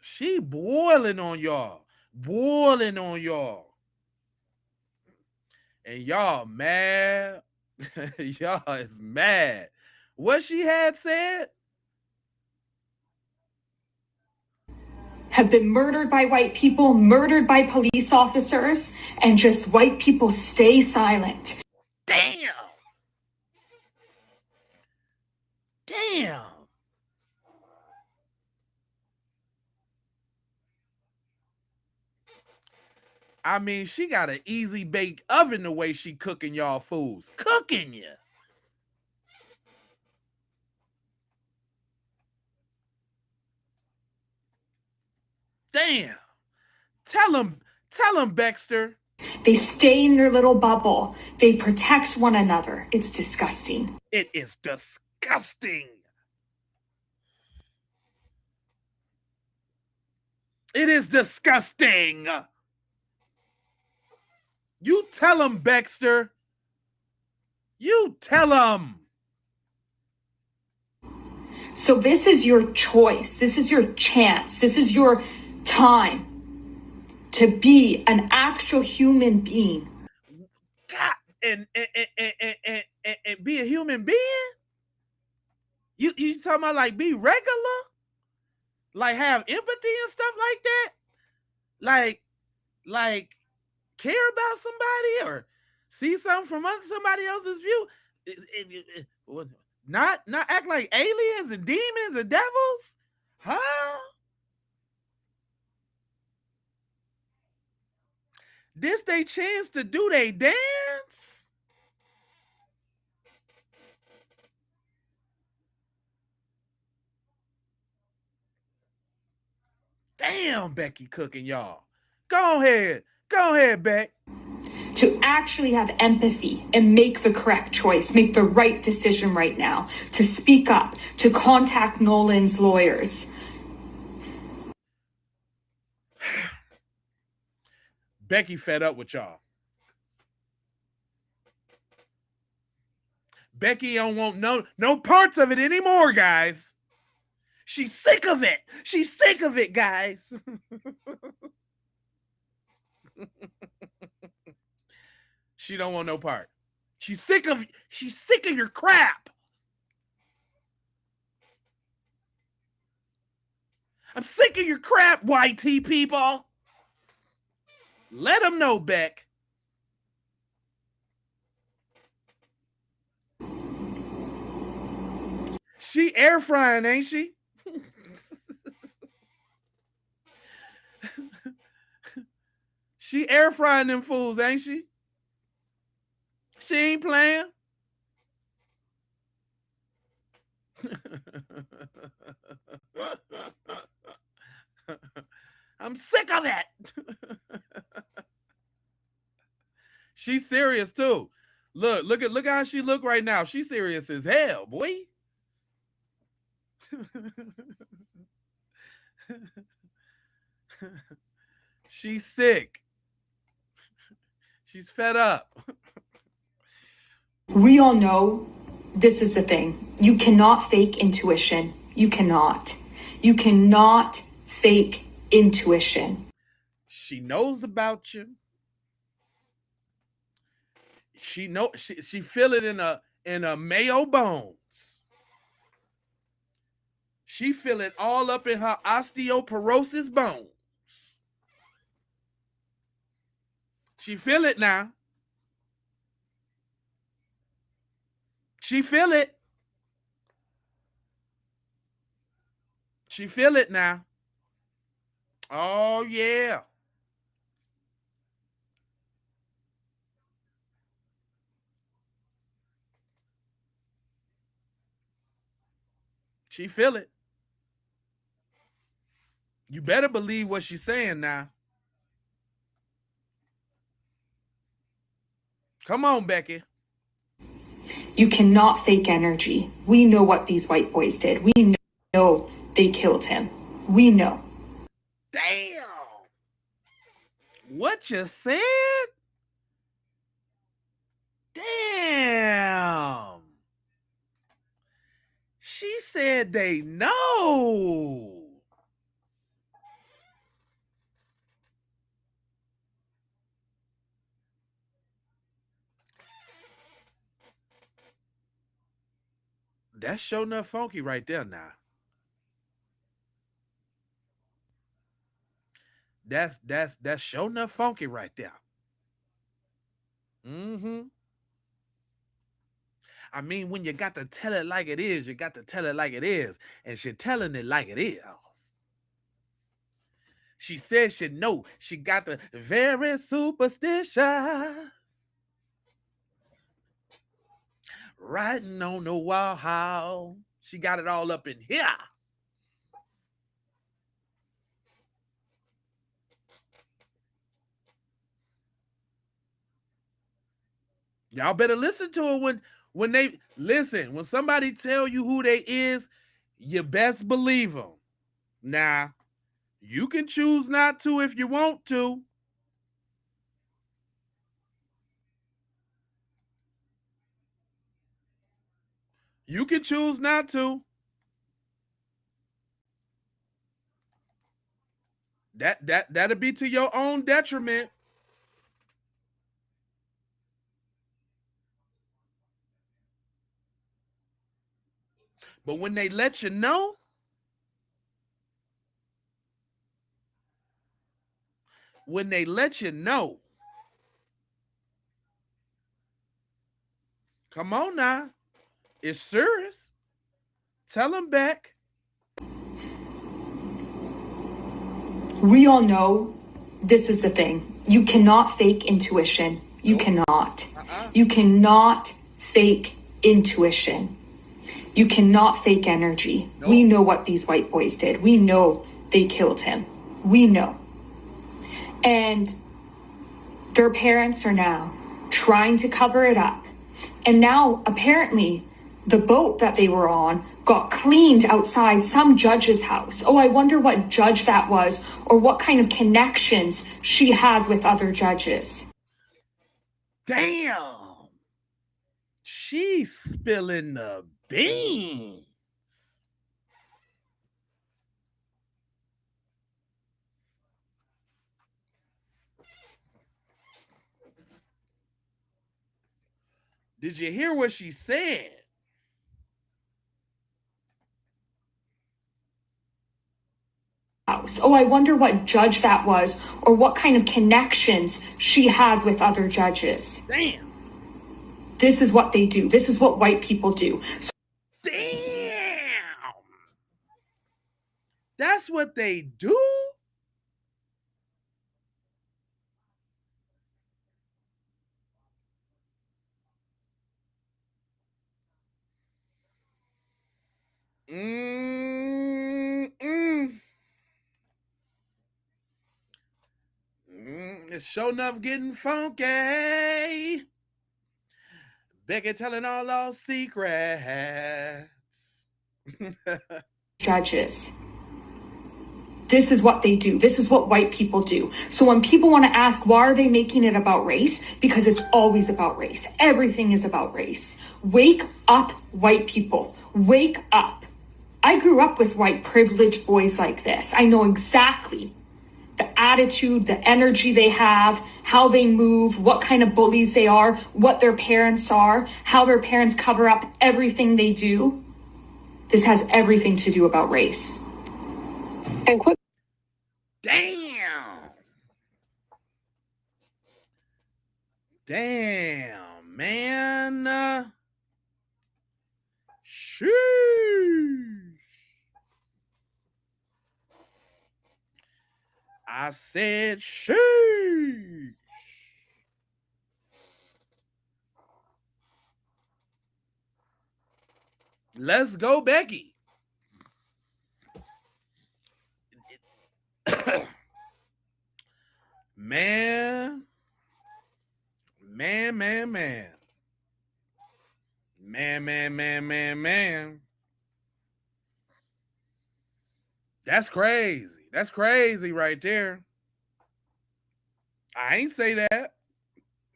She boiling on y'all. Boiling on y'all. And y'all mad. Y'all is mad. What she had said? Have been murdered by white people, murdered by police officers, and just white people stay silent. Damn. Damn. I mean, she got an easy bake oven the way she cooking y'all fools. Cooking you. Damn. Tell him, Baxter. They stay in their little bubble. They protect one another. It's disgusting. It is disgusting. It is disgusting. You tell him, Baxter. You tell him. So this is your choice. This is your chance. This is your time to be an actual human being. God, and be a human being? You talking about like be regular? Like have empathy and stuff like that? Like care about somebody or see something from somebody else's view? Not act like aliens and demons and devils? Huh? This they chance to do they dance? Damn, Becky cooking y'all. Go ahead, Beck. To actually have empathy and make the correct choice, make the right decision right now, to speak up, to contact Nolan's lawyers. Becky fed up with y'all. Becky don't want no parts of it anymore, guys. She's sick of it. She's sick of it, guys. She don't want no part. She's sick of your crap. I'm sick of your crap, YT people. Let them know, Beck. She air frying, ain't she? She air frying them fools, ain't she? She ain't playing. I'm sick of it. She's serious too. Look how she look right now. She's serious as hell, boy. She's sick. She's fed up. We all know this is the thing. You cannot fake intuition. You cannot. You cannot fake intuition. She knows about you. She feel it in a Mayo bones. She feel it all up in her osteoporosis bones. She feel it now. She feel it. She feel it now. Oh, yeah. She feel it. You better believe what she's saying now. Come on, Becky. You cannot fake energy. We know what these white boys did. We know they killed him. We know. Damn. What you said? Damn. She said they know. That's sure enough funky right there now. That's sure enough funky right there. Mm-hmm. I mean, when you got to tell it like it is, you got to tell it like it is. And she's telling it like it is. She said she know she got the very superstitious. Writing on the wall. She got it all up in here. Y'all better listen to it when they listen. When somebody tell you who they is, you best believe them. Now, you can choose not to if you want to. You can choose not to. That'll be to your own detriment. But when they let you know, come on now, it's serious. Tell them back. We all know this is the thing. You cannot fake intuition. You cannot. You cannot fake intuition. You cannot fake energy. We know what these white boys did. We know they killed him. We know. And their parents are now trying to cover it up. And now, apparently, the boat that they were on got cleaned outside some judge's house. Oh, I wonder what judge that was, or what kind of connections she has with other judges. Damn. She's spilling the beans. Did you hear what she said? House. Oh, I wonder what judge that was, or what kind of connections she has with other judges. Damn. This is what they do. This is what white people do. Damn. That's what they do? It's sure enough getting funky. Becky telling all our secrets. Judges. This is what they do. This is what white people do. So when people want to ask, why are they making it about race? Because it's always about race. Everything is about race. Wake up, white people. Wake up. I grew up with white privileged boys like this. I know exactly the attitude, the energy they have, how they move, what kind of bullies they are, what their parents are, how their parents cover up everything they do. This has everything to do about race. And quick. Damn. Damn, man. Sheesh. I said sheesh. Let's go, Becky. Man. That's crazy. That's crazy right there. I ain't say that.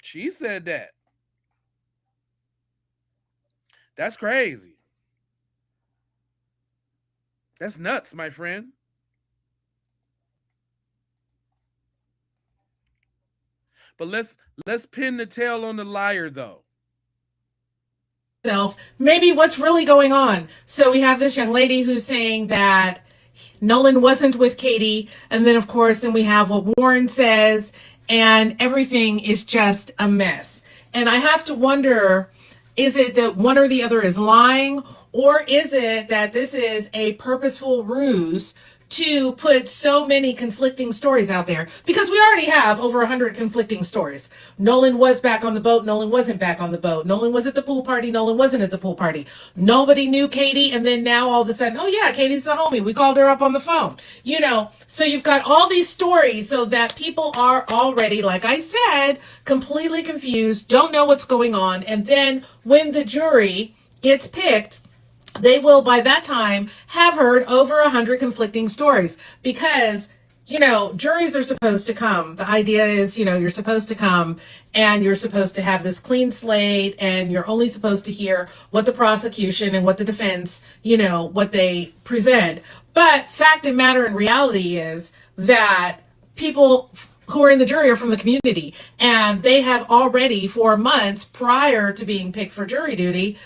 She said that. That's crazy. That's nuts, my friend. But let's pin the tail on the liar, though. Maybe what's really going on. So we have this young lady who's saying that Nolan wasn't with Katie, and then of course then we have what Warren says, and everything is just a mess. And I have to wonder, is it that one or the other is lying, or is it that this is a purposeful ruse to put so many conflicting stories out there? Because we already have over 100 conflicting stories. Nolan was back on the boat. Nolan wasn't back on the boat. Nolan was at the pool party. Nolan wasn't at the pool party. Nobody knew Katie. And then now all of a sudden, oh yeah, Katie's the homie. We called her up on the phone. You know, so you've got all these stories so that people are already, like I said, completely confused, don't know what's going on. And then when the jury gets picked, they will by that time have heard over 100 conflicting stories because, you know, juries are supposed to come. The idea is, you know, you're supposed to come and you're supposed to have this clean slate and you're only supposed to hear what the prosecution and what the defense, you know, what they present. But fact and matter and reality is that people who are in the jury are from the community, and they have already, for months prior to being picked for jury duty,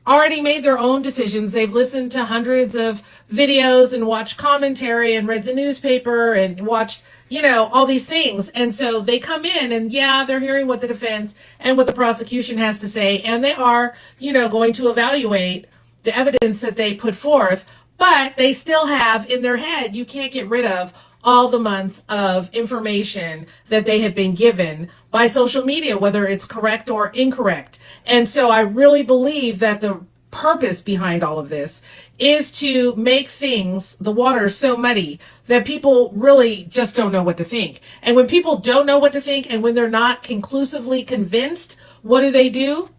already made their own decisions. They've listened to hundreds of videos and watched commentary and read the newspaper and watched, you know, all these things. And so they come in and yeah, they're hearing what the defense and what the prosecution has to say. And they are, you know, going to evaluate the evidence that they put forth, but they still have in their head, you can't get rid of all the months of information that they have been given by social media, whether it's correct or incorrect. And so I really believe that the purpose behind all of this is to make things, the water, so muddy that people really just don't know what to think. And when people don't know what to think and when they're not conclusively convinced, what do?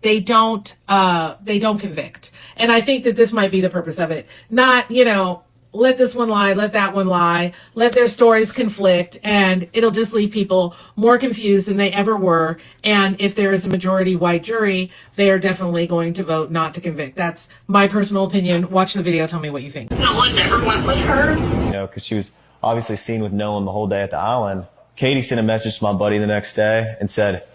They don't convict. And I think that this might be the purpose of it. Not, you know, let this one lie, let that one lie, let their stories conflict, and it'll just leave people more confused than they ever were. And if there is a majority white jury, they are definitely going to vote not to convict. That's my personal opinion. Watch the video. Tell me what you think. Nolan never went with her. You know, because she was obviously seen with Nolan the whole day at the island. Katie sent a message to my buddy the next day and said,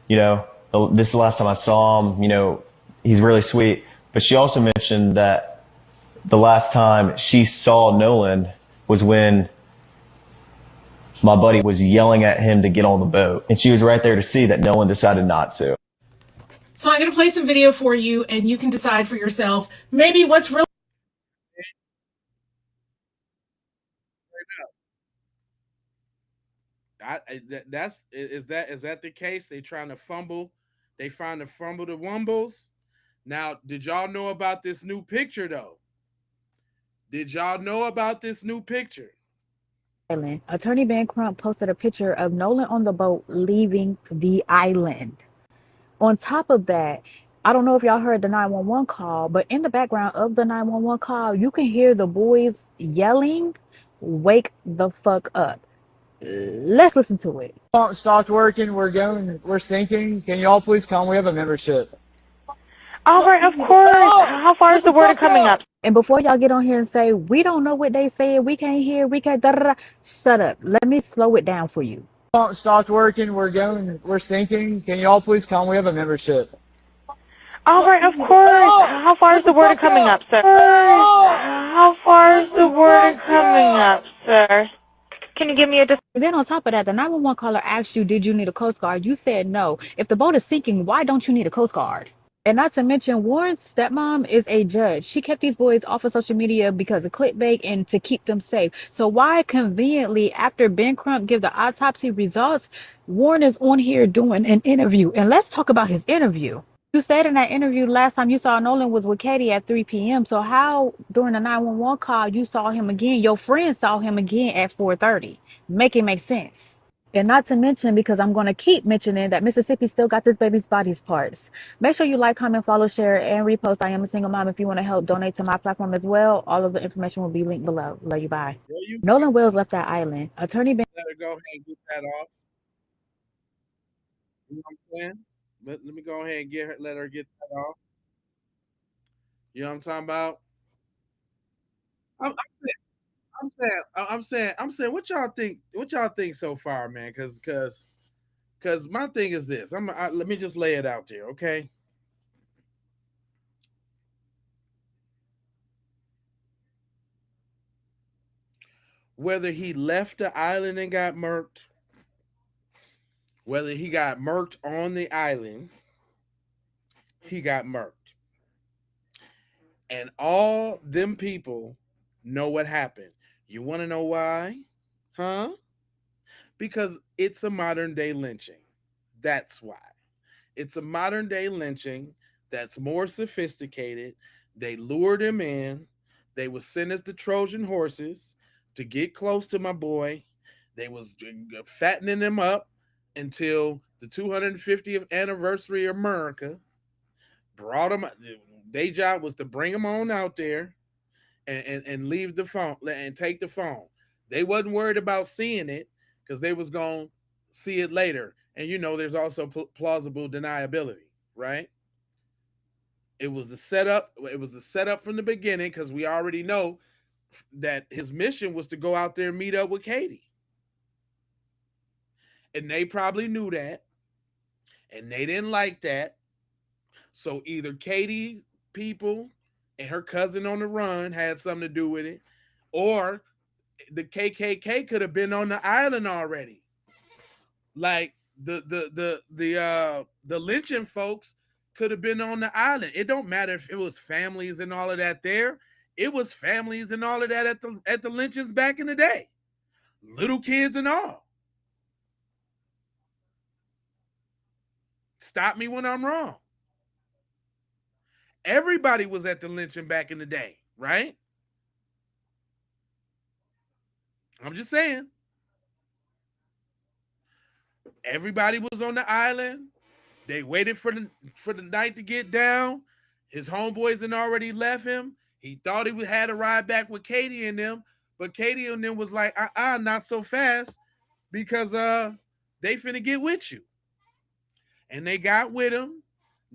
you know, this is the last time I saw him. You know, he's really sweet. But she also mentioned that the last time she saw Nolan was when my buddy was yelling at him to get on the boat. And she was right there to see that Nolan decided not to. So I'm going to play some video for you and you can decide for yourself maybe what's really. Is that the case? They trying to fumble. They trying to fumble the wumbles. Now, did y'all know about this new picture though? Did y'all know about this new picture? Attorney Ben Crump posted a picture of Nolan on the boat leaving the island. On top of that, I don't know if y'all heard the 911 call, but in the background of the 911 call, you can hear the boys yelling, "Wake the fuck up." Let's listen to it. Pump stopped working. We're sinking. Can you all please come? We have a membership. All right, of course. How far is the water coming up? And before y'all get on here and say, we don't know what they said, we can't hear, we can't, shut up. Let me slow it down for you. Pump stopped working. We're sinking. Can you all please come? We have a membership. All right, of course. How far is the water coming up, sir? How far is the water coming up, sir? Can you give me a... And then on top of that, the 911 caller asked you, did you need a Coast Guard? You said no. If the boat is sinking, why don't you need a Coast Guard? And not to mention, Warren's stepmom is a judge. She kept these boys off of social media because of clickbait and to keep them safe. So why conveniently, after Ben Crump give the autopsy results, Warren is on here doing an interview? And let's talk about his interview. You said in that interview last time you saw Nolan was with Katie at 3 p.m. So how during the 911 call you saw him again? Your friend saw him again at 4:30. Make it make sense. And not to mention, because I'm going to keep mentioning that Mississippi still got this baby's body's parts. Make sure you like, comment, follow, share, and repost. I am a single mom. If you want to help donate to my platform as well, all of the information will be linked below. Love you, bye. Nolan Wells left that island. Attorney Ben... Let her go ahead and get that off. You know what I'm saying? Let me go ahead and let her get that off. You know what I'm talking about? I'm saying, what y'all think? What y'all think so far, man? Because my thing is this. Let me just lay it out there, okay? Whether he left the island and got murked, whether he got murked on the island, he got murked, and all them people know what happened. You want to know why? Huh? Because it's a modern day lynching. That's why. It's a modern day lynching that's more sophisticated. They lured him in. They was sent as the Trojan horses to get close to my boy. They was fattening him up until the 250th anniversary of America. Brought him. Their job was to bring him on out there and leave the phone and take the phone. They wasn't worried about seeing it because they was going to see it later. And there's also plausible deniability, right? It was the setup. It was the setup from the beginning because we already know that his mission was to go out there and meet up with Katie. And they probably knew that. And they didn't like that. So either Katie's people and her cousin on the run had something to do with it, or the KKK could have been on the island already. Like the lynching folks could have been on the island. It don't matter if it was families and all of that there. It was families and all of that at the lynchings back in the day. Little kids and all. Stop me when I'm wrong. Everybody was at the lynching back in the day, right? I'm just saying. Everybody was on the island. They waited for the night to get down. His homeboys had already left him. He thought he had a ride back with Katie and them, but Katie and them was like, not so fast, because they finna get with you. And they got with him.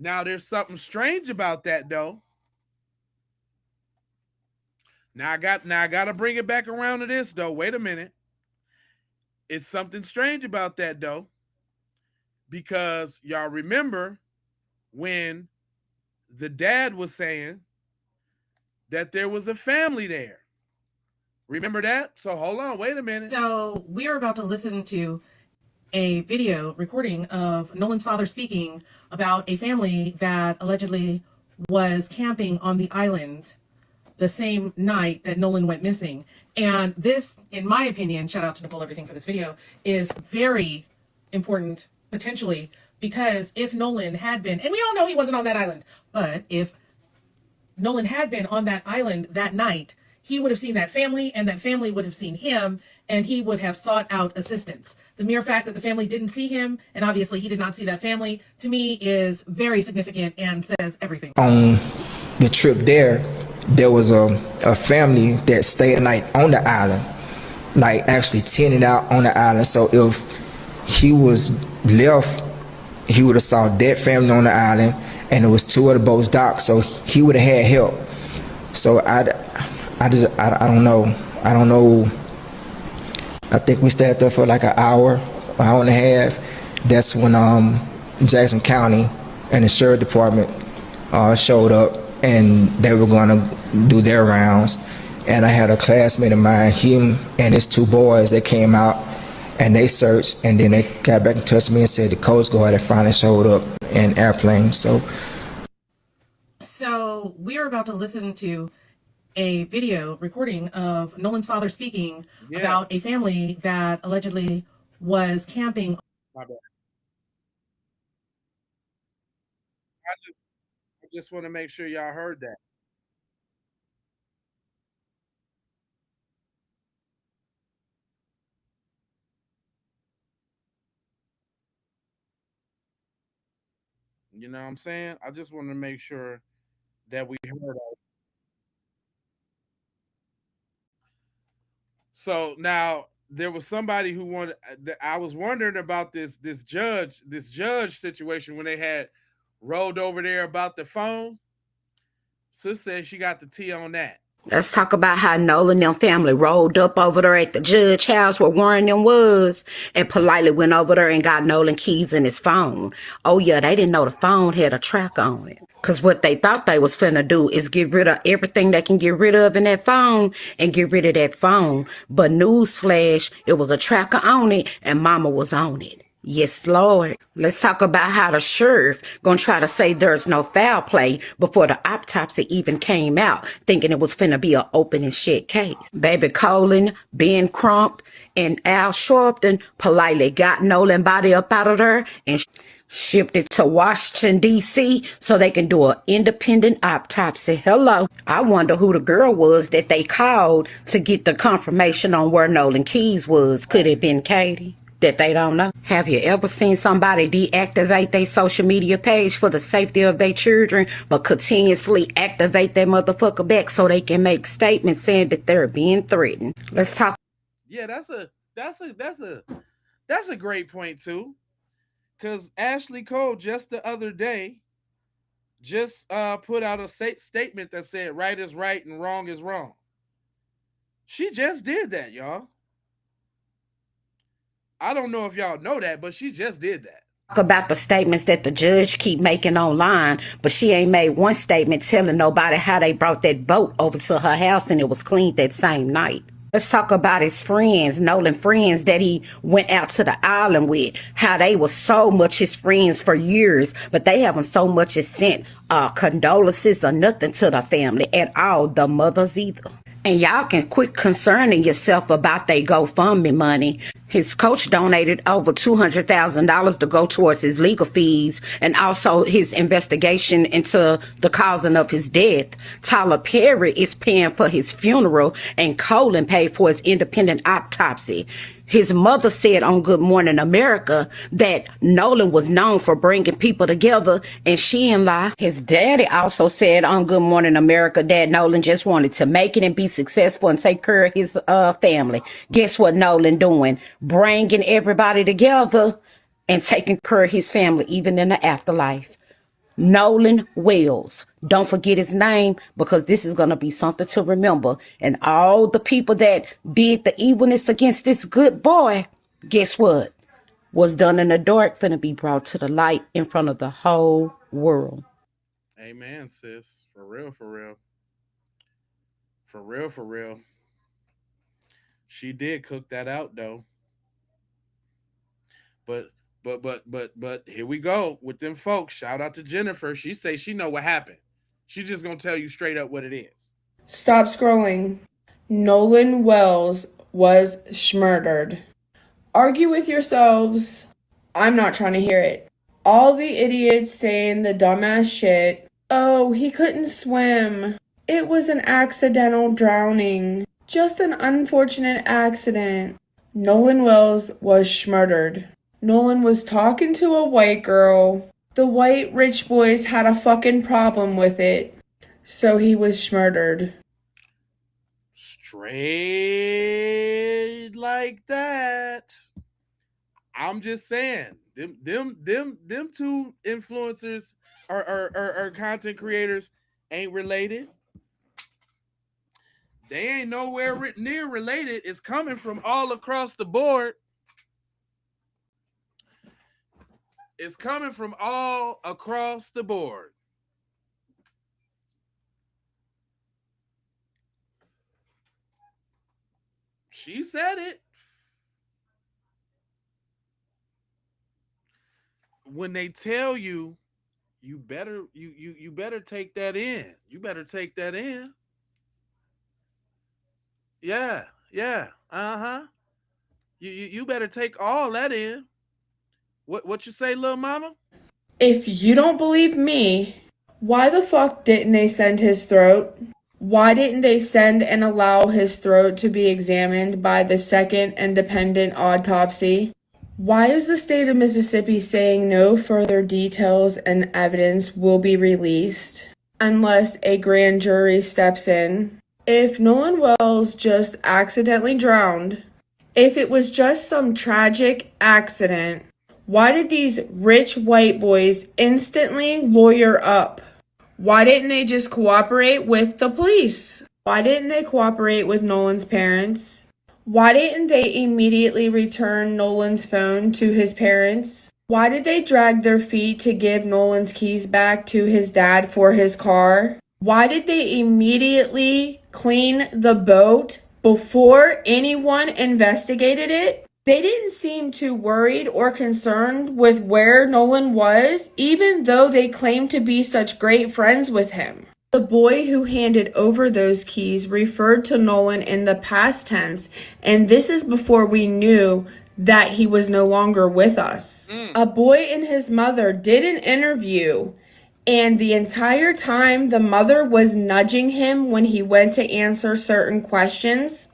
Now there's something strange about that though. Now I got to bring it back around to this though. Wait a minute. It's something strange about that though. Because y'all remember when the dad was saying that there was a family there. Remember that? So hold on, wait a minute. So we are about to listen to a video recording of Nolan's father speaking about a family that allegedly was camping on the island the same night that Nolan went missing. And this, in my opinion, shout out to Nicole Everything for this video, is very important potentially, because if Nolan had been, and we all know he wasn't on that island, but if Nolan had been on that island that night, he would have seen that family, and that family would have seen him, and he would have sought out assistance. The mere fact that the family didn't see him, and obviously he did not see that family, to me is very significant and says everything. On the trip there was a family that stayed at night on the island, like actually tented out on the island. So if he was left, he would have saw that family on the island, and there was 2 other boats docked, so he would have had help. So I don't know. I think we stayed there for like an hour and a half. That's when Jackson County and the sheriff department showed up, and they were going to do their rounds. And I had a classmate of mine, him and his 2 boys, that came out and they searched, and then they got back in touch with me and said the Coast Guard had finally showed up in airplanes. So we are about to listen to a video recording of Nolan's father speaking about a family that allegedly was camping. My bad. I just want to make sure y'all heard that. You know what I'm saying? I just want to make sure that we heard all. So now there was somebody who wanted. I was wondering about this judge situation when they had rolled over there about the phone. Sis said she got the tea on that. Let's talk about how Nolan and them family rolled up over there at the judge house where Warren them was, and politely went over there and got Nolan keys in his phone. Oh yeah, they didn't know the phone had a tracker on it. Cause what they thought they was finna do is get rid of everything they can get rid of in that phone and get rid of that phone. But newsflash, it was a tracker on it and mama was on it. Yes, Lord. Let's talk about how the sheriff gonna try to say there's no foul play before the autopsy even came out, thinking it was finna be an open and shut case. Baby Colin, Ben Crump, and Al Sharpton politely got Nolan body up out of there and shipped it to Washington, D.C. so they can do an independent autopsy. Hello. I wonder who the girl was that they called to get the confirmation on where Nolan Keys was. Could it have been Katie? That they don't know. Have you ever seen somebody deactivate their social media page for the safety of their children, but continuously activate their motherfucker back so they can make statements saying that they're being threatened? Let's talk. Yeah, that's a great point too. Cause Ashley Cole just the other day just put out a statement that said right is right and wrong is wrong. She just did that, y'all. I don't know if y'all know that, but she just did that. About the statements that the judge keep making online, but she ain't made one statement telling nobody how they brought that boat over to her house and it was cleaned that same night. Let's talk about his friends, Nolan friends that he went out to the island with, how they were so much his friends for years, but they haven't so much as sent condolences or nothing to the family at all, the mothers either. And y'all can quit concerning yourself about their GoFundMe money. His coach donated over $200,000 to go towards his legal fees and also his investigation into the causing of his death. Tyler Perry is paying for his funeral and Colin paid for his independent autopsy. His mother said on Good Morning America that Nolan was known for bringing people together, and she ain't lie. His daddy also said on Good Morning America that Nolan just wanted to make it and be successful and take care of his family. Guess what Nolan doing? Bringing everybody together and taking care of his family, even in the afterlife. Nolan Wells. Don't forget his name because this is going to be something to remember. And all the people that did the evilness against this good boy, guess what? Was done in the dark finna be brought to the light in front of the whole world. Amen, sis. For real, for real. For real, for real. She did cook that out though. But here we go with them folks. Shout out to Jennifer. She say she know what happened. She just gonna tell you straight up what it is. Stop scrolling. Nolan Wells was schmurdered. Argue with yourselves. I'm not trying to hear it. All the idiots saying the dumbass shit. Oh, he couldn't swim. It was an accidental drowning. Just an unfortunate accident. Nolan Wells was schmurdered. Nolan was talking to a white girl. The white rich boys had a fucking problem with it. So he was schmurdered. Straight like that. I'm just saying, them two influencers or content creators ain't related. They ain't nowhere near related. It's coming from all across the board. It's coming from all across the board. She said it. When they tell you, you better take that in. You better take that in. Yeah. Uh-huh. You better take all that in. What you say, little mama? If you don't believe me, why the fuck didn't they send his throat? Why didn't they send and allow his throat to be examined by the second independent autopsy? Why is the state of Mississippi saying no further details and evidence will be released unless a grand jury steps in? If Nolan Wells just accidentally drowned, if it was just some tragic accident, why did these rich white boys instantly lawyer up? Why didn't they just cooperate with the police? Why didn't they cooperate with Nolan's parents? Why didn't they immediately return Nolan's phone to his parents? Why did they drag their feet to give Nolan's keys back to his dad for his car? Why did they immediately clean the boat before anyone investigated it? They didn't seem too worried or concerned with where Nolan was, even though they claimed to be such great friends with him. The boy who handed over those keys referred to Nolan in the past tense, and this is before we knew that he was no longer with us. A boy and his mother did an interview, and the entire time the mother was nudging him when he went to answer certain questions.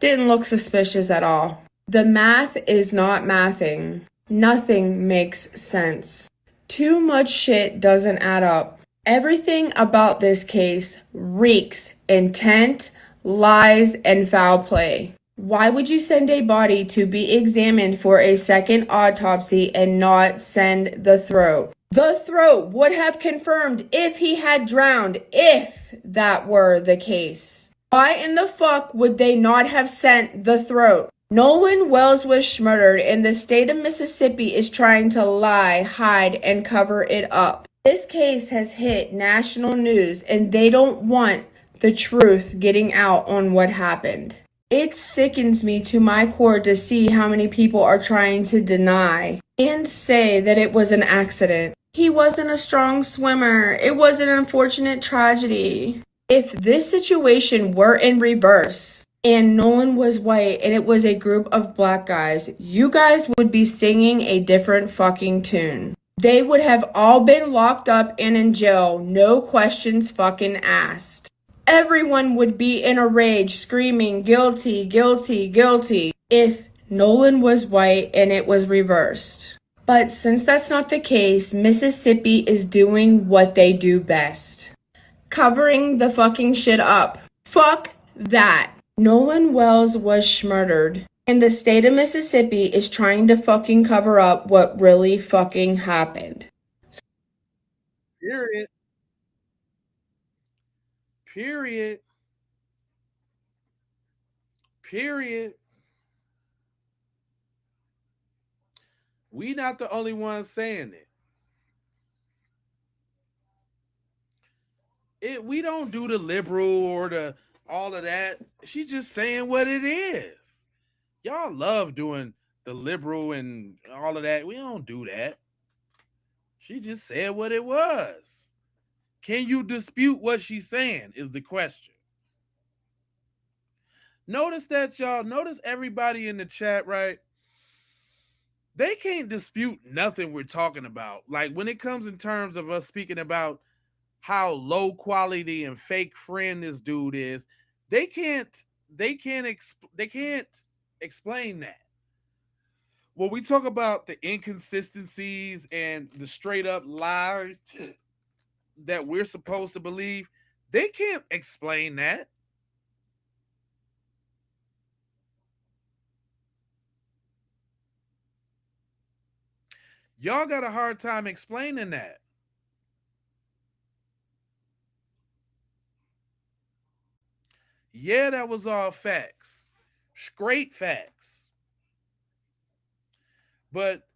Didn't look suspicious at all. The math is not mathing. Nothing makes sense. Too much shit doesn't add up. Everything about this case reeks intent, lies, and foul play. Why would you send a body to be examined for a second autopsy and not send the throat? The throat would have confirmed if he had drowned, if that were the case. Why in the fuck would they not have sent the throat? Nolan Wells was murdered, and the state of Mississippi is trying to lie, hide, and cover it up. This case has hit national news, and they don't want the truth getting out on what happened. It sickens me to my core to see how many people are trying to deny and say that it was an accident. He wasn't a strong swimmer. It was an unfortunate tragedy. If this situation were in reverse, and Nolan was white and it was a group of black guys, you guys would be singing a different fucking tune. They would have all been locked up and in jail, no questions fucking asked. Everyone would be in a rage, screaming, guilty, guilty, guilty, if Nolan was white and it was reversed. But since that's not the case, Mississippi is doing what they do best. Covering the fucking shit up. Fuck that. Nolan Wells was murdered, and the state of Mississippi is trying to fucking cover up what really fucking happened. Period. Period. Period. We not the only ones saying it. We don't do the liberal or the all of that. She's just saying what it is. Y'all love doing the liberal and all of that. We don't do that. She just said what it was. Can you dispute what she's saying is the question. Notice that, y'all. Notice everybody in the chat, right? They can't dispute nothing we're talking about. Like when it comes in terms of us speaking about how low quality and fake friend this dude is, they can't explain that. When we talk about the inconsistencies and the straight up lies that we're supposed to believe, they can't explain that. Y'all got a hard time explaining that. Yeah, that was all facts. Straight facts. But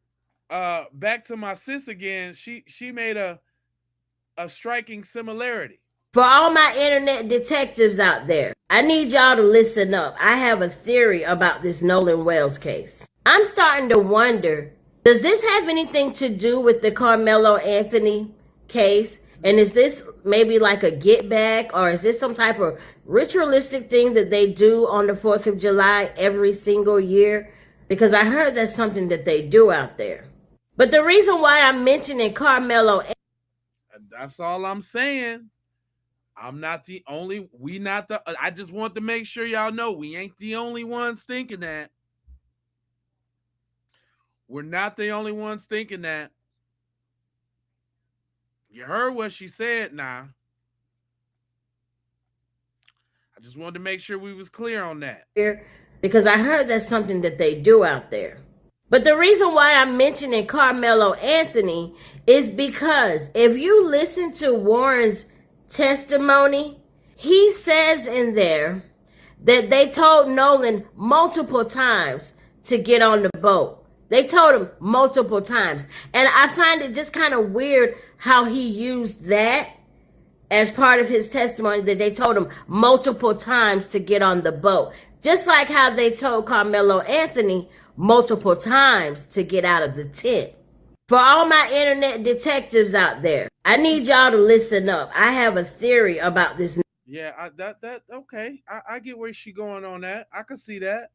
back to my sis again, she made a striking similarity. For all my internet detectives out there, I need y'all to listen up. I have a theory about this Nolan Wells case. I'm starting to wonder, does this have anything to do with the Carmelo Anthony case? And is this maybe like a get back, or is this some type of ritualistic thing that they do on the 4th of July every single year? Because I heard that's something that they do out there. But the reason why I'm mentioning Carmelo, that's all I'm saying. I'm not the only, I just want to make sure y'all know we ain't the only ones thinking that. We're not the only ones thinking that. You heard what she said now. I just wanted to make sure we was clear on that. Because I heard that's something that they do out there. But the reason why I'm mentioning Carmelo Anthony is because if you listen to Warren's testimony, he says in there that they told Nolan multiple times to get on the boat. They told him multiple times. And I find it just kind of weird how he used that as part of his testimony, that they told him multiple times to get on the boat. Just like how they told Carmelo Anthony multiple times to get out of the tent. For all my internet detectives out there, I need y'all to listen up. I have a theory about this. Yeah, okay. I get where she going on that. I can see that.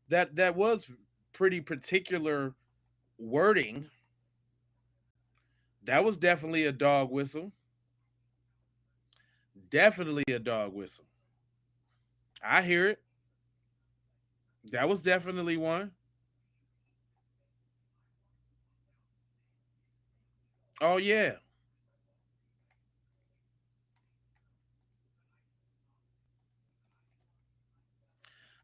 That was pretty particular wording. That was definitely a dog whistle. Definitely a dog whistle. I hear it. That was definitely one. Oh yeah.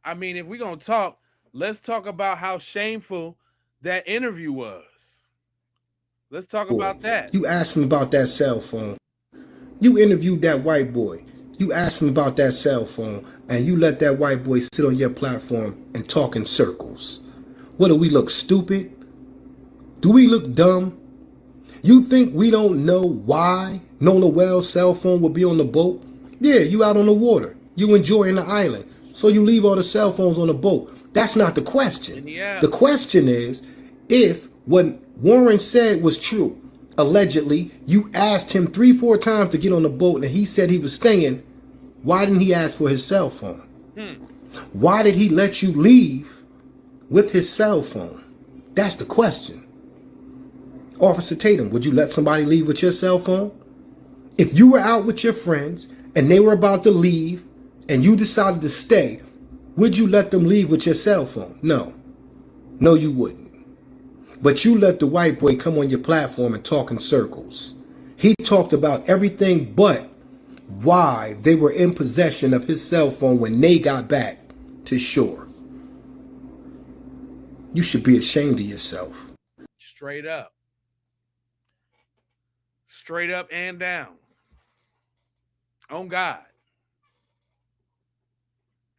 I mean, if we're gonna talk, let's talk about how shameful that interview was. Let's talk about that. You asked him about that cell phone. You interviewed that white boy. You asked him about that cell phone, and you let that white boy sit on your platform and talk in circles. What, do we look stupid? Do we look dumb? You think we don't know why Nolan Wells' cell phone would be on the boat? Yeah, you out on the water. You enjoying the island. So you leave all the cell phones on the boat. That's not the question. Yeah. The question is, if what Warren said was true, allegedly, you asked him 3-4 times to get on the boat and he said he was staying, why didn't he ask for his cell phone? Why did he let you leave with his cell phone? That's the question. Officer Tatum, would you let somebody leave with your cell phone? If you were out with your friends and they were about to leave and you decided to stay, would you let them leave with your cell phone? No. No, you wouldn't. But you let the white boy come on your platform and talk in circles. He talked about everything but why they were in possession of his cell phone when they got back to shore. You should be ashamed of yourself. Straight up. Straight up and down. On God.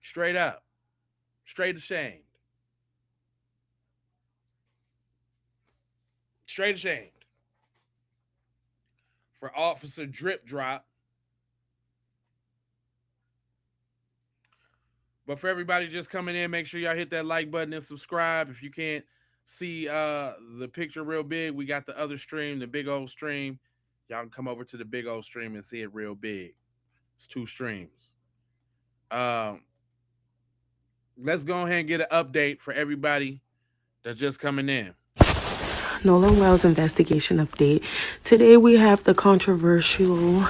Straight up. Straight ashamed. Straight ashamed. For Officer Drip Drop. But for everybody just coming in, make sure y'all hit that like button and subscribe. If you can't see the picture real big, we got the other stream, the big old stream. Y'all can come over to the big old stream and see it real big. It's 2 streams. Let's go ahead and get an update for everybody that's just coming in. Nolan Wells investigation update. Today we have the controversial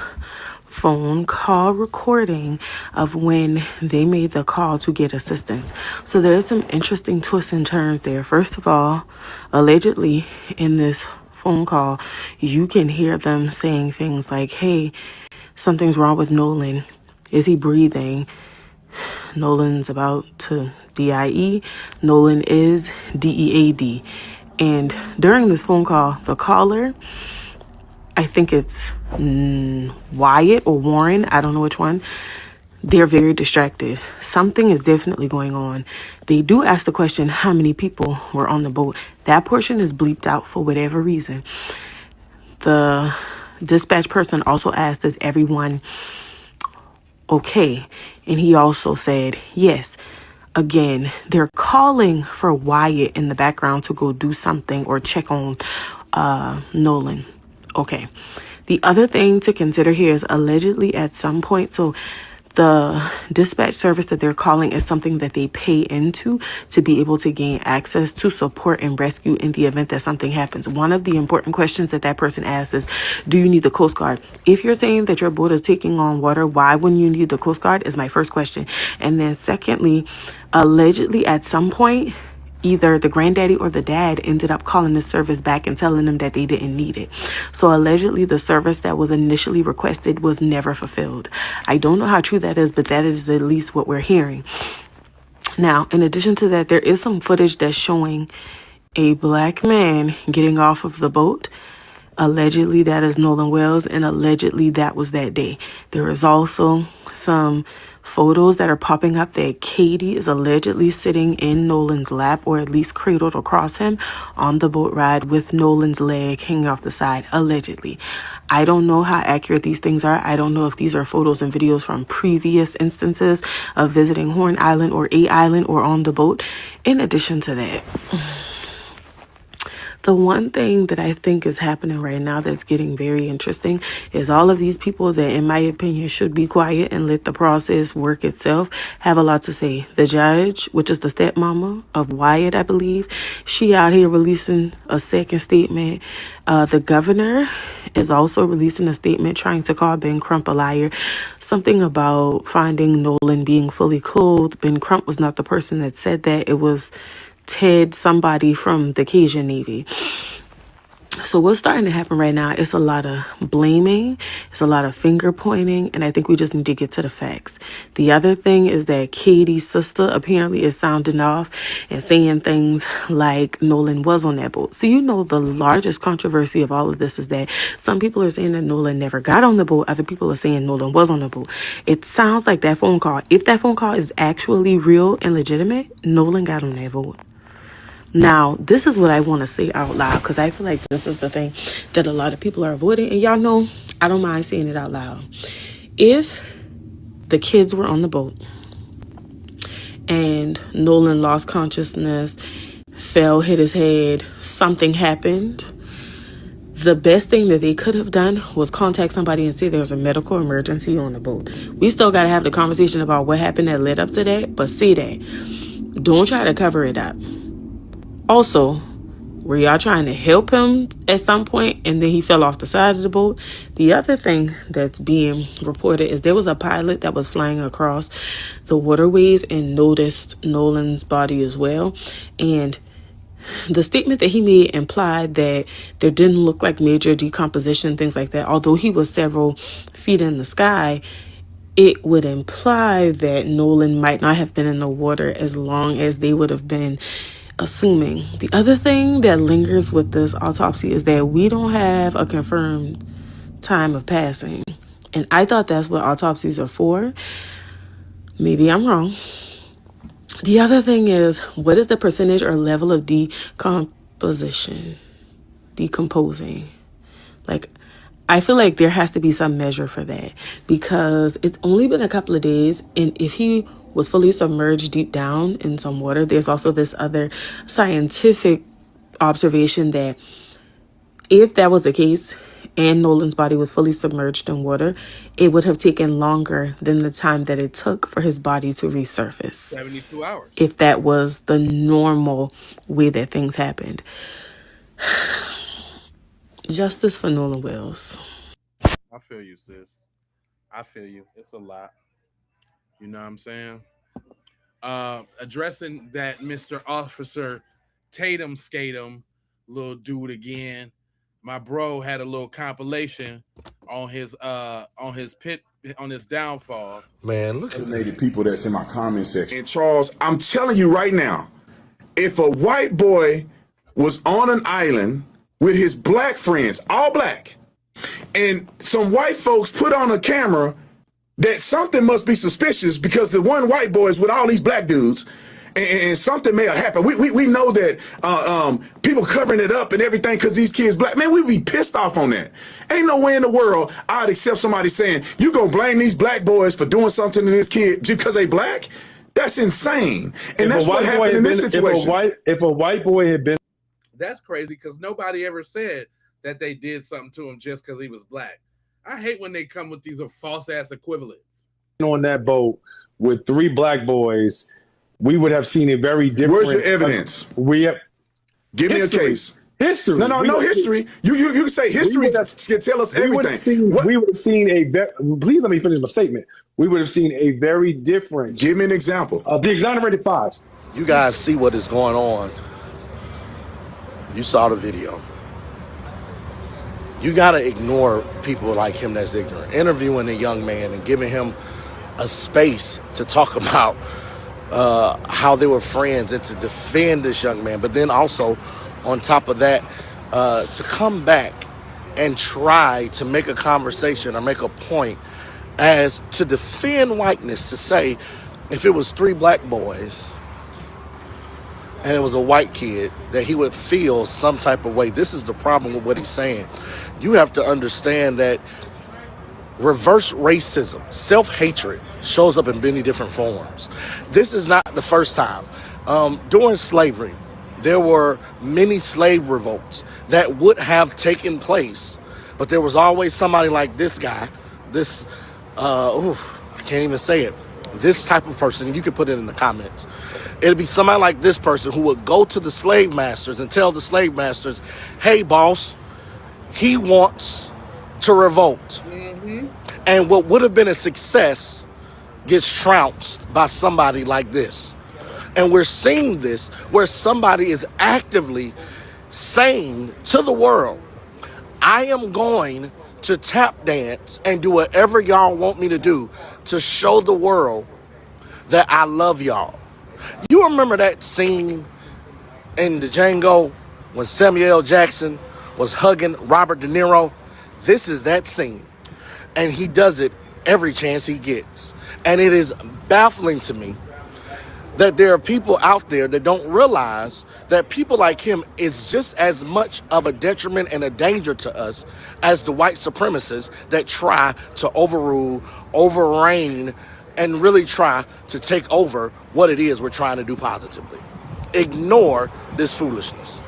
phone call recording of when they made the call to get assistance. So there's some interesting twists and turns there. First of all, allegedly in this phone call, you can hear them saying things like, hey, something's wrong with Nolan. Is he breathing? Nolan's about to DIE. Nolan is DEAD. And during this phone call, the caller, I think it's Wyatt or Warren, I don't know which one, they're very distracted. Something is definitely going on. They do ask the question, how many people were on the boat? That portion is bleeped out for whatever reason. The dispatch person also asked, is everyone okay? And he also said, yes. Again, they're calling for Wyatt in the background to go do something or check on Nolan. Okay. The other thing to consider here is allegedly at some point, so the dispatch service that they're calling is something that they pay into to be able to gain access to support and rescue in the event that something happens. One of the important questions that person asks is, do you need the Coast Guard? If you're saying that your boat is taking on water, why wouldn't you need the Coast Guard is my first question. And then secondly, allegedly at some point, either the granddaddy or the dad ended up calling the service back and telling them that they didn't need it. So allegedly the service that was initially requested was never fulfilled. I don't know how true that is, but that is at least what we're hearing. Now, in addition to that, there is some footage that's showing a black man getting off of the boat. Allegedly that is Nolan Wells, and allegedly that was that day. There is also some photos that are popping up that Katie is allegedly sitting in Nolan's lap, or at least cradled across him on the boat ride with Nolan's leg hanging off the side, allegedly. I don't know how accurate these things are. I don't know if these are photos and videos from previous instances of visiting Horn Island or A Island or on the boat. In addition to that, the one thing that I think is happening right now that's getting very interesting is all of these people that, in my opinion, should be quiet and let the process work itself, have a lot to say. The judge, which is the stepmama of Wyatt, I believe, she out here releasing a second statement. The governor is also releasing a statement trying to call Ben Crump a liar. Something about finding Nolan being fully clothed. Ben Crump was not the person that said that. It was Ted, somebody from the Cajun Navy. So what's starting to happen right now, it's a lot of blaming, it's a lot of finger pointing, and I think we just need to get to the facts. The other thing is that Katie's sister apparently is sounding off and saying things like Nolan was on that boat. So you know the largest controversy of all of this is that some people are saying that Nolan never got on the boat, other people are saying Nolan was on the boat. It sounds like that phone call, if that phone call is actually real and legitimate, Nolan got on that boat. Now, this is what I want to say out loud, because I feel like this is the thing that a lot of people are avoiding. And y'all know, I don't mind saying it out loud. If the kids were on the boat and Nolan lost consciousness, fell, hit his head, something happened, the best thing that they could have done was contact somebody and say there's a medical emergency on the boat. We still got to have the conversation about what happened that led up to that, but say that. Don't try to cover it up. Also, were y'all trying to help him at some point and then he fell off the side of the boat? The other thing that's being reported is there was a pilot that was flying across the waterways and noticed Nolan's body as well. And the statement that he made implied that there didn't look like major decomposition, things like that. Although he was several feet in the sky, it would imply that Nolan might not have been in the water as long as they would have been assuming. The other thing that lingers with this autopsy is that we don't have a confirmed time of passing. And I thought that's what autopsies are for. Maybe I'm wrong. The other thing is, what is the percentage or level of decomposing? Like, I feel like there has to be some measure for that, because it's only been a couple of days, and if he was fully submerged deep down in some water, there's also this other scientific observation that if that was the case and Nolan's body was fully submerged in water, it would have taken longer than the time that it took for his body to resurface. 72 hours. If that was the normal way that things happened. Justice for Nolan Wells. I feel you, sis. I feel you. It's a lot. You know what I'm saying? Addressing that Mr. Officer Tatum Skatum little dude again. My bro had a little compilation on his downfalls. Man, look at the people that's in my comment section. And Charles, I'm telling you right now, if a white boy was on an island with his black friends, all black, and some white folks put on a camera, that something must be suspicious, because the one white boy is with all these black dudes, and something may have happened. We know that people covering it up and everything because these kids black. Man, we'd be pissed off on that. Ain't no way in the world I'd accept somebody saying, you gonna blame these black boys for doing something to this kid just because they black? That's insane. And that's what happened in this situation. If a white boy had been... That's crazy, because nobody ever said that they did something to him just because he was black. I hate when they come with these false-ass equivalents. On that boat with 3 black boys, we would have seen a very different... Where's your evidence? Give me a case. History. No history. You can say history can tell us everything. We would have seen a... Please let me finish my statement. We would have seen a very different... Give me an example. The exonerated 5. You guys see what is going on. You saw the video. You got to ignore people like him that's ignorant. Interviewing a young man and giving him a space to talk about how they were friends and to defend this young man. But then also, on top of that, to come back and try to make a conversation or make a point as to defend whiteness, to say if it was 3 black boys and it was a white kid, that he would feel some type of way. This is the problem with what he's saying. You have to understand that reverse racism, self-hatred, shows up in many different forms. This is not the first time. During slavery, there were many slave revolts that would have taken place, but there was always somebody like this guy, this, I can't even say it, this type of person. You can put it in the comments. It'd be somebody like this person who would go to the slave masters and tell the slave masters, hey, boss, he wants to revolt. And what would have been a success gets trounced by somebody like this. And we're seeing this where somebody is actively saying to the world, I am going to tap dance and do whatever y'all want me to do to show the world that I love y'all. You remember that scene in the Django when Samuel L. Jackson was hugging Robert De Niro? This is that scene. And he does it every chance he gets. And it is baffling to me that there are people out there that don't realize that people like him is just as much of a detriment and a danger to us as the white supremacists that try to overrule, overreign, and really try to take over what it is we're trying to do positively. Ignore this foolishness.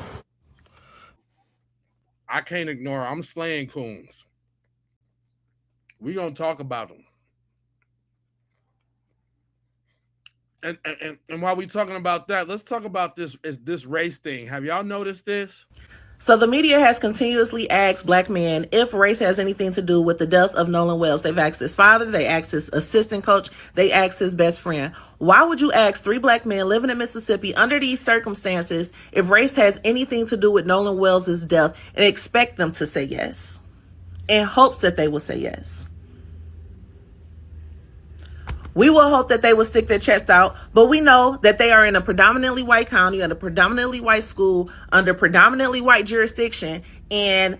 I can't ignore. I'm slaying coons. We're going to talk about them. And while we're talking about that, let's talk about this race thing. Have y'all noticed this? So the media has continuously asked black men if race has anything to do with the death of Nolan Wells. They've asked his father, they asked his assistant coach, they asked his best friend. Why would you ask 3 black men living in Mississippi under these circumstances if race has anything to do with Nolan Wells' death and expect them to say yes in hopes that they will say yes? We will hope that they will stick their chest out, but we know that they are in a predominantly white county, in a predominantly white school, under predominantly white jurisdiction, and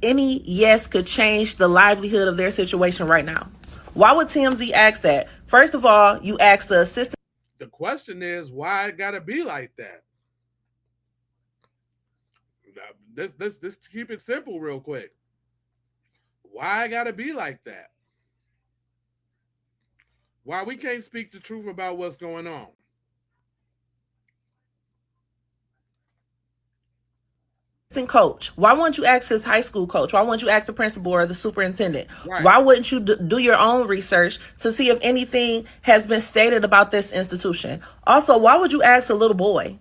any yes could change the livelihood of their situation right now. Why would TMZ ask that? First of all, you ask the assistant. The question is, why it gotta be like that? Let's keep it simple real quick. Why it gotta be like that? Why we can't speak the truth about what's going on? Coach, why wouldn't you ask his high school coach? Why wouldn't you ask the principal or the superintendent? Right. Why wouldn't you do your own research to see if anything has been stated about this institution? Also, why would you ask a little boy?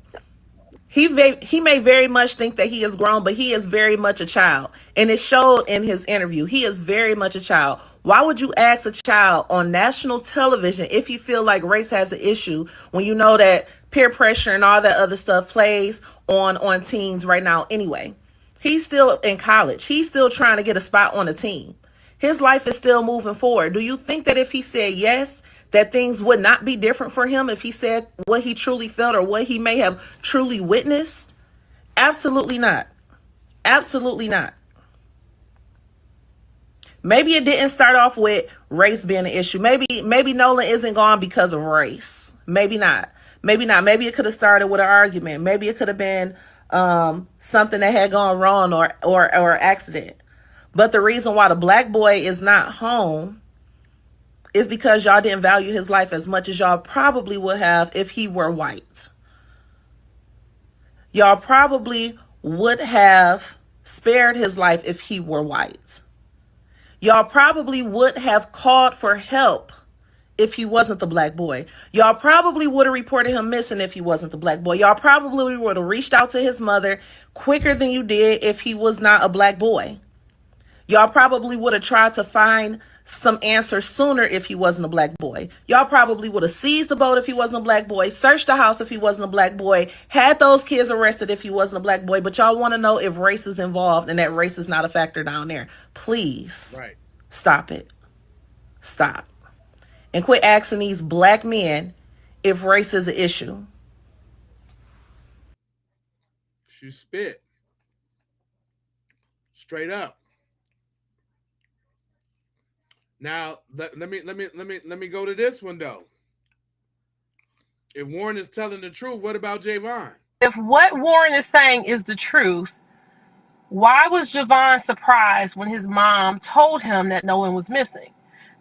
He may very much think that he is grown, but he is very much a child. And it showed in his interview. He is very much a child. Why would you ask a child on national television if you feel like race has an issue when you know that peer pressure and all that other stuff plays on teens right now anyway? He's still in college. He's still trying to get a spot on a team. His life is still moving forward. Do you think that if he said yes, that things would not be different for him if he said what he truly felt or what he may have truly witnessed? Absolutely not. Absolutely not. Maybe it didn't start off with race being an issue. Maybe Nolan isn't gone because of race. Maybe not. Maybe not. Maybe it could have started with an argument. Maybe it could have been something that had gone wrong or accident. But the reason why the black boy is not home is because y'all didn't value his life as much as y'all probably would have if he were white. Y'all probably would have spared his life if he were white. Y'all probably would have called for help if he wasn't the black boy. Y'all probably would have reported him missing if he wasn't the black boy. Y'all probably would have reached out to his mother quicker than you did if he was not a black boy. Y'all probably would have tried to find some answers sooner if he wasn't a black boy. Y'all probably would have seized the boat if he wasn't a black boy, searched the house if he wasn't a black boy, had those kids arrested if he wasn't a black boy. But y'all want to know if race is involved and that race is not a factor down there. Please stop it. Stop. And quit asking these black men if race is an issue. She spit. Straight up. Now let me go to this one though. If Warren is telling the truth, what about Javon? If what Warren is saying is the truth, why was Javon surprised when his mom told him that Nolan was missing?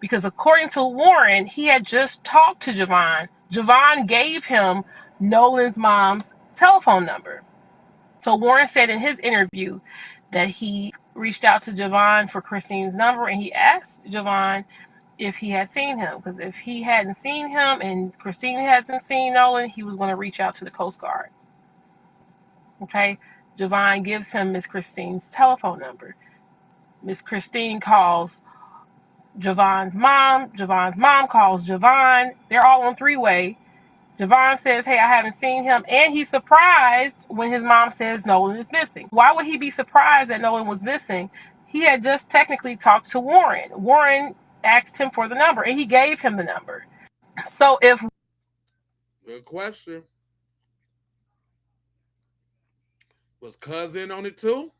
Because according to Warren, he had just talked to Javon. Javon gave him Nolan's mom's telephone number. So Warren said in his interview that he reached out to Javon for Christine's number and he asked Javon if he had seen him. Because if he hadn't seen him and Christine hasn't seen Nolan, he was going to reach out to the Coast Guard. Okay? Javon gives him Miss Christine's telephone number. Miss Christine calls Javon's mom. Javon's mom calls Javon. They're all on three-way. Javon says, hey, I haven't seen him. And he's surprised when his mom says Nolan is missing. Why would he be surprised that Nolan was missing? He had just technically talked to Warren. Warren asked him for the number, and he gave him the number. So if... Good question. Was Cousin on it too?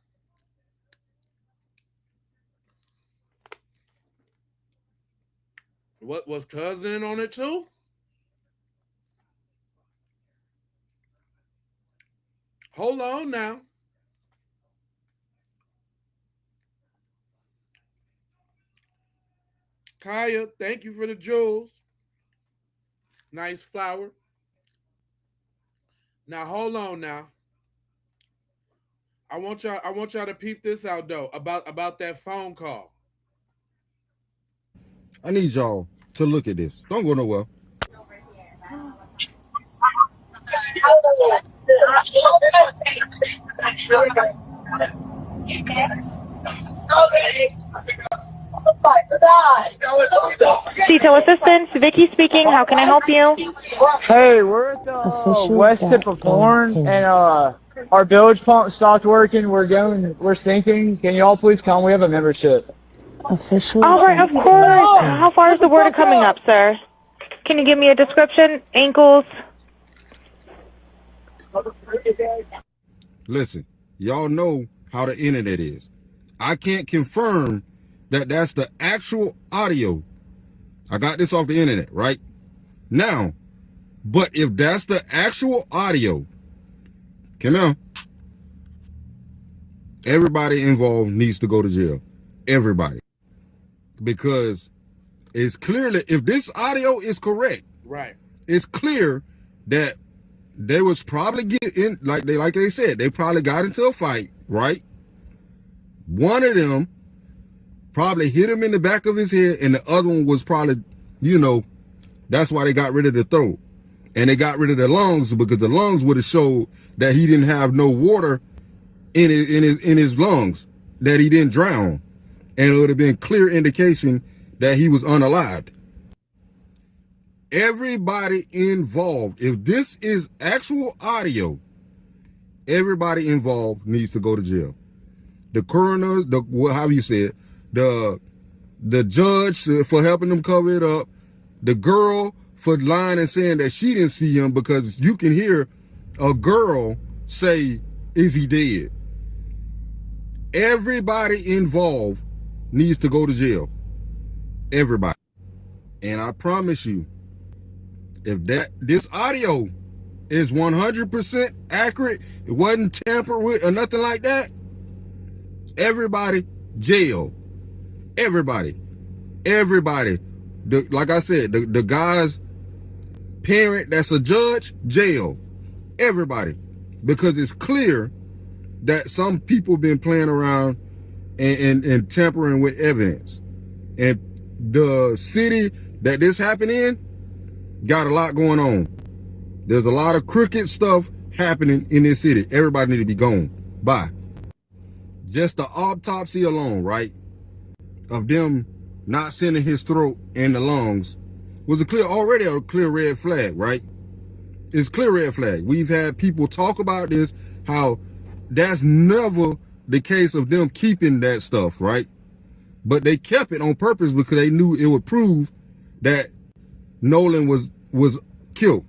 What was Cousin on it too? Hold on now. Kaya, thank you for the jewels. Nice flower. Now hold on now. I want y'all to peep this out though about that phone call. I need y'all to look at this. Don't go nowhere. CETO Assistance, Vicky speaking. How can I help you? Hey, we're at the west tip of Horn, and our bilge pump stopped working. We're sinking. Can you all please come? We have a membership. All right, of course. How far is the water coming up, sir? Can you give me a description? Ankles? Listen, y'all know how the internet is. I can't confirm that that's the actual audio. I got this off the internet, right? Now, but if that's the actual audio, come on. Everybody involved needs to go to jail. Everybody. Because it's clearly, if this audio is correct, right, it's clear that they was probably getting, like they said, they probably got into a fight, right? One of them probably hit him in the back of his head, and the other one was probably, that's why they got rid of the throat. And they got rid of the lungs, because the lungs would have showed that he didn't have no water in his lungs, that he didn't drown. And it would have been clear indication that he was unalived. Everybody involved, if this is actual audio, everybody involved needs to go to jail. The coroner, however you say it, the judge for helping them cover it up, the girl for lying and saying that she didn't see him, because you can hear a girl say, is he dead? Everybody involved needs to go to jail. Everybody. And I promise you, if this audio is 100% accurate, it wasn't tampered with or nothing like that, everybody, jail. Everybody. Like I said, the guy's parent that's a judge, jail. Everybody. Because it's clear that some people been playing around and tampering with evidence. And the city that this happened in got a lot going on. There's a lot of crooked stuff happening in this city. Everybody need to be gone. Bye. Just the autopsy alone, right, of them not sending his throat and the lungs was already a clear red flag, right? It's clear red flag. We've had people talk about this, how that's never the case of them keeping that stuff, right? But they kept it on purpose because they knew it would prove that Nolan was killed.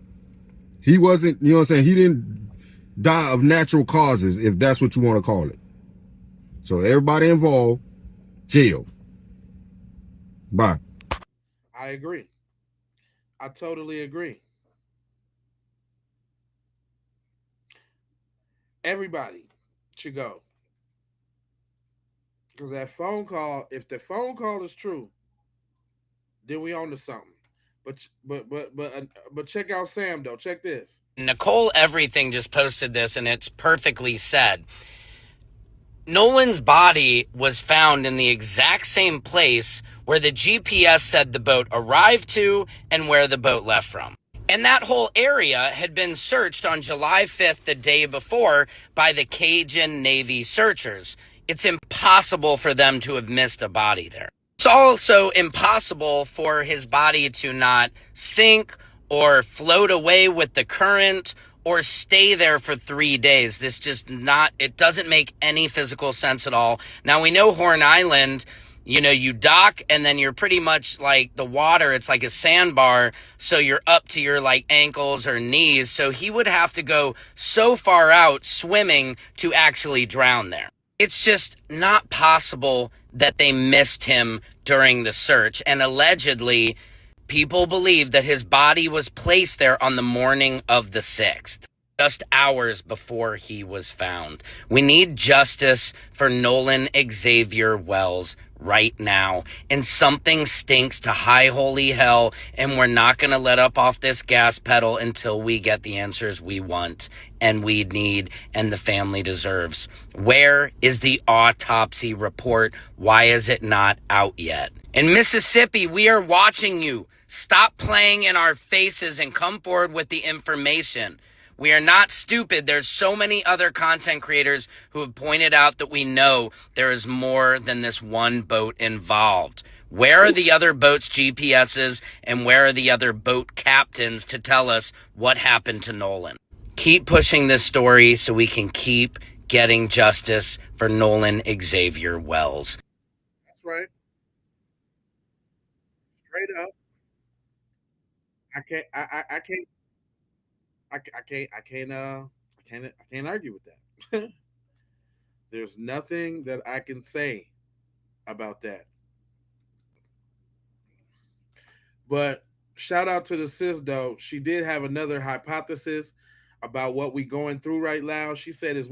He wasn't, you know what I'm saying? He didn't die of natural causes, if that's what you want to call it. So everybody involved, jail. Bye. I agree. I totally agree. Everybody should go. Because that phone call, if the phone call is true, then we on to something. But check out Sam though. Check this. Nicole Everything just posted this, and it's perfectly said. Nolan's body was found in the exact same place where the GPS said the boat arrived to and where the boat left from. And that whole area had been searched on July 5th, the day before, by the Cajun Navy searchers. It's impossible for them to have missed a body there. It's also impossible for his body to not sink or float away with the current or stay there for 3 days. This just it doesn't make any physical sense at all. Now, we know Horn Island, you dock and then you're pretty much like the water. It's like a sandbar. So you're up to your like ankles or knees. So he would have to go so far out swimming to actually drown there. It's just not possible that they missed him during the search. And allegedly, people believe that his body was placed there on the morning of the 6th, just hours before he was found. We need justice for Nolan Xavier Wells right now. And something stinks to high holy hell, and we're not going to let up off this gas pedal until we get the answers we want and we need and the family deserves. Where is the autopsy report? Why is it not out yet? In Mississippi, we are watching you. Stop playing in our faces and come forward with the information. We are not stupid. There's so many other content creators who have pointed out that we know there is more than this one boat involved. Where are the other boats' GPSs and where are the other boat captains to tell us what happened to Nolan? Keep pushing this story so we can keep getting justice for Nolan Xavier Wells. That's right. Straight up. I can't argue with that. There's nothing that I can say about that. But shout out to the sis though. She did have another hypothesis about what we going through right now. She said, is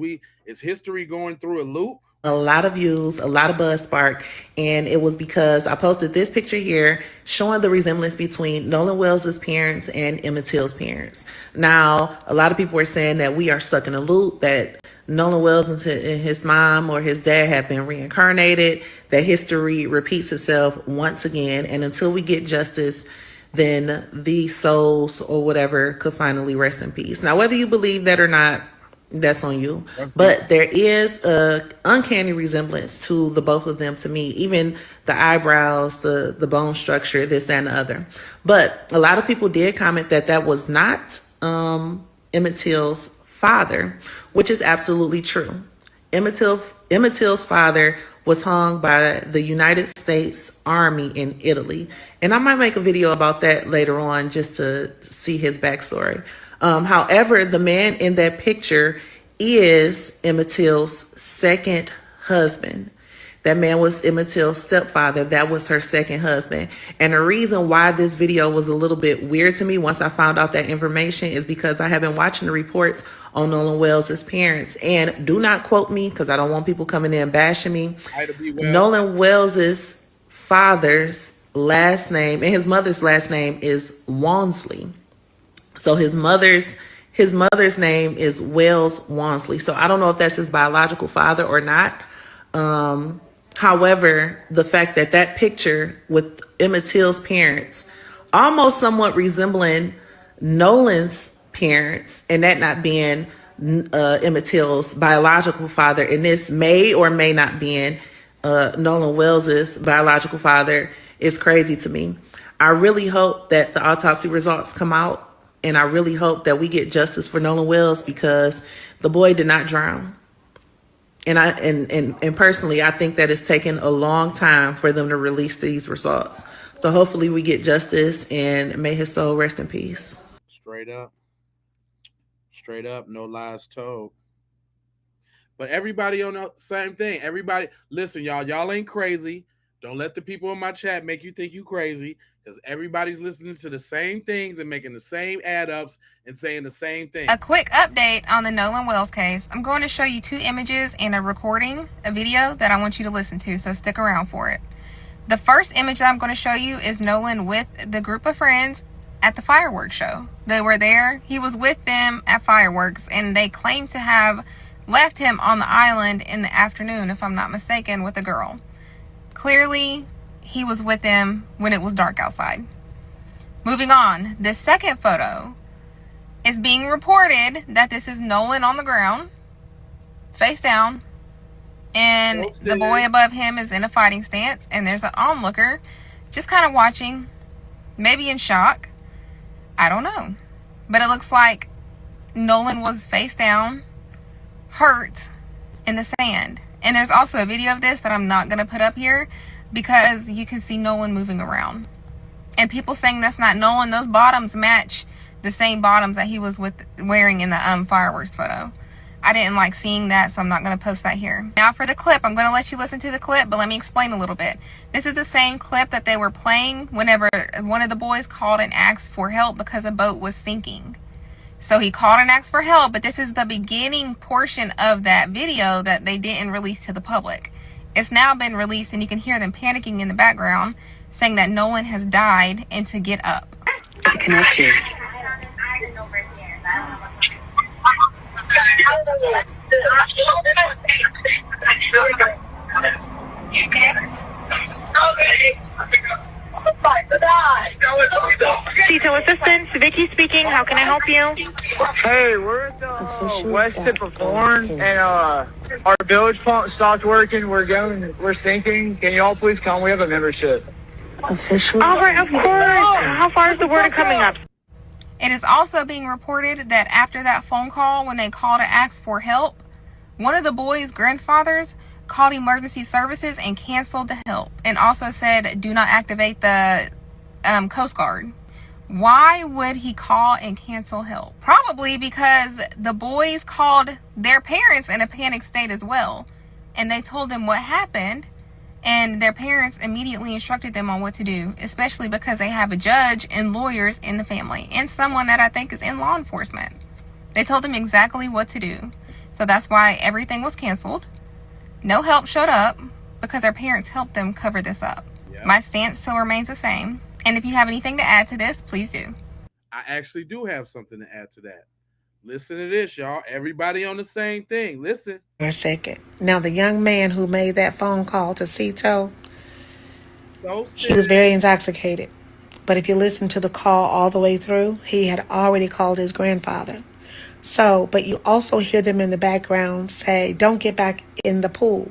history going through a loop? A lot of views, a lot of buzz spark, and it was because I posted this picture here showing the resemblance between Nolan Wells' parents and Emmett Till's parents. Now, a lot of people are saying that we are stuck in a loop, that Nolan Wells and his mom or his dad have been reincarnated, that history repeats itself once again, and until we get justice, then these souls or whatever could finally rest in peace. Now, whether you believe that or not, that's on you. But there is a uncanny resemblance to the both of them to me. Even the eyebrows, the bone structure, this, that, and the other. But a lot of people did comment that that was not Emmett Till's father, which is absolutely true. Emmett Till's father was hung by the United States Army in Italy. And I might make a video about that later on just to see his backstory. However, the man in that picture is Emmett Till's second husband. That man was Emmett Till's stepfather. That was her second husband. And the reason why this video was a little bit weird to me once I found out that information is because I have been watching the reports on Nolan Wells' parents. And do not quote me because I don't want people coming in bashing me. Nolan Wells' father's last name and his mother's last name is Wansley. So his mother's name is Wells Wansley. So I don't know if that's his biological father or not. However, the fact that that picture with Emmett Till's parents almost somewhat resembling Nolan's parents, and that not being Emmett Till's biological father, and this may or may not be Nolan Wells' biological father, is crazy to me. I really hope that the autopsy results come out. And I really hope that we get justice for Nolan Wells because the boy did not drown. And personally, I think that it's taken a long time for them to release these results. So hopefully we get justice and may his soul rest in peace. Straight up, no lies told. But everybody on the same thing. Everybody, listen, y'all ain't crazy. Don't let the people in my chat make you think you crazy, because everybody's listening to the same things and making the same add ups and saying the same thing. A quick update on the Nolan Wells case. I'm going to show you 2 images and a recording, a video that I want you to listen to, so stick around for it. The first image that I'm going to show you is Nolan with the group of friends at the fireworks show. They were there. He was with them at fireworks, and they claim to have left him on the island in the afternoon, if I'm not mistaken, with a girl. Clearly, he was with them when it was dark outside. Moving on, the second photo is being reported that this is Nolan on the ground, face down, and the boy above him is in a fighting stance, and there's an onlooker just kind of watching, maybe in shock. I don't know. But it looks like Nolan was face down, hurt in the sand. And there's also a video of this that I'm not going to put up here because you can see Nolan moving around. And people saying that's not Nolan, those bottoms match the same bottoms that he was wearing in the fireworks photo. I didn't like seeing that, so I'm not going to post that here. Now for the clip, I'm going to let you listen to the clip, but let me explain a little bit. This is the same clip that they were playing whenever one of the boys called and asked for help because a boat was sinking. So he called and asked for help, but this is the beginning portion of that video that they didn't release to the public. It's now been released, and you can hear them panicking in the background, saying that Nolan has died and to get up. Connected. Tito Assistance, Vicky speaking. How can I help you? Hey, we're at the west tip of Horn, and our village pump stopped working. We're sinking. Can you all please come? We have a membership. Official. All right, of course. How far is the water coming up? It is also being reported that after that phone call, when they called to ask for help, one of the boys' grandfathers called emergency services and canceled the help, and also said, do not activate the Coast Guard. Why would he call and cancel help? Probably because the boys called their parents in a panic state as well, and they told them what happened, and their parents immediately instructed them on what to do, especially because they have a judge and lawyers in the family, and someone that I think is in law enforcement. They told them exactly what to do. So that's why everything was canceled. No help showed up because their parents helped them cover this up. Yeah. My stance still remains the same. And if you have anything to add to this, please do. I actually do have something to add to that. Listen to this, y'all. Everybody on the same thing. Listen. For a second. Now, the young man who made that phone call to Cito, he was very intoxicated. But if you listen to the call all the way through, he had already called his grandfather. So, but you also hear them in the background say, don't get back in the pool.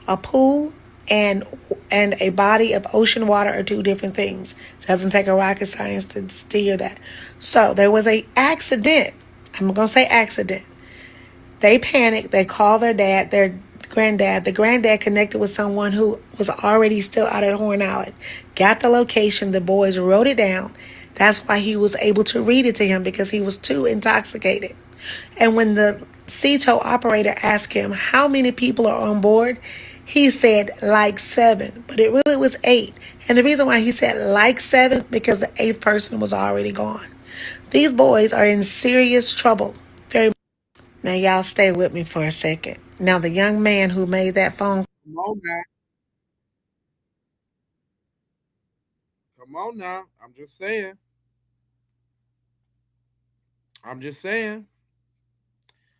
A pool and a body of ocean water are 2 different things. It doesn't take a rocket science to steer that. So there was an accident. I'm going to say accident. They panicked. They called their dad, their granddad. The granddad connected with someone who was already still out at Horn Island. Got the location. The boys wrote it down. That's why he was able to read it to him, because he was too intoxicated. And when the Cito operator asked him how many people are on board, he said like 7, but it really was 8. And the reason why he said like 7, because the 8th person was already gone. These boys are in serious trouble. Now y'all stay with me for a second. Now the young man who made that phone. Come on now. Come on now. I'm just saying.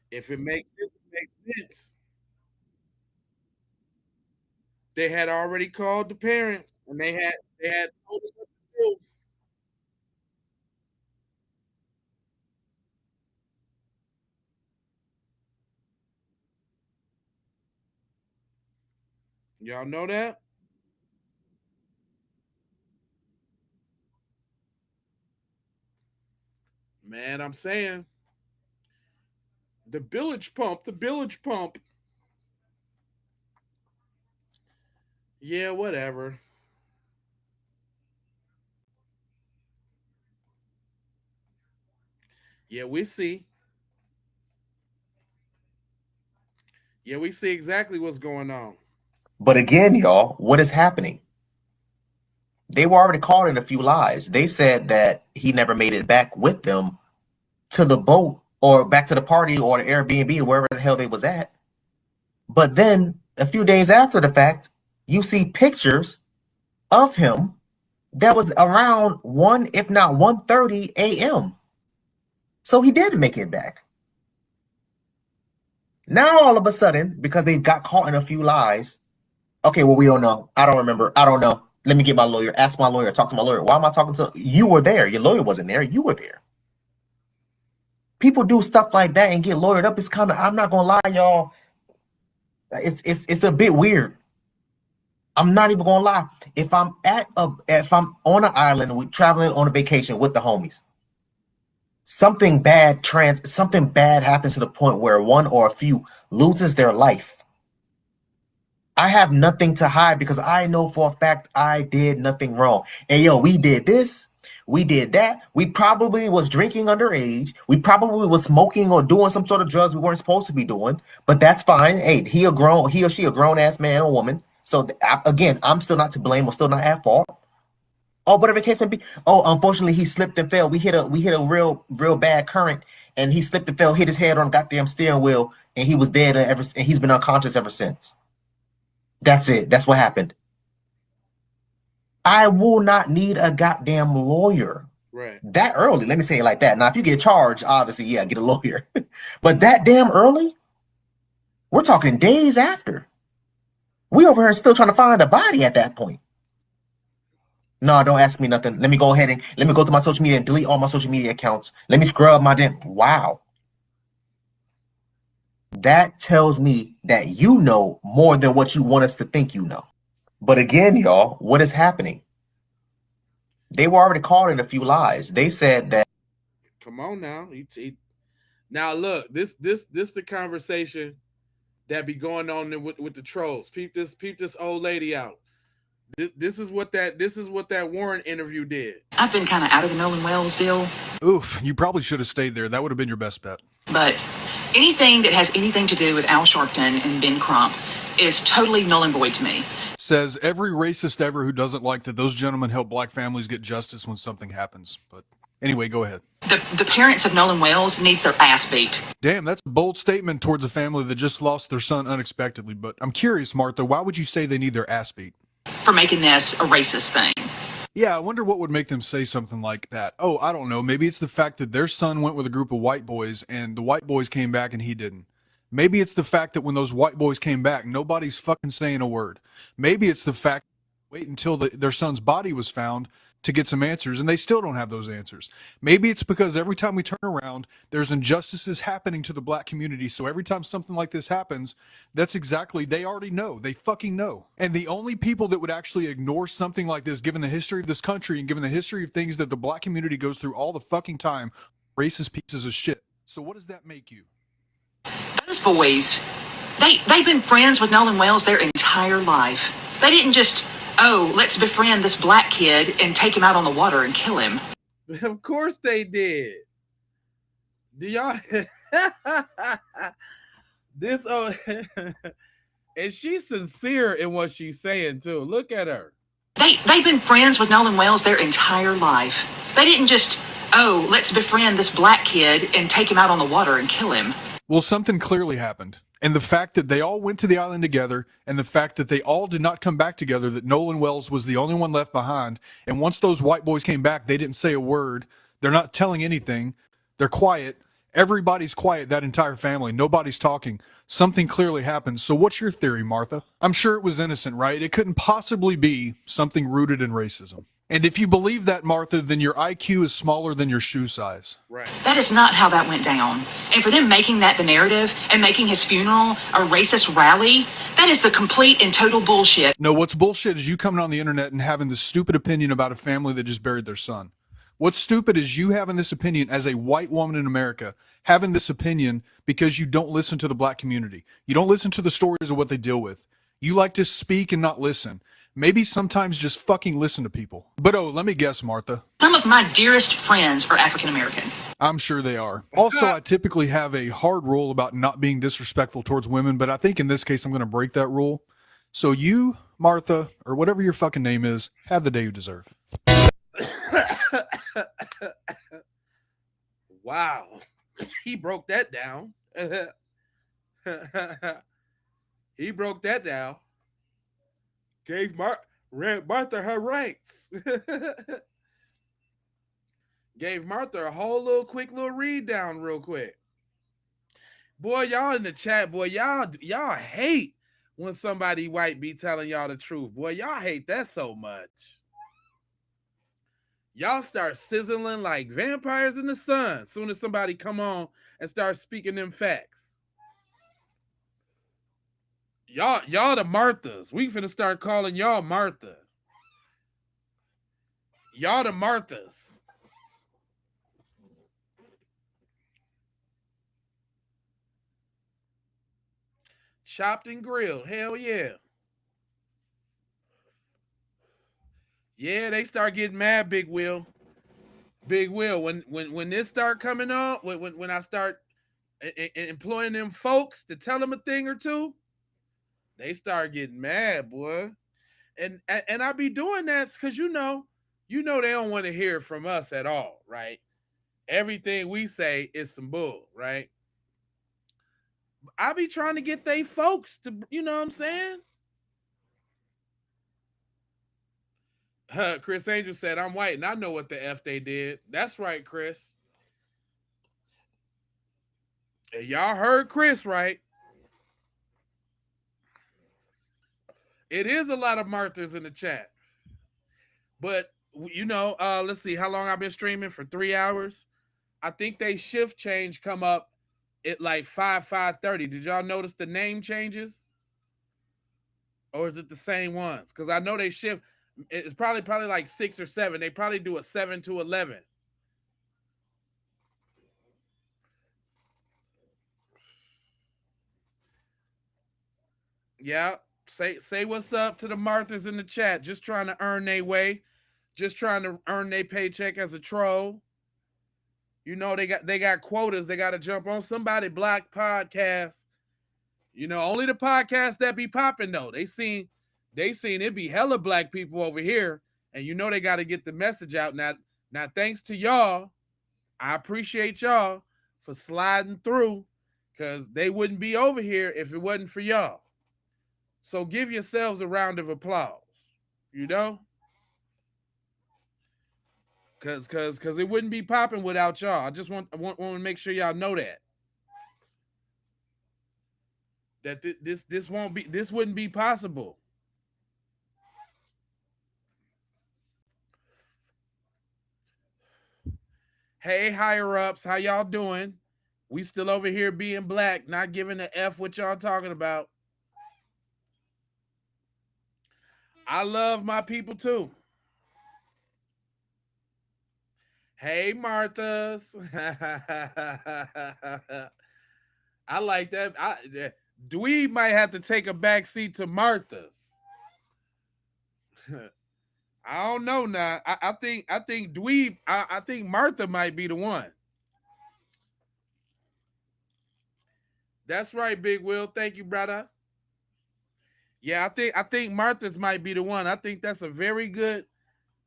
If it makes sense, it makes sense. They had already called the parents, and they had told them what to do. Y'all know that? Man, I'm saying the village pump. Yeah, whatever. Yeah, we see. Yeah, we see exactly what's going on. But again, y'all, what is happening? They were already caught in a few lies. They said that he never made it back with them to the boat or back to the party or the Airbnb or wherever the hell they was at. But then a few days after the fact, you see pictures of him that was around 1, if not 1:30 a.m. So he did make it back. Now all of a sudden, because they got caught in a few lies, okay, well, we don't know. I don't remember. I don't know. Let me get my lawyer. Ask my lawyer. Talk to my lawyer. Why am I talking to you? Were there. Your lawyer wasn't there. You were there. People do stuff like that and get lawyered up. It's kind of, I'm not gonna lie, y'all. It's a bit weird. I'm not even gonna lie. If I'm on an island, traveling on a vacation with the homies, something bad happens to the point where one or a few loses their life. I have nothing to hide because I know for a fact I did nothing wrong. And yo, we did this, we did that. We probably was drinking underage. We probably was smoking or doing some sort of drugs we weren't supposed to be doing. But that's fine. Hey, he or she a grown ass man or woman. So again, I'm still not to blame or still not at fault. Oh, whatever the case may be. Oh, unfortunately, he slipped and fell. We hit a real bad current, and he slipped and fell, hit his head on the goddamn steering wheel, and he was dead and he's been unconscious ever since. That's it. That's what happened. I will not need a goddamn lawyer. Right. That early. Let me say it like that. Now, if you get charged, obviously, yeah, get a lawyer. But that damn early, we're talking days after. We over here still trying to find a body at that point. No, don't ask me nothing. Let me go ahead and let me go through my social media and delete all my social media accounts. Let me scrub my damn. Wow. That tells me that you know more than what you want us to think you know. But again, y'all, what is happening? They were already caught in a few lies. They said that. Come on now. Now look, this the conversation that be going on with the trolls. Peep this old lady out. This is what that Warren interview did. I've been kind of out of the Nolan Wells deal. Oof, you probably should have stayed there. That would have been your best bet. But anything that has anything to do with Al Sharpton and Ben Crump is totally null and void to me. Says every racist ever who doesn't like that those gentlemen help black families get justice when something happens. But anyway, go ahead. The parents of Nolan Wells needs their ass beat. Damn, that's a bold statement towards a family that just lost their son unexpectedly. But I'm curious, Martha, why would you say they need their ass beat? For making this a racist thing. Yeah, I wonder what would make them say something like that. Oh, I don't know. Maybe it's the fact that their son went with a group of white boys and the white boys came back and he didn't. Maybe it's the fact that when those white boys came back, nobody's fucking saying a word. Maybe it's the fact wait until their son's body was found to get some answers, and they still don't have those answers. Maybe it's because every time we turn around, there's injustices happening to the black community, so every time something like this happens, that's exactly, they already know. They fucking know. And the only people that would actually ignore something like this, given the history of this country and given the history of things that the black community goes through all the fucking time, racist pieces of shit. So what does that make you? Those boys, they've been friends with Nolan Wells their entire life. They didn't just, oh, let's befriend this black kid and take him out on the water and kill him. Of course they did. Do y'all this and she's sincere in what she's saying too. Look at her. They've been friends with Nolan Wells their entire life. They didn't just, oh, let's befriend this black kid and take him out on the water and kill him. Well, something clearly happened. And the fact that they all went to the island together, and the fact that they all did not come back together, that Nolan Wells was the only one left behind, and once those white boys came back, they didn't say a word. They're not telling anything. They're quiet. Everybody's quiet, that entire family. Nobody's talking. Something clearly happened. So what's your theory, Martha? I'm sure it was innocent, right? It couldn't possibly be something rooted in racism. And if you believe that, Martha, then your IQ is smaller than your shoe size. Right. That is not how that went down. And for them making that the narrative and making his funeral a racist rally, that is the complete and total bullshit. No, what's bullshit is you coming on the internet and having this stupid opinion about a family that just buried their son. What's stupid is you having this opinion as a white woman in America, having this opinion because you don't listen to the black community. You don't listen to the stories of what they deal with. You like to speak and not listen. Maybe sometimes just fucking listen to people. But oh, let me guess, Martha. Some of my dearest friends are African American. I'm sure they are. Also, I typically have a hard rule about not being disrespectful towards women, but I think in this case I'm going to break that rule. So you Martha, or whatever your fucking name is, have the day you deserve. Wow. He broke that down. He broke that down. Gave Martha her rights. Gave Martha a whole little quick little read down real quick. Boy, y'all in the chat, boy, y'all hate when somebody white be telling y'all the truth. Boy, y'all hate that so much. Y'all start sizzling like vampires in the sun as soon as somebody come on and start speaking them facts. Y'all the Marthas. We finna start calling y'all Martha. Y'all the Marthas. Chopped and grilled. Hell yeah. Yeah, they start getting mad, Big Will. Big Will, when this start coming on, when I start employing them folks to tell them a thing or two, they start getting mad, boy. And I be doing that because you know they don't want to hear from us at all, right? Everything we say is some bull, right? I be trying to get they folks to, you know what I'm saying? Chris Angel said, I'm white and I know what the F they did. That's right, Chris. And y'all heard Chris, right? It is a lot of Marthas in the chat. But, let's see how long I've been streaming for 3 hours. I think they shift change come up at like 5:30. Did y'all notice the name changes? Or is it the same ones? Because I know they shift. It's probably like 6 or 7. They probably do a 7 to 11. Yeah. Say what's up to the Marthas in the chat. Just trying to earn their way. Just trying to earn their paycheck as a troll. You know, they got quotas. They got to jump on somebody black podcast. You know, only the podcasts that be popping though. They seen it be hella black people over here, and you know they got to get the message out. Now, thanks to y'all, I appreciate y'all for sliding through, because they wouldn't be over here if it wasn't for y'all. So give yourselves a round of applause. You know? Cause it wouldn't be popping without y'all. I just want to make sure y'all know that. That this wouldn't be possible. Hey, higher ups, how y'all doing? We still over here being black, not giving a F what y'all talking about. I love my people too. Hey, Marthas. I like that. Dweeb might have to take a back seat to Marthas. I don't know now. I think Dweeb. I think Martha might be the one. That's right, Big Will. Thank you, brother. Yeah, I think Martha's might be the one. I think that's a very good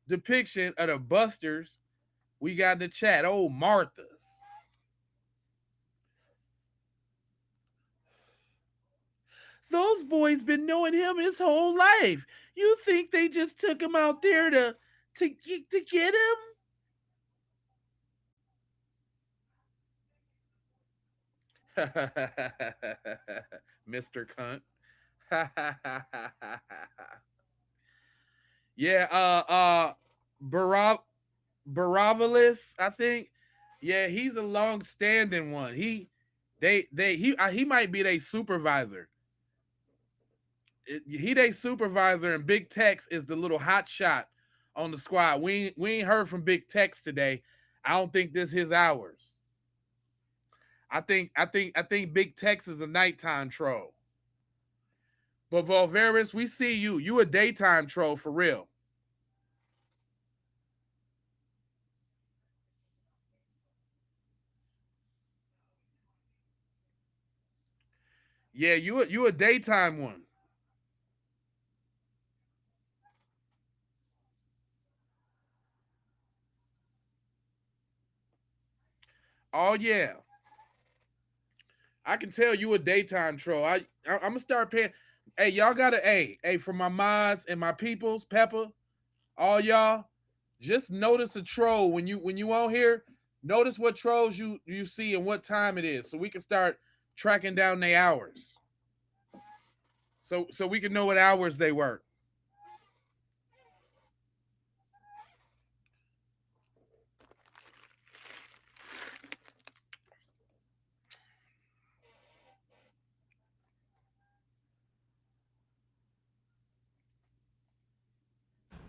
depiction of the busters we got in the chat. Oh, Martha's. Those boys been knowing him his whole life. You think they just took him out there to get him? Mr. Cunt. Yeah, Baravalis, I think. Yeah, he's a long-standing one. He might be their supervisor. He their supervisor, and Big Tex is the little hot shot on the squad. We ain't heard from Big Tex today. I don't think this his hours. I think Big Tex is a nighttime troll. But Volveris, we see you. You a daytime troll for real. Yeah, you a daytime one. Oh yeah, I can tell you a daytime troll. I'm gonna start paying. Hey, y'all gotta hey for my mods and my peoples, Pepper, all y'all. Just notice a troll when you on here. Notice what trolls you see and what time it is, so we can start tracking down their hours. So we can know what hours they work.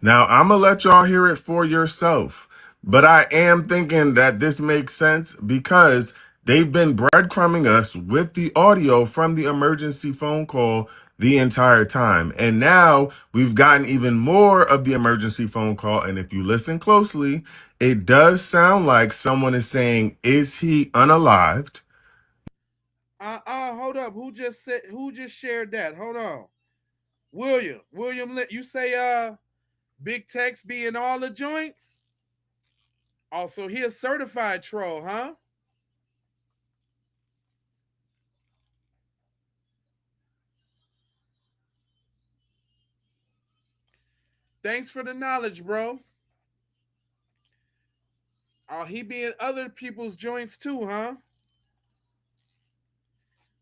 Now, I'm going to let y'all hear it for yourself. But I am thinking that this makes sense because they've been breadcrumbing us with the audio from the emergency phone call the entire time. And now we've gotten even more of the emergency phone call. And if you listen closely, it does sound like someone is saying, is he unalived? Hold up. Who just shared that? Hold on. William, you say Big Tex be in all the joints? Also, he a certified troll, huh? Thanks for the knowledge, bro. Oh, he be in other people's joints too, huh?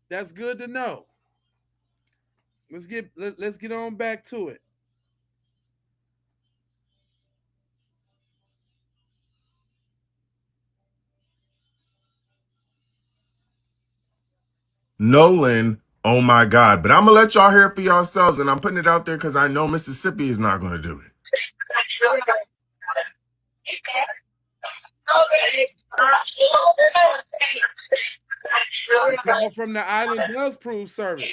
That's good to know. Let's get on back to it. Nolan, oh my God. But I'm going to let y'all hear it for yourselves. And I'm putting it out there because I know Mississippi is not going to do it. Call from the Island Buzz Proof service.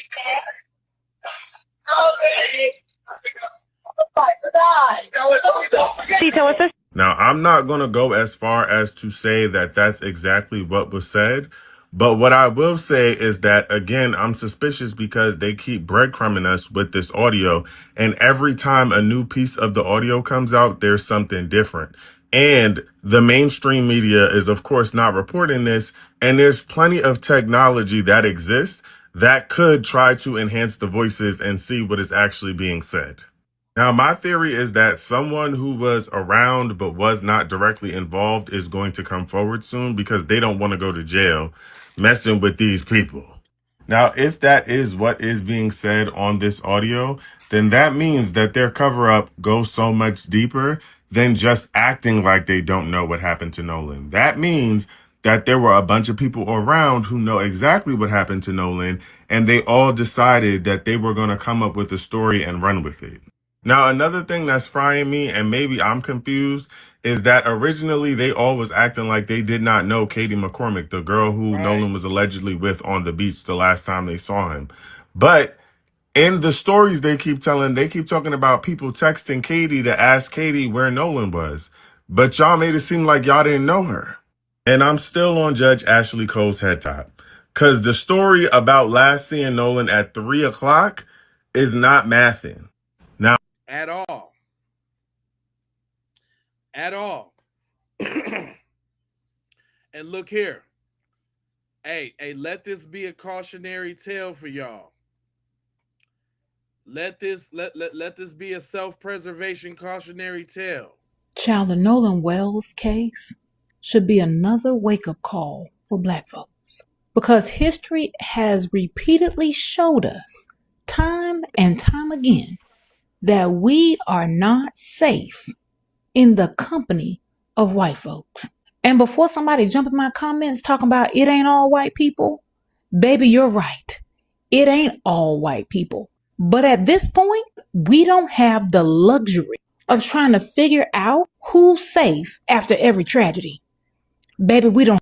Now, I'm not going to go as far as to say that that's exactly what was said. But what I will say is that, again, I'm suspicious because they keep breadcrumbing us with this audio. And every time a new piece of the audio comes out, there's something different. And the mainstream media is, of course, not reporting this. And there's plenty of technology that exists that could try to enhance the voices and see what is actually being said. Now, my theory is that someone who was around but was not directly involved is going to come forward soon because they don't want to go to jail messing with these people. Now, if that is what is being said on this audio, then that means that their cover up goes so much deeper than just acting like they don't know what happened to Nolan. That means that there were a bunch of people around who know exactly what happened to Nolan, and they all decided that they were going to come up with a story and run with it. Now, another thing that's frying me, and maybe I'm confused, is that originally they all was acting like they did not know Katie McCormick, the girl who Nolan was allegedly with on the beach the last time they saw him. But in the stories they keep telling, they keep talking about people texting Katie to ask Katie where Nolan was. But y'all made it seem like y'all didn't know her. And I'm still on Judge Ashley Cole's head top. Because the story about last seeing Nolan at 3 o'clock is not mathing. Now, At all. At all. And look here. Hey, let this be a cautionary tale for y'all. Let this be a self-preservation cautionary tale. Child, the Nolan Wells case should be another wake-up call for black folks. Because history has repeatedly showed us, time and time again, that we are not safe in the company of white folks. And before somebody jump in my comments talking about it ain't all white people, baby, you're right. It ain't all white people. But at this point, we don't have the luxury of trying to figure out who's safe after every tragedy. Baby, we don't.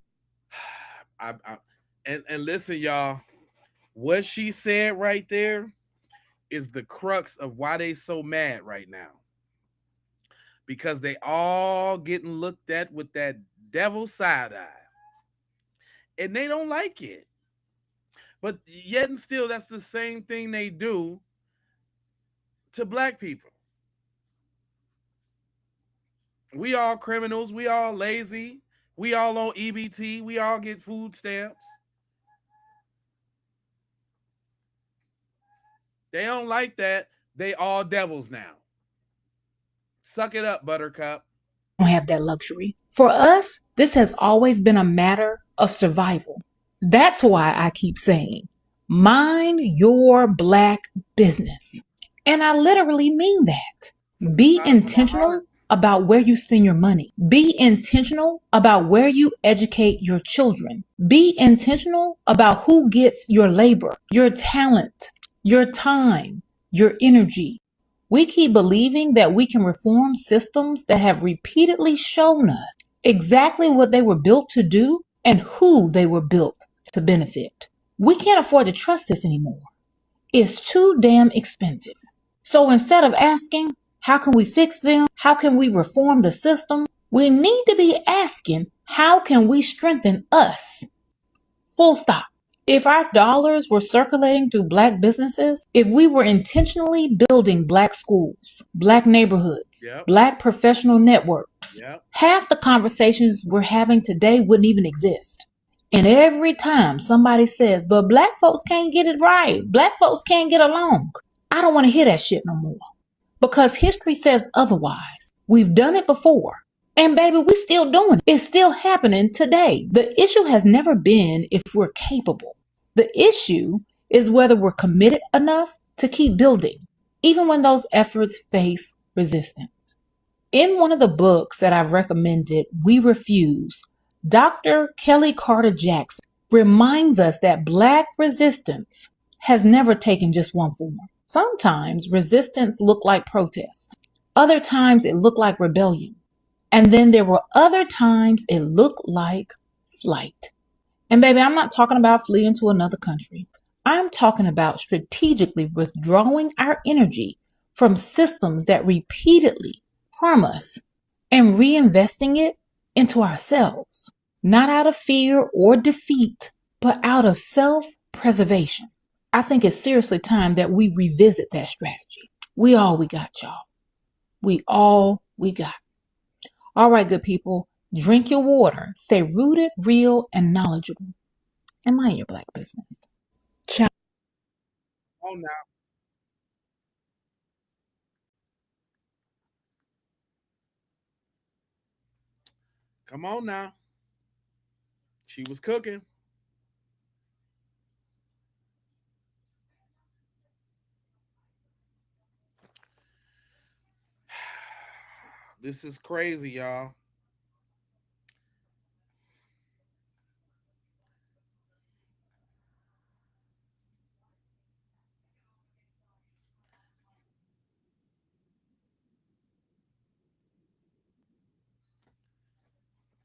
And listen, y'all, what she said right there is the crux of why they so mad right now. Because they all getting looked at with that devil side eye. And they don't like it. But yet and still, that's the same thing they do to black people. We all criminals. We all lazy. We all on EBT. We all get food stamps. They don't like that. They all devils now. Suck it up, Buttercup. Don't have that luxury. For us, this has always been a matter of survival. That's why I keep saying, mind your black business. And I literally mean that. Be intentional about where you spend your money. Be intentional about where you educate your children. Be intentional about who gets your labor, your talent, your time, your energy. We keep believing that we can reform systems that have repeatedly shown us exactly what they were built to do and who they were built to benefit. We can't afford to trust this anymore. It's too damn expensive. So instead of asking, how can we fix them? How can we reform the system? We need to be asking, how can we strengthen us? Full stop. If our dollars were circulating through black businesses, if we were intentionally building black schools, black neighborhoods, black professional networks, half the conversations we're having today wouldn't even exist. And every time somebody says, but black folks can't get it right, black folks can't get along, I don't want to hear that shit no more. Because history says otherwise. We've done it before. And baby, we still doing it. It's still happening today. The issue has never been if we're capable. The issue is whether we're committed enough to keep building, even when those efforts face resistance. In one of the books that I've recommended, We Refuse, Dr. Kelly Carter Jackson reminds us that black resistance has never taken just one form. Sometimes resistance looked like protest. Other times it looked like rebellion. And then there were other times it looked like flight. And baby, I'm not talking about fleeing to another country. I'm talking about strategically withdrawing our energy from systems that repeatedly harm us and reinvesting it into ourselves, not out of fear or defeat, but out of self-preservation. I think it's seriously time that we revisit that strategy. We got, y'all. We got. All right, good people, drink your water, stay rooted, real, and knowledgeable, and mind your black business. Ciao. Oh, now. Come on now. She was cooking. This is crazy, y'all.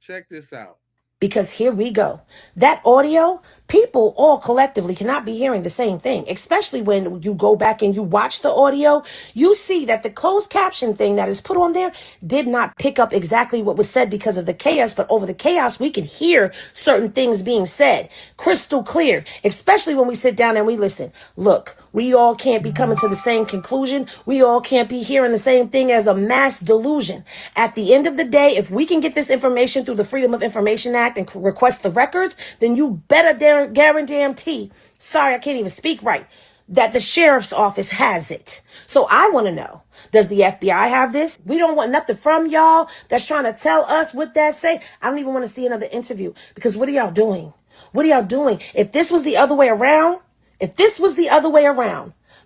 Check this out. Because here we go. That audio, people all collectively cannot be hearing the same thing, especially when you go back and you watch the audio. You see that the closed caption thing that is put on there did not pick up exactly what was said because of the chaos, but over the chaos, we can hear certain things being said crystal clear, especially when we sit down and we listen. Look, we all can't be coming to the same conclusion. We all can't be hearing the same thing as a mass delusion. At the end of the day, if we can get this information through the Freedom of Information Act and request the records, then you better guarantee, sorry, I can't even speak right, that the sheriff's office has it. So I want to know, does the FBI have this? We don't want nothing from y'all that's trying to tell us what that say. I don't even want to see another interview, because what are y'all doing? What are y'all doing? If this was the other way around,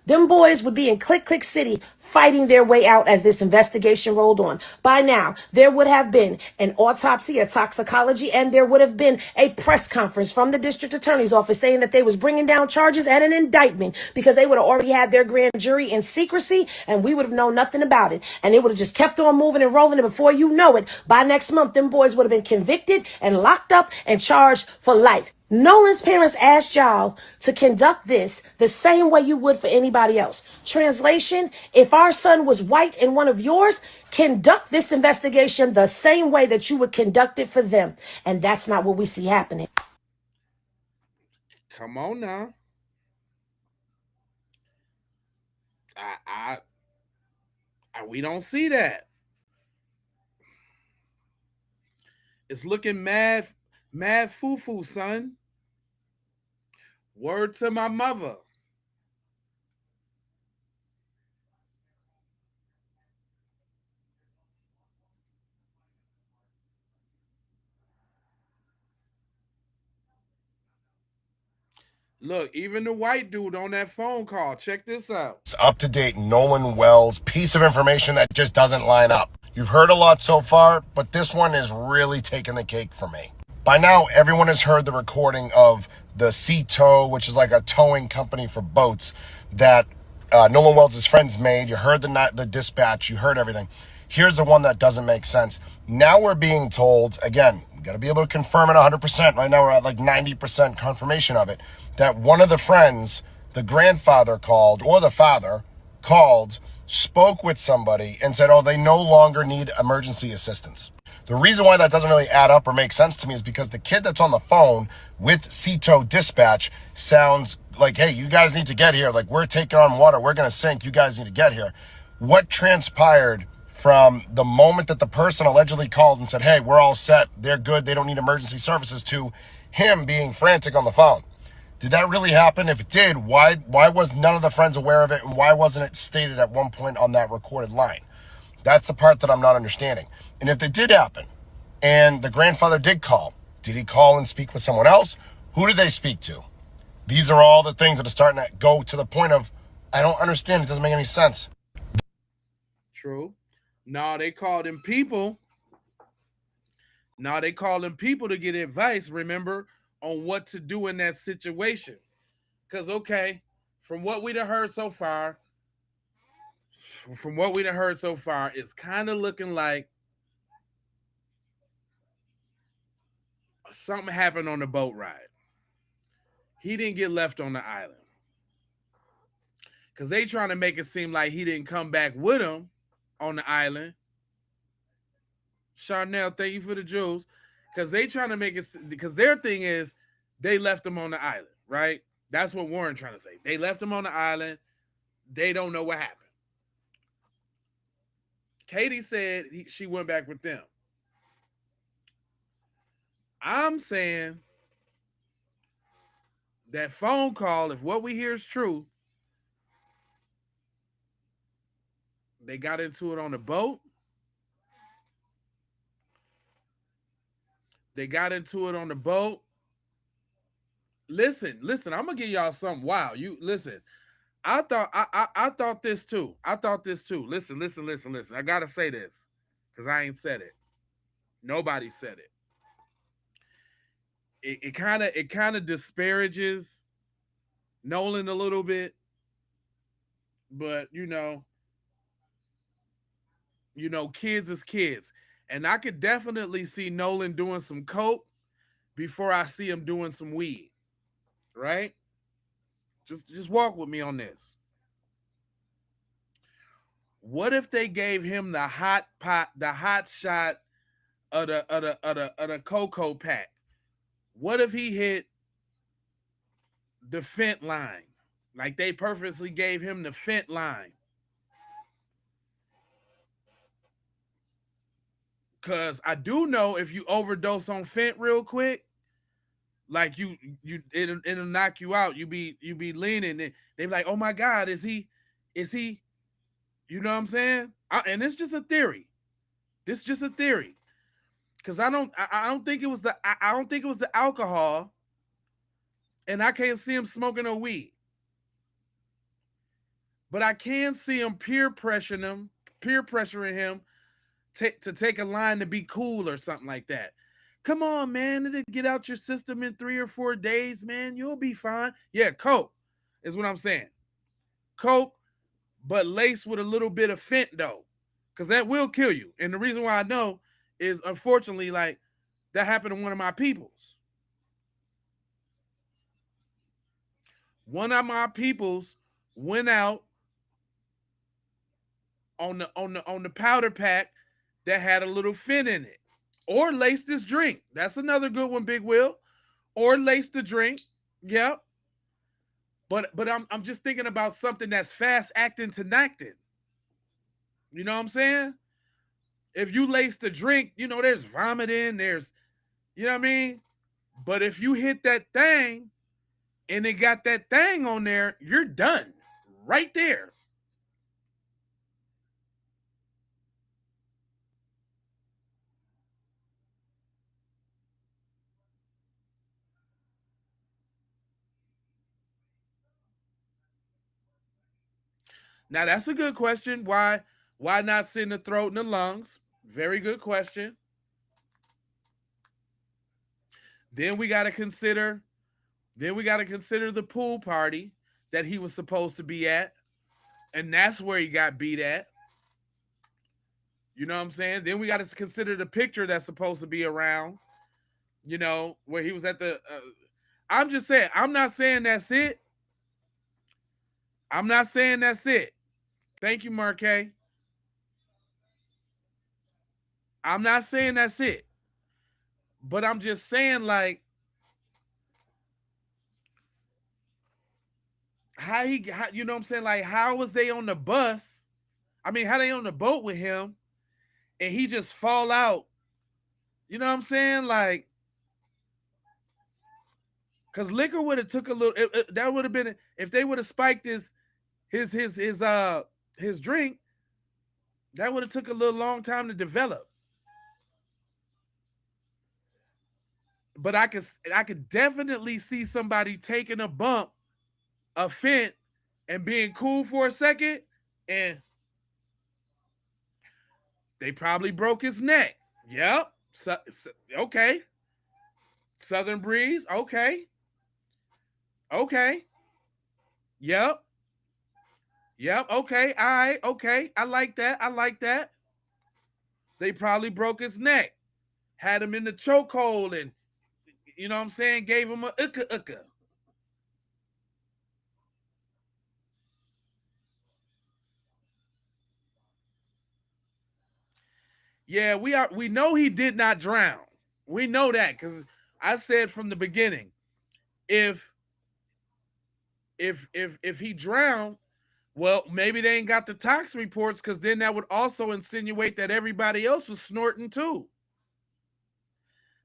them boys would be in Click Click City fighting their way out as this investigation rolled on. By now, there would have been an autopsy, a toxicology, and there would have been a press conference from the district attorney's office saying that they was bringing down charges and an indictment because they would have already had their grand jury in secrecy and we would have known nothing about it. And it would have just kept on moving and rolling. And before you know it, by next month, them boys would have been convicted and locked up and charged for life. Nolan's parents asked y'all to conduct this the same way you would for anybody else. Translation, if our son was white and one of yours, conduct this investigation the same way that you would conduct it for them. And that's not what we see happening. Come on now. We don't see that. It's looking mad, mad foo-foo, son. Word to my mother. Look, even the white dude on that phone call. Check this out. It's up-to-date Nolan Wells piece of information that just doesn't line up. You've heard a lot so far, but this one is really taking the cake for me. By now, everyone has heard the recording of the Sea Tow, which is like a towing company for boats that Nolan Wells' friends made. You heard the dispatch. You heard everything. Here's the one that doesn't make sense. Now we're being told, again, we got to be able to confirm it 100%. Right now we're at like 90% confirmation of it, that one of the friends, the grandfather called, or the father called, spoke with somebody and said, oh, they no longer need emergency assistance. The reason why that doesn't really add up or make sense to me is because the kid that's on the phone with Cito Dispatch sounds like, hey, you guys need to get here. Like, we're taking on water. We're going to sink. You guys need to get here. What transpired from the moment that the person allegedly called and said, hey, we're all set, they're good, they don't need emergency services, to him being frantic on the phone? Did that really happen? If it did, why was none of the friends aware of it, and why wasn't it stated at one point on that recorded line? That's the part that I'm not understanding. And if it did happen, and the grandfather did call, did he call and speak with someone else? Who did they speak to? These are all the things that are starting to go to the point of, I don't understand, it doesn't make any sense. True. No, they called him people. No, they called him people to get advice, remember, on what to do in that situation. Because, okay, from what we've heard so far, it's kind of looking like something happened on the boat ride. He didn't get left on the island. Because they trying to make it seem like he didn't come back with him on the island. Charnel, thank you for the jewels. Because they trying to make it, because their thing is they left him on the island, right? That's what Warren trying to say. They left him on the island. They don't know what happened. Katie said she went back with them. I'm saying that phone call, if what we hear is true, they got into it on the boat. They got into it on the boat. Listen, I'm gonna give y'all something. Wow, you listen. I thought this too. Listen. I gotta say this because I ain't said it. Nobody said it. It kind of disparages Nolan a little bit, but kids is kids, and I could definitely see Nolan doing some coke before I see him doing some weed. Right? Just walk with me on this. What if they gave him the hot shot of the cocoa pack? What if he hit the fent line? Like they purposely gave him the fent line. Cause I do know if you overdose on fent real quick, like it'll knock you out. You be leaning. They be like, oh my God, is he? You know what I'm saying? And it's just a theory. This is just a theory. Cause I don't think it was the alcohol, and I can't see him smoking no weed. But I can see him peer pressuring him to take a line to be cool or something like that. Come on, man, it'll get out your system in 3 or 4 days, man. You'll be fine. Yeah, coke is what I'm saying. Coke, but laced with a little bit of fent though, because that will kill you. And the reason why I know is, unfortunately, like that happened to one of my peoples. One of my peoples went out on the powder pack that had a little fin in it, or laced his drink. That's another good one, Big Will. Or laced the drink. Yep. But I'm just thinking about something that's fast acting to acting. You know what I'm saying? If you lace the drink, there's vomit in, there's, you know what I mean? But if you hit that thing and it got that thing on there, you're done right there. Now that's a good question. Why not sit in the throat and the lungs? Very good question. Then we got to consider the pool party that he was supposed to be at, and that's where he got beat at. You know what I'm saying? Then we got to consider the picture that's supposed to be around, where he was at the I'm just saying, I'm not saying that's it. I'm not saying that's it. Thank you, Marquet. I'm not saying that's it. But I'm just saying, like, how you know what I'm saying? Like, how was they on the bus? I mean, how they on the boat with him and he just fall out? You know what I'm saying? Like, because liquor would have took a little. That would have been if they would have spiked his drink. That would have took a little long time to develop. But I could definitely see somebody taking a bump, a fent, and being cool for a second, and they probably broke his neck. Yep. Okay. Southern breeze. Okay. Okay. Yep. Yep. Okay. All right. Okay. I like that. I like that. They probably broke his neck, had him in the chokehold, and you know what I'm saying, gave him a uka. Yeah, we know he did not drown. We know that because I said from the beginning, if he drowned, well, maybe they ain't got the tox reports because then that would also insinuate that everybody else was snorting too.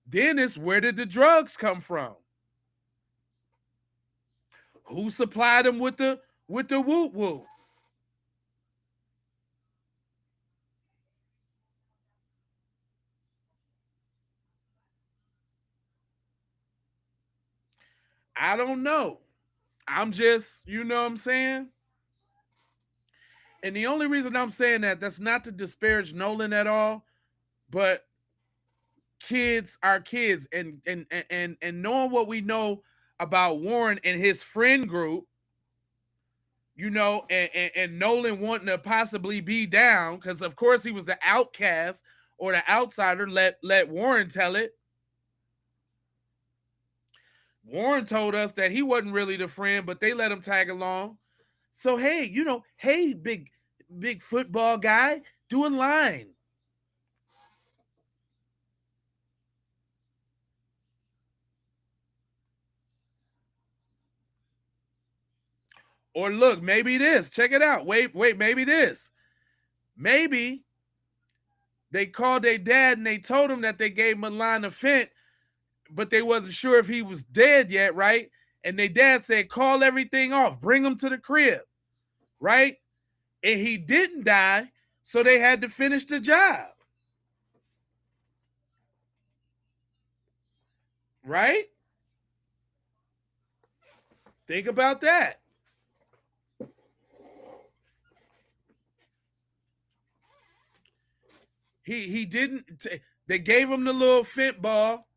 Then it's where did the drugs come from? Who supplied them with the whoop whoop? I don't know. I'm just, you know what I'm saying? And the only reason I'm saying that's not to disparage Nolan at all, but kids are kids, and knowing what we know about Warren and his friend group, and Nolan wanting to possibly be down because of course he was the outcast or the outsider. Let Warren tell it. Warren told us that he wasn't really the friend, but they let him tag along. So hey, hey, big football guy, do a line. Or look, maybe this. Check it out. Wait, maybe this. Maybe they called their dad and they told him that they gave him a line of fent, but they wasn't sure if he was dead yet, right? And their dad said, call everything off, bring him to the crib, right? And he didn't die, so they had to finish the job. Right? Think about that. He didn't. They gave him the little fent ball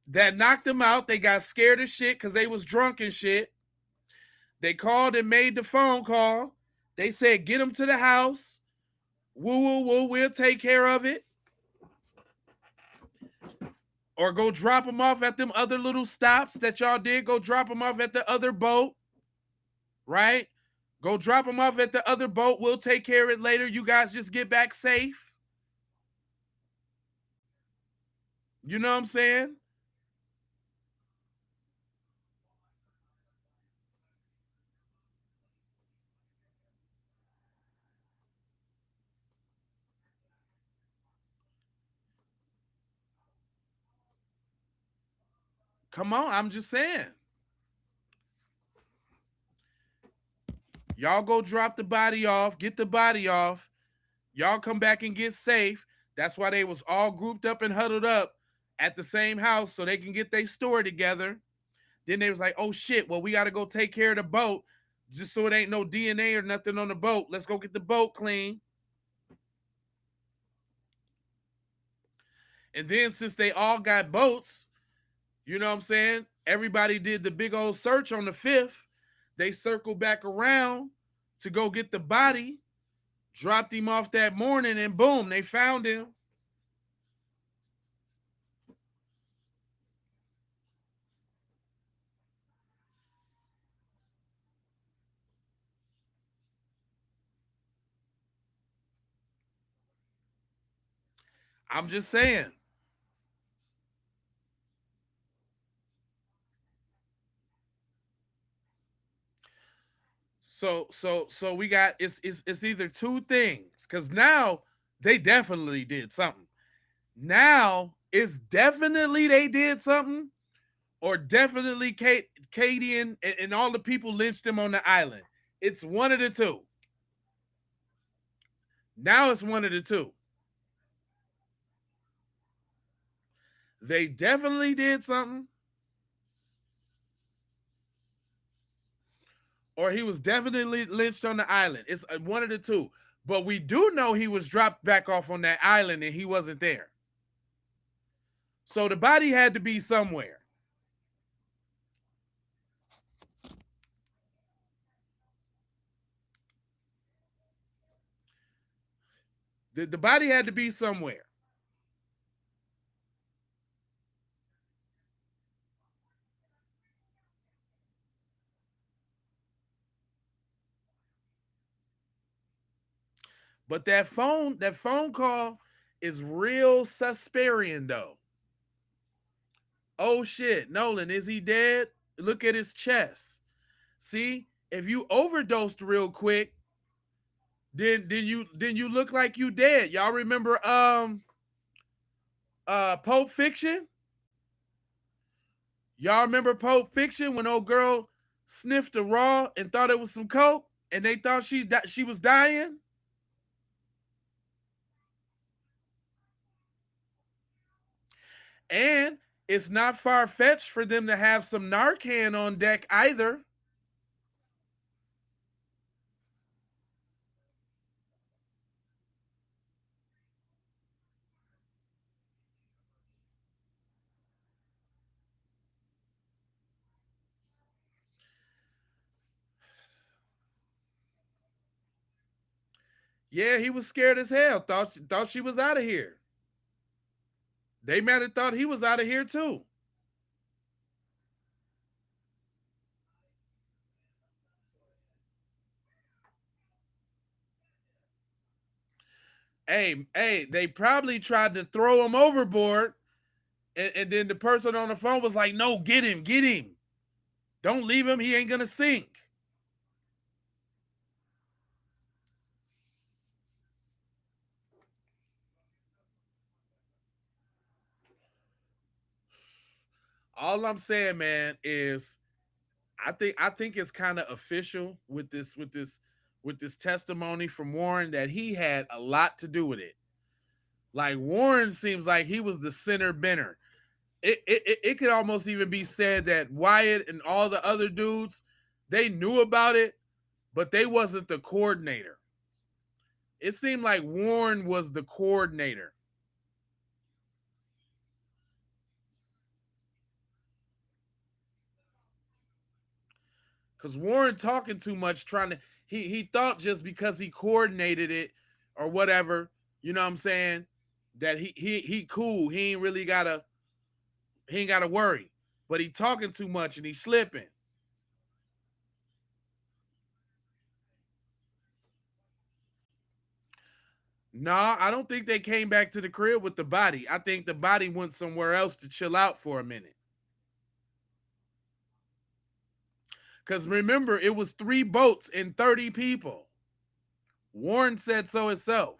that knocked him out. They got scared as shit because they was drunk and shit. They called and made the phone call. They said, get him to the house. Woo, woo, woo. We'll take care of it. Or go drop him off at them other little stops that y'all did. Go drop him off at the other boat. Right? Go drop him off at the other boat. We'll take care of it later. You guys just get back safe. You know what I'm saying? Come on, I'm just saying. Y'all go drop the body off, get the body off. Y'all come back and get safe. That's why they was all grouped up and huddled up at the same house so they can get their story together. Then they was like, oh shit, well, we got to go take care of the boat just so it ain't no DNA or nothing on the boat. Let's go get the boat clean. And then since they all got boats, you know what I'm saying? Everybody did the big old search on the 5th. They circled back around to go get the body, dropped him off that morning, and boom, they found him. I'm just saying. So we got it's either two things, because now they definitely did something. Now it's definitely they did something, or definitely Katie and all the people lynched him on the island. It's one of the two. Now it's one of the two. They definitely did something, or he was definitely lynched on the island. It's one of the two. But we do know he was dropped back off on that island and he wasn't there. So the body had to be somewhere. The body had to be somewhere. But that phone call is real Susperian though. Oh shit, Nolan, is he dead? Look at his chest. See, if you overdosed real quick, then you look like you dead. Y'all remember Pulp Fiction? Y'all remember Pulp Fiction when old girl sniffed the raw and thought it was some coke and they thought she was dying? And it's not far-fetched for them to have some Narcan on deck either. Yeah, he was scared as hell. Thought she was out of here. They might have thought he was out of here too. Hey, they probably tried to throw him overboard, and then the person on the phone was like, "No, get him, get him. Don't leave him. He ain't gonna sink." All I'm saying, man, is I think it's kind of official with this testimony from Warren that he had a lot to do with it. Like Warren seems like he was the center bender. It could almost even be said that Wyatt and all the other dudes, they knew about it, but they wasn't the coordinator. It seemed like Warren was the coordinator. Because Warren talking too much, trying to he thought just because he coordinated it or whatever, you know what I'm saying, that he cool. He ain't gotta worry. But he talking too much and he slipping. Nah, I don't think they came back to the crib with the body. I think the body went somewhere else to chill out for a minute. Because remember, it was 3 boats and 30 people. Warren said so himself.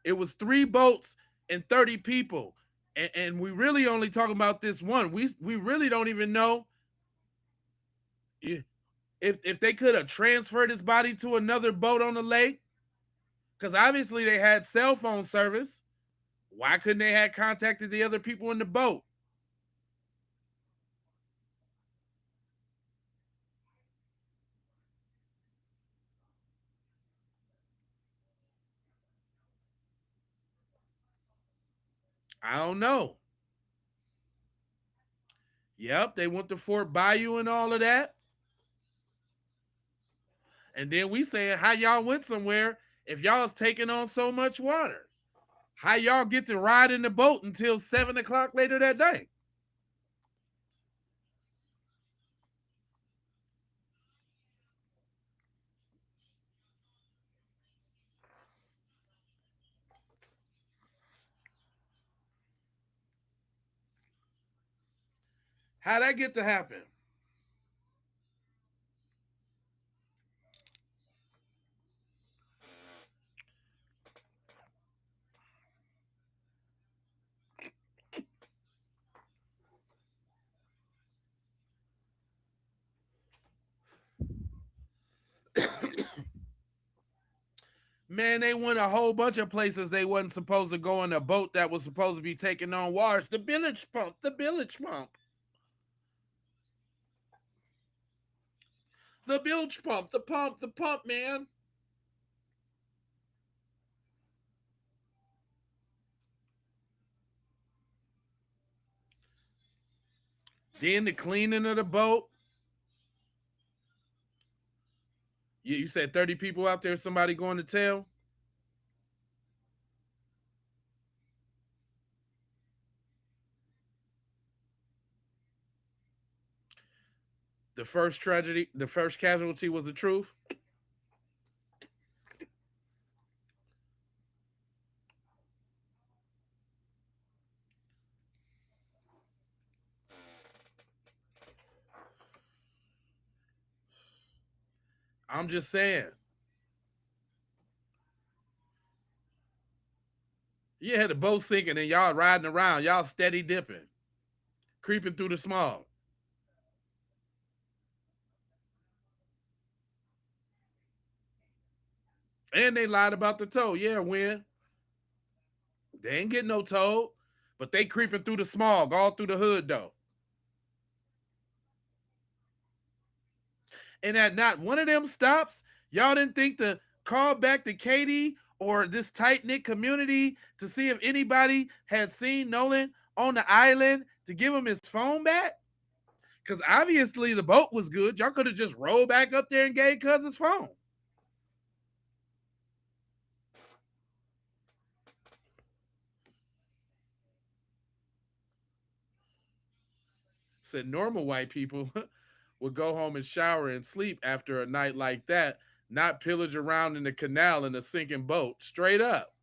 It was 3 boats and 30 people. And we really only talking about this one. We really don't even know if they could have transferred his body to another boat on the lake. Because obviously they had cell phone service. Why couldn't they have contacted the other people in the boat? I don't know. Yep, they went to Fort Bayou and all of that. And then we saying how y'all went somewhere if y'all's taking on so much water. How y'all get to ride in the boat until 7 o'clock later that day? How'd that get to happen? Man, they went a whole bunch of places they wasn't supposed to go in a boat that was supposed to be taking on waters. The village pump, the village pump. The bilge pump, the pump, man. Then the cleaning of the boat. You said 30 people out there, somebody going to tell? The first tragedy, the first casualty was the truth. I'm just saying. Yeah, the boat sinking and y'all riding around, y'all steady dipping, creeping through the smog. And they lied about the tow. Yeah, when? They ain't getting no tow, but they creeping through the smog, all through the hood though. And at not one of them stops, y'all didn't think to call back to Katie or this tight knit community to see if anybody had seen Nolan on the island to give him his phone back? Because obviously the boat was good. Y'all could have just rolled back up there and gave Cuz his phone. Said normal white people would go home and shower and sleep after a night like that, not pillage around in the canal in a sinking boat. Straight up.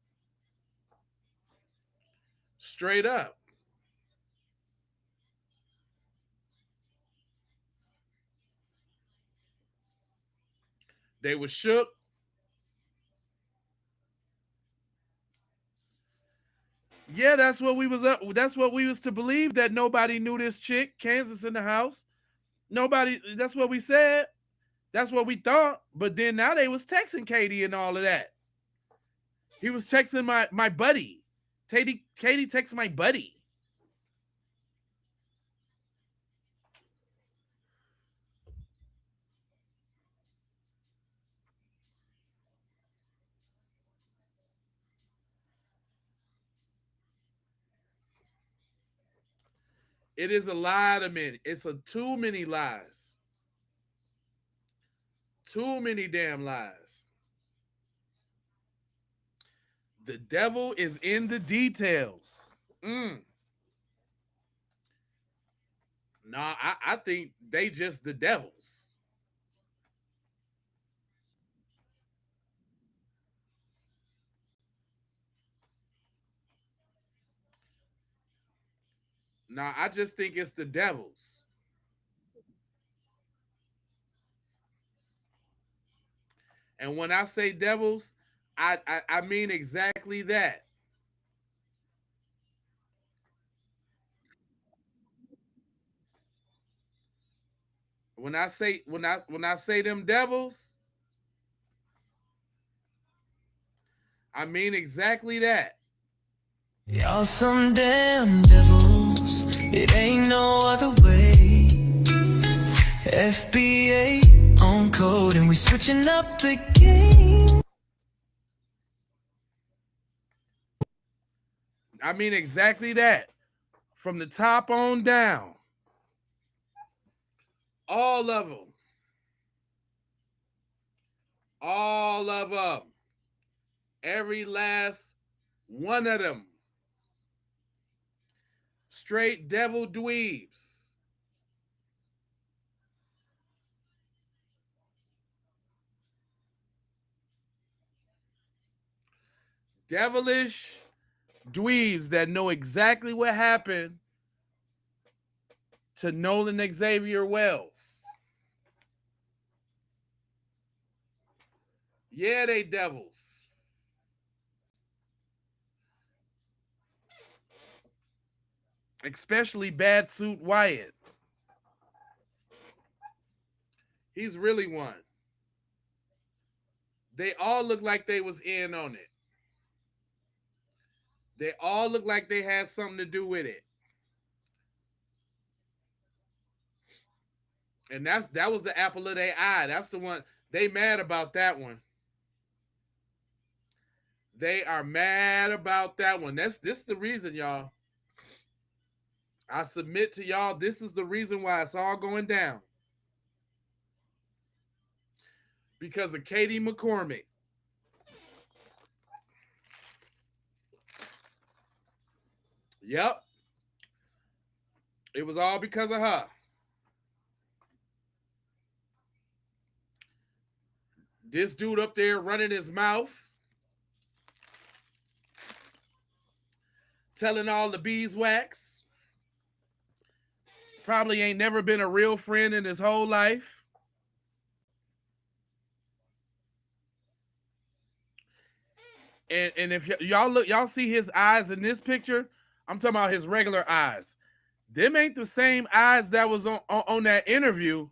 Straight up. They were shook. Yeah, that's what we was up. That's what we was to believe, that nobody knew this chick, Kansas in the house. Nobody. That's what we said. That's what we thought. But then now they was texting Katie and all of that. He was texting my buddy. Katie texted my buddy. It is a lie to many. It's a too many lies. Too many damn lies. The devil is in the details. Nah, I think they just the devils. Nah, I just think it's the devils. And when I say devils, I mean exactly that. When I say them devils, I mean exactly that. Y'all some damn devils. It ain't no other way. FBA on code and we switching up the game. I mean exactly that. From the top on down. All of them. All of them. Every last one of them. Straight devil dweebs. Devilish dweebs that know exactly what happened to Nolan Xavier Wells. Yeah, they devils. Especially Bad Suit Wyatt. He's really one. They all look like they was in on it. They all look like they had something to do with it. And that was the apple of their eye. That's the one. They mad about that one. They are mad about that one. This the reason, y'all. I submit to y'all, this is the reason why it's all going down. Because of Katie McCormick. Yep. It was all because of her. This dude up there running his mouth, telling all the beeswax. Probably ain't never been a real friend in his whole life. And if y'all look, y'all see his eyes in this picture. I'm talking about his regular eyes. Them ain't the same eyes that was on that interview.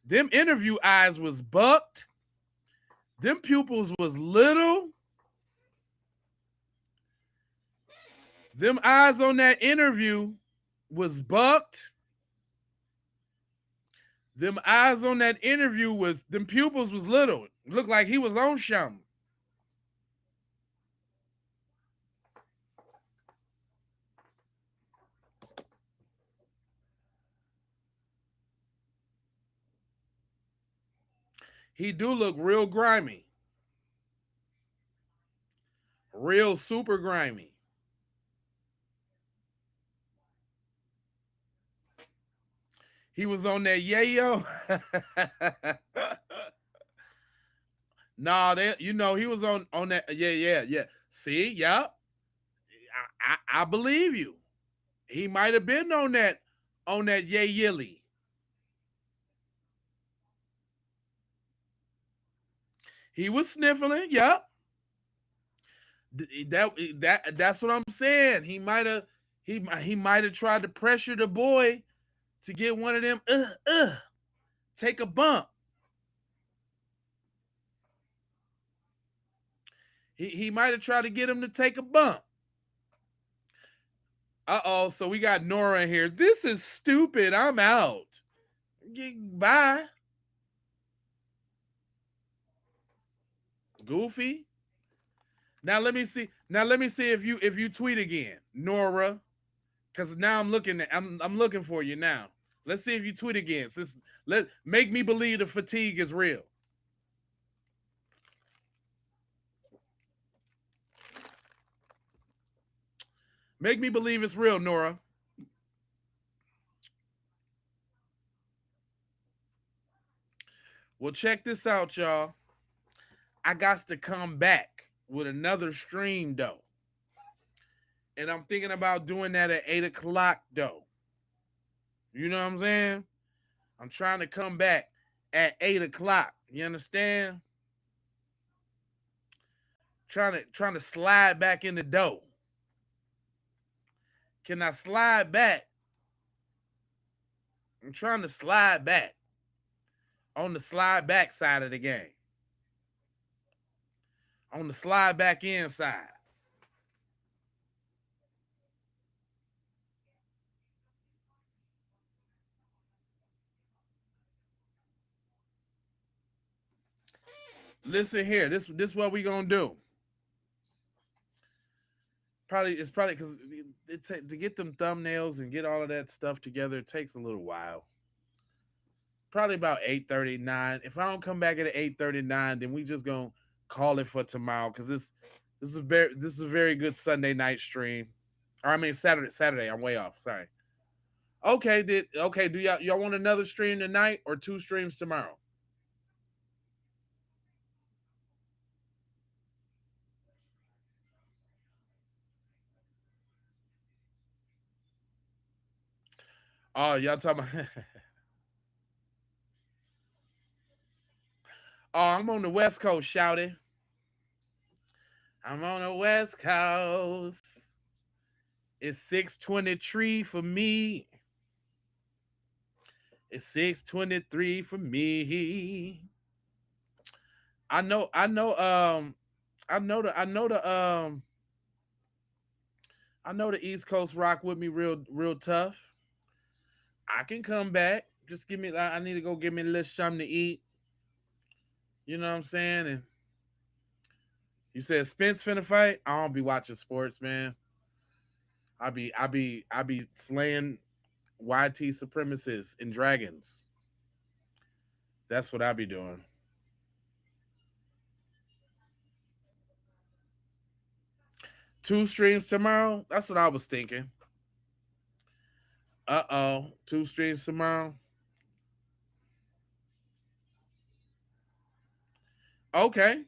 Them interview eyes was bucked. Them pupils was little. Them eyes on that interview was bucked. Them eyes on that interview was, them pupils was little. It looked like he was on something. He do look real grimy. Real super grimy. He was on that yayo. Nah, you know, he was on that. Yeah. See, yep. I believe you. He might have been on that yayilly. He was sniffling, yep. That's what I'm saying. He might have tried to pressure the boy to get one of them take a bump. He might have tried to get him to take a bump. Uh-oh, so we got Nora in here. This is stupid. I'm out. Bye. Goofy. Now let me see if you tweet again, Nora. Cause now I'm looking for you now. Let's see if you tweet again. Let make me believe the fatigue is real. Make me believe it's real, Nora. Well, check this out, y'all. I got to come back with another stream, though. And I'm thinking about doing that at 8 o'clock, though. You know what I'm saying? I'm trying to come back at 8 o'clock. You understand? Trying to slide back in the dough. Can I slide back I'm trying to slide back on the slide back side of the game. On the slide back inside. Listen here. This what we gonna do. It's probably because to get them thumbnails and get all of that stuff together, it takes a little while. Probably about 8:39. If I don't come back at 8:39, then we just gonna call it for tomorrow because this is a very good Sunday night stream. Or I mean Saturday. I'm way off. Sorry. Okay, do y'all want another stream tonight or 2 streams tomorrow? Oh, y'all talking about Oh, I'm on the West Coast, shouty. I'm on the West Coast. It's 6:23 for me. It's 6:23 for me. I know I know the East Coast rock with me real tough. I can come back. Just give me I need to go get me a little something to eat. You know what I'm saying? And you said Spence finna fight? I don't be watching sports, man. I be slaying YT supremacists and dragons. That's what I be doing. Two streams tomorrow? That's what I was thinking. Uh-oh. 2 streams tomorrow? Okay.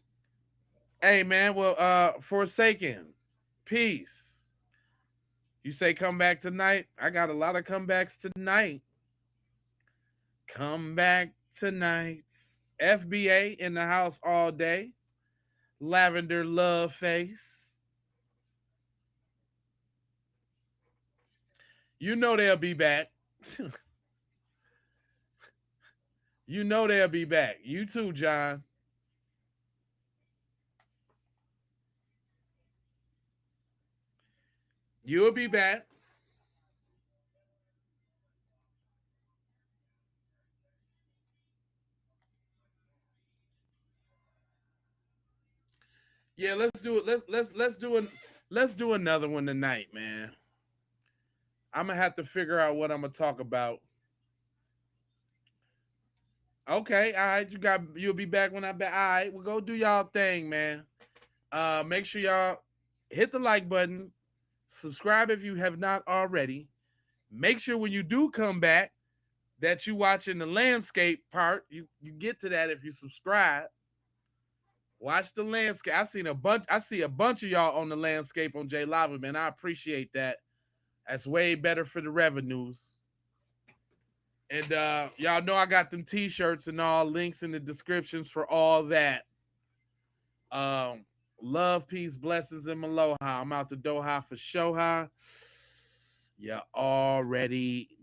Hey man, well, Forsaken. Peace. You say come back tonight? I got a lot of comebacks tonight. Come back tonight. FBA in the house all day. Lavender Love Face. You know they'll be back. You know they'll be back. You too, John. You'll be back. Yeah, let's do it. Let's do another one tonight, man. I'm gonna have to figure out what I'm gonna talk about. Okay, all right. You'll be back when I'm back. All right, well go do y'all thing, man. Make sure y'all hit the like button, subscribe if you have not already. Make sure when you do come back that you watching the landscape part. You get to that if you subscribe. Watch the landscape. I see a bunch of y'all on the landscape on J Lava, man. I appreciate that. That's way better for the revenues. And y'all know I got them t-shirts and all, links in the descriptions for all that. Love, peace, blessings, and aloha. I'm out to Doha for Shoha. You already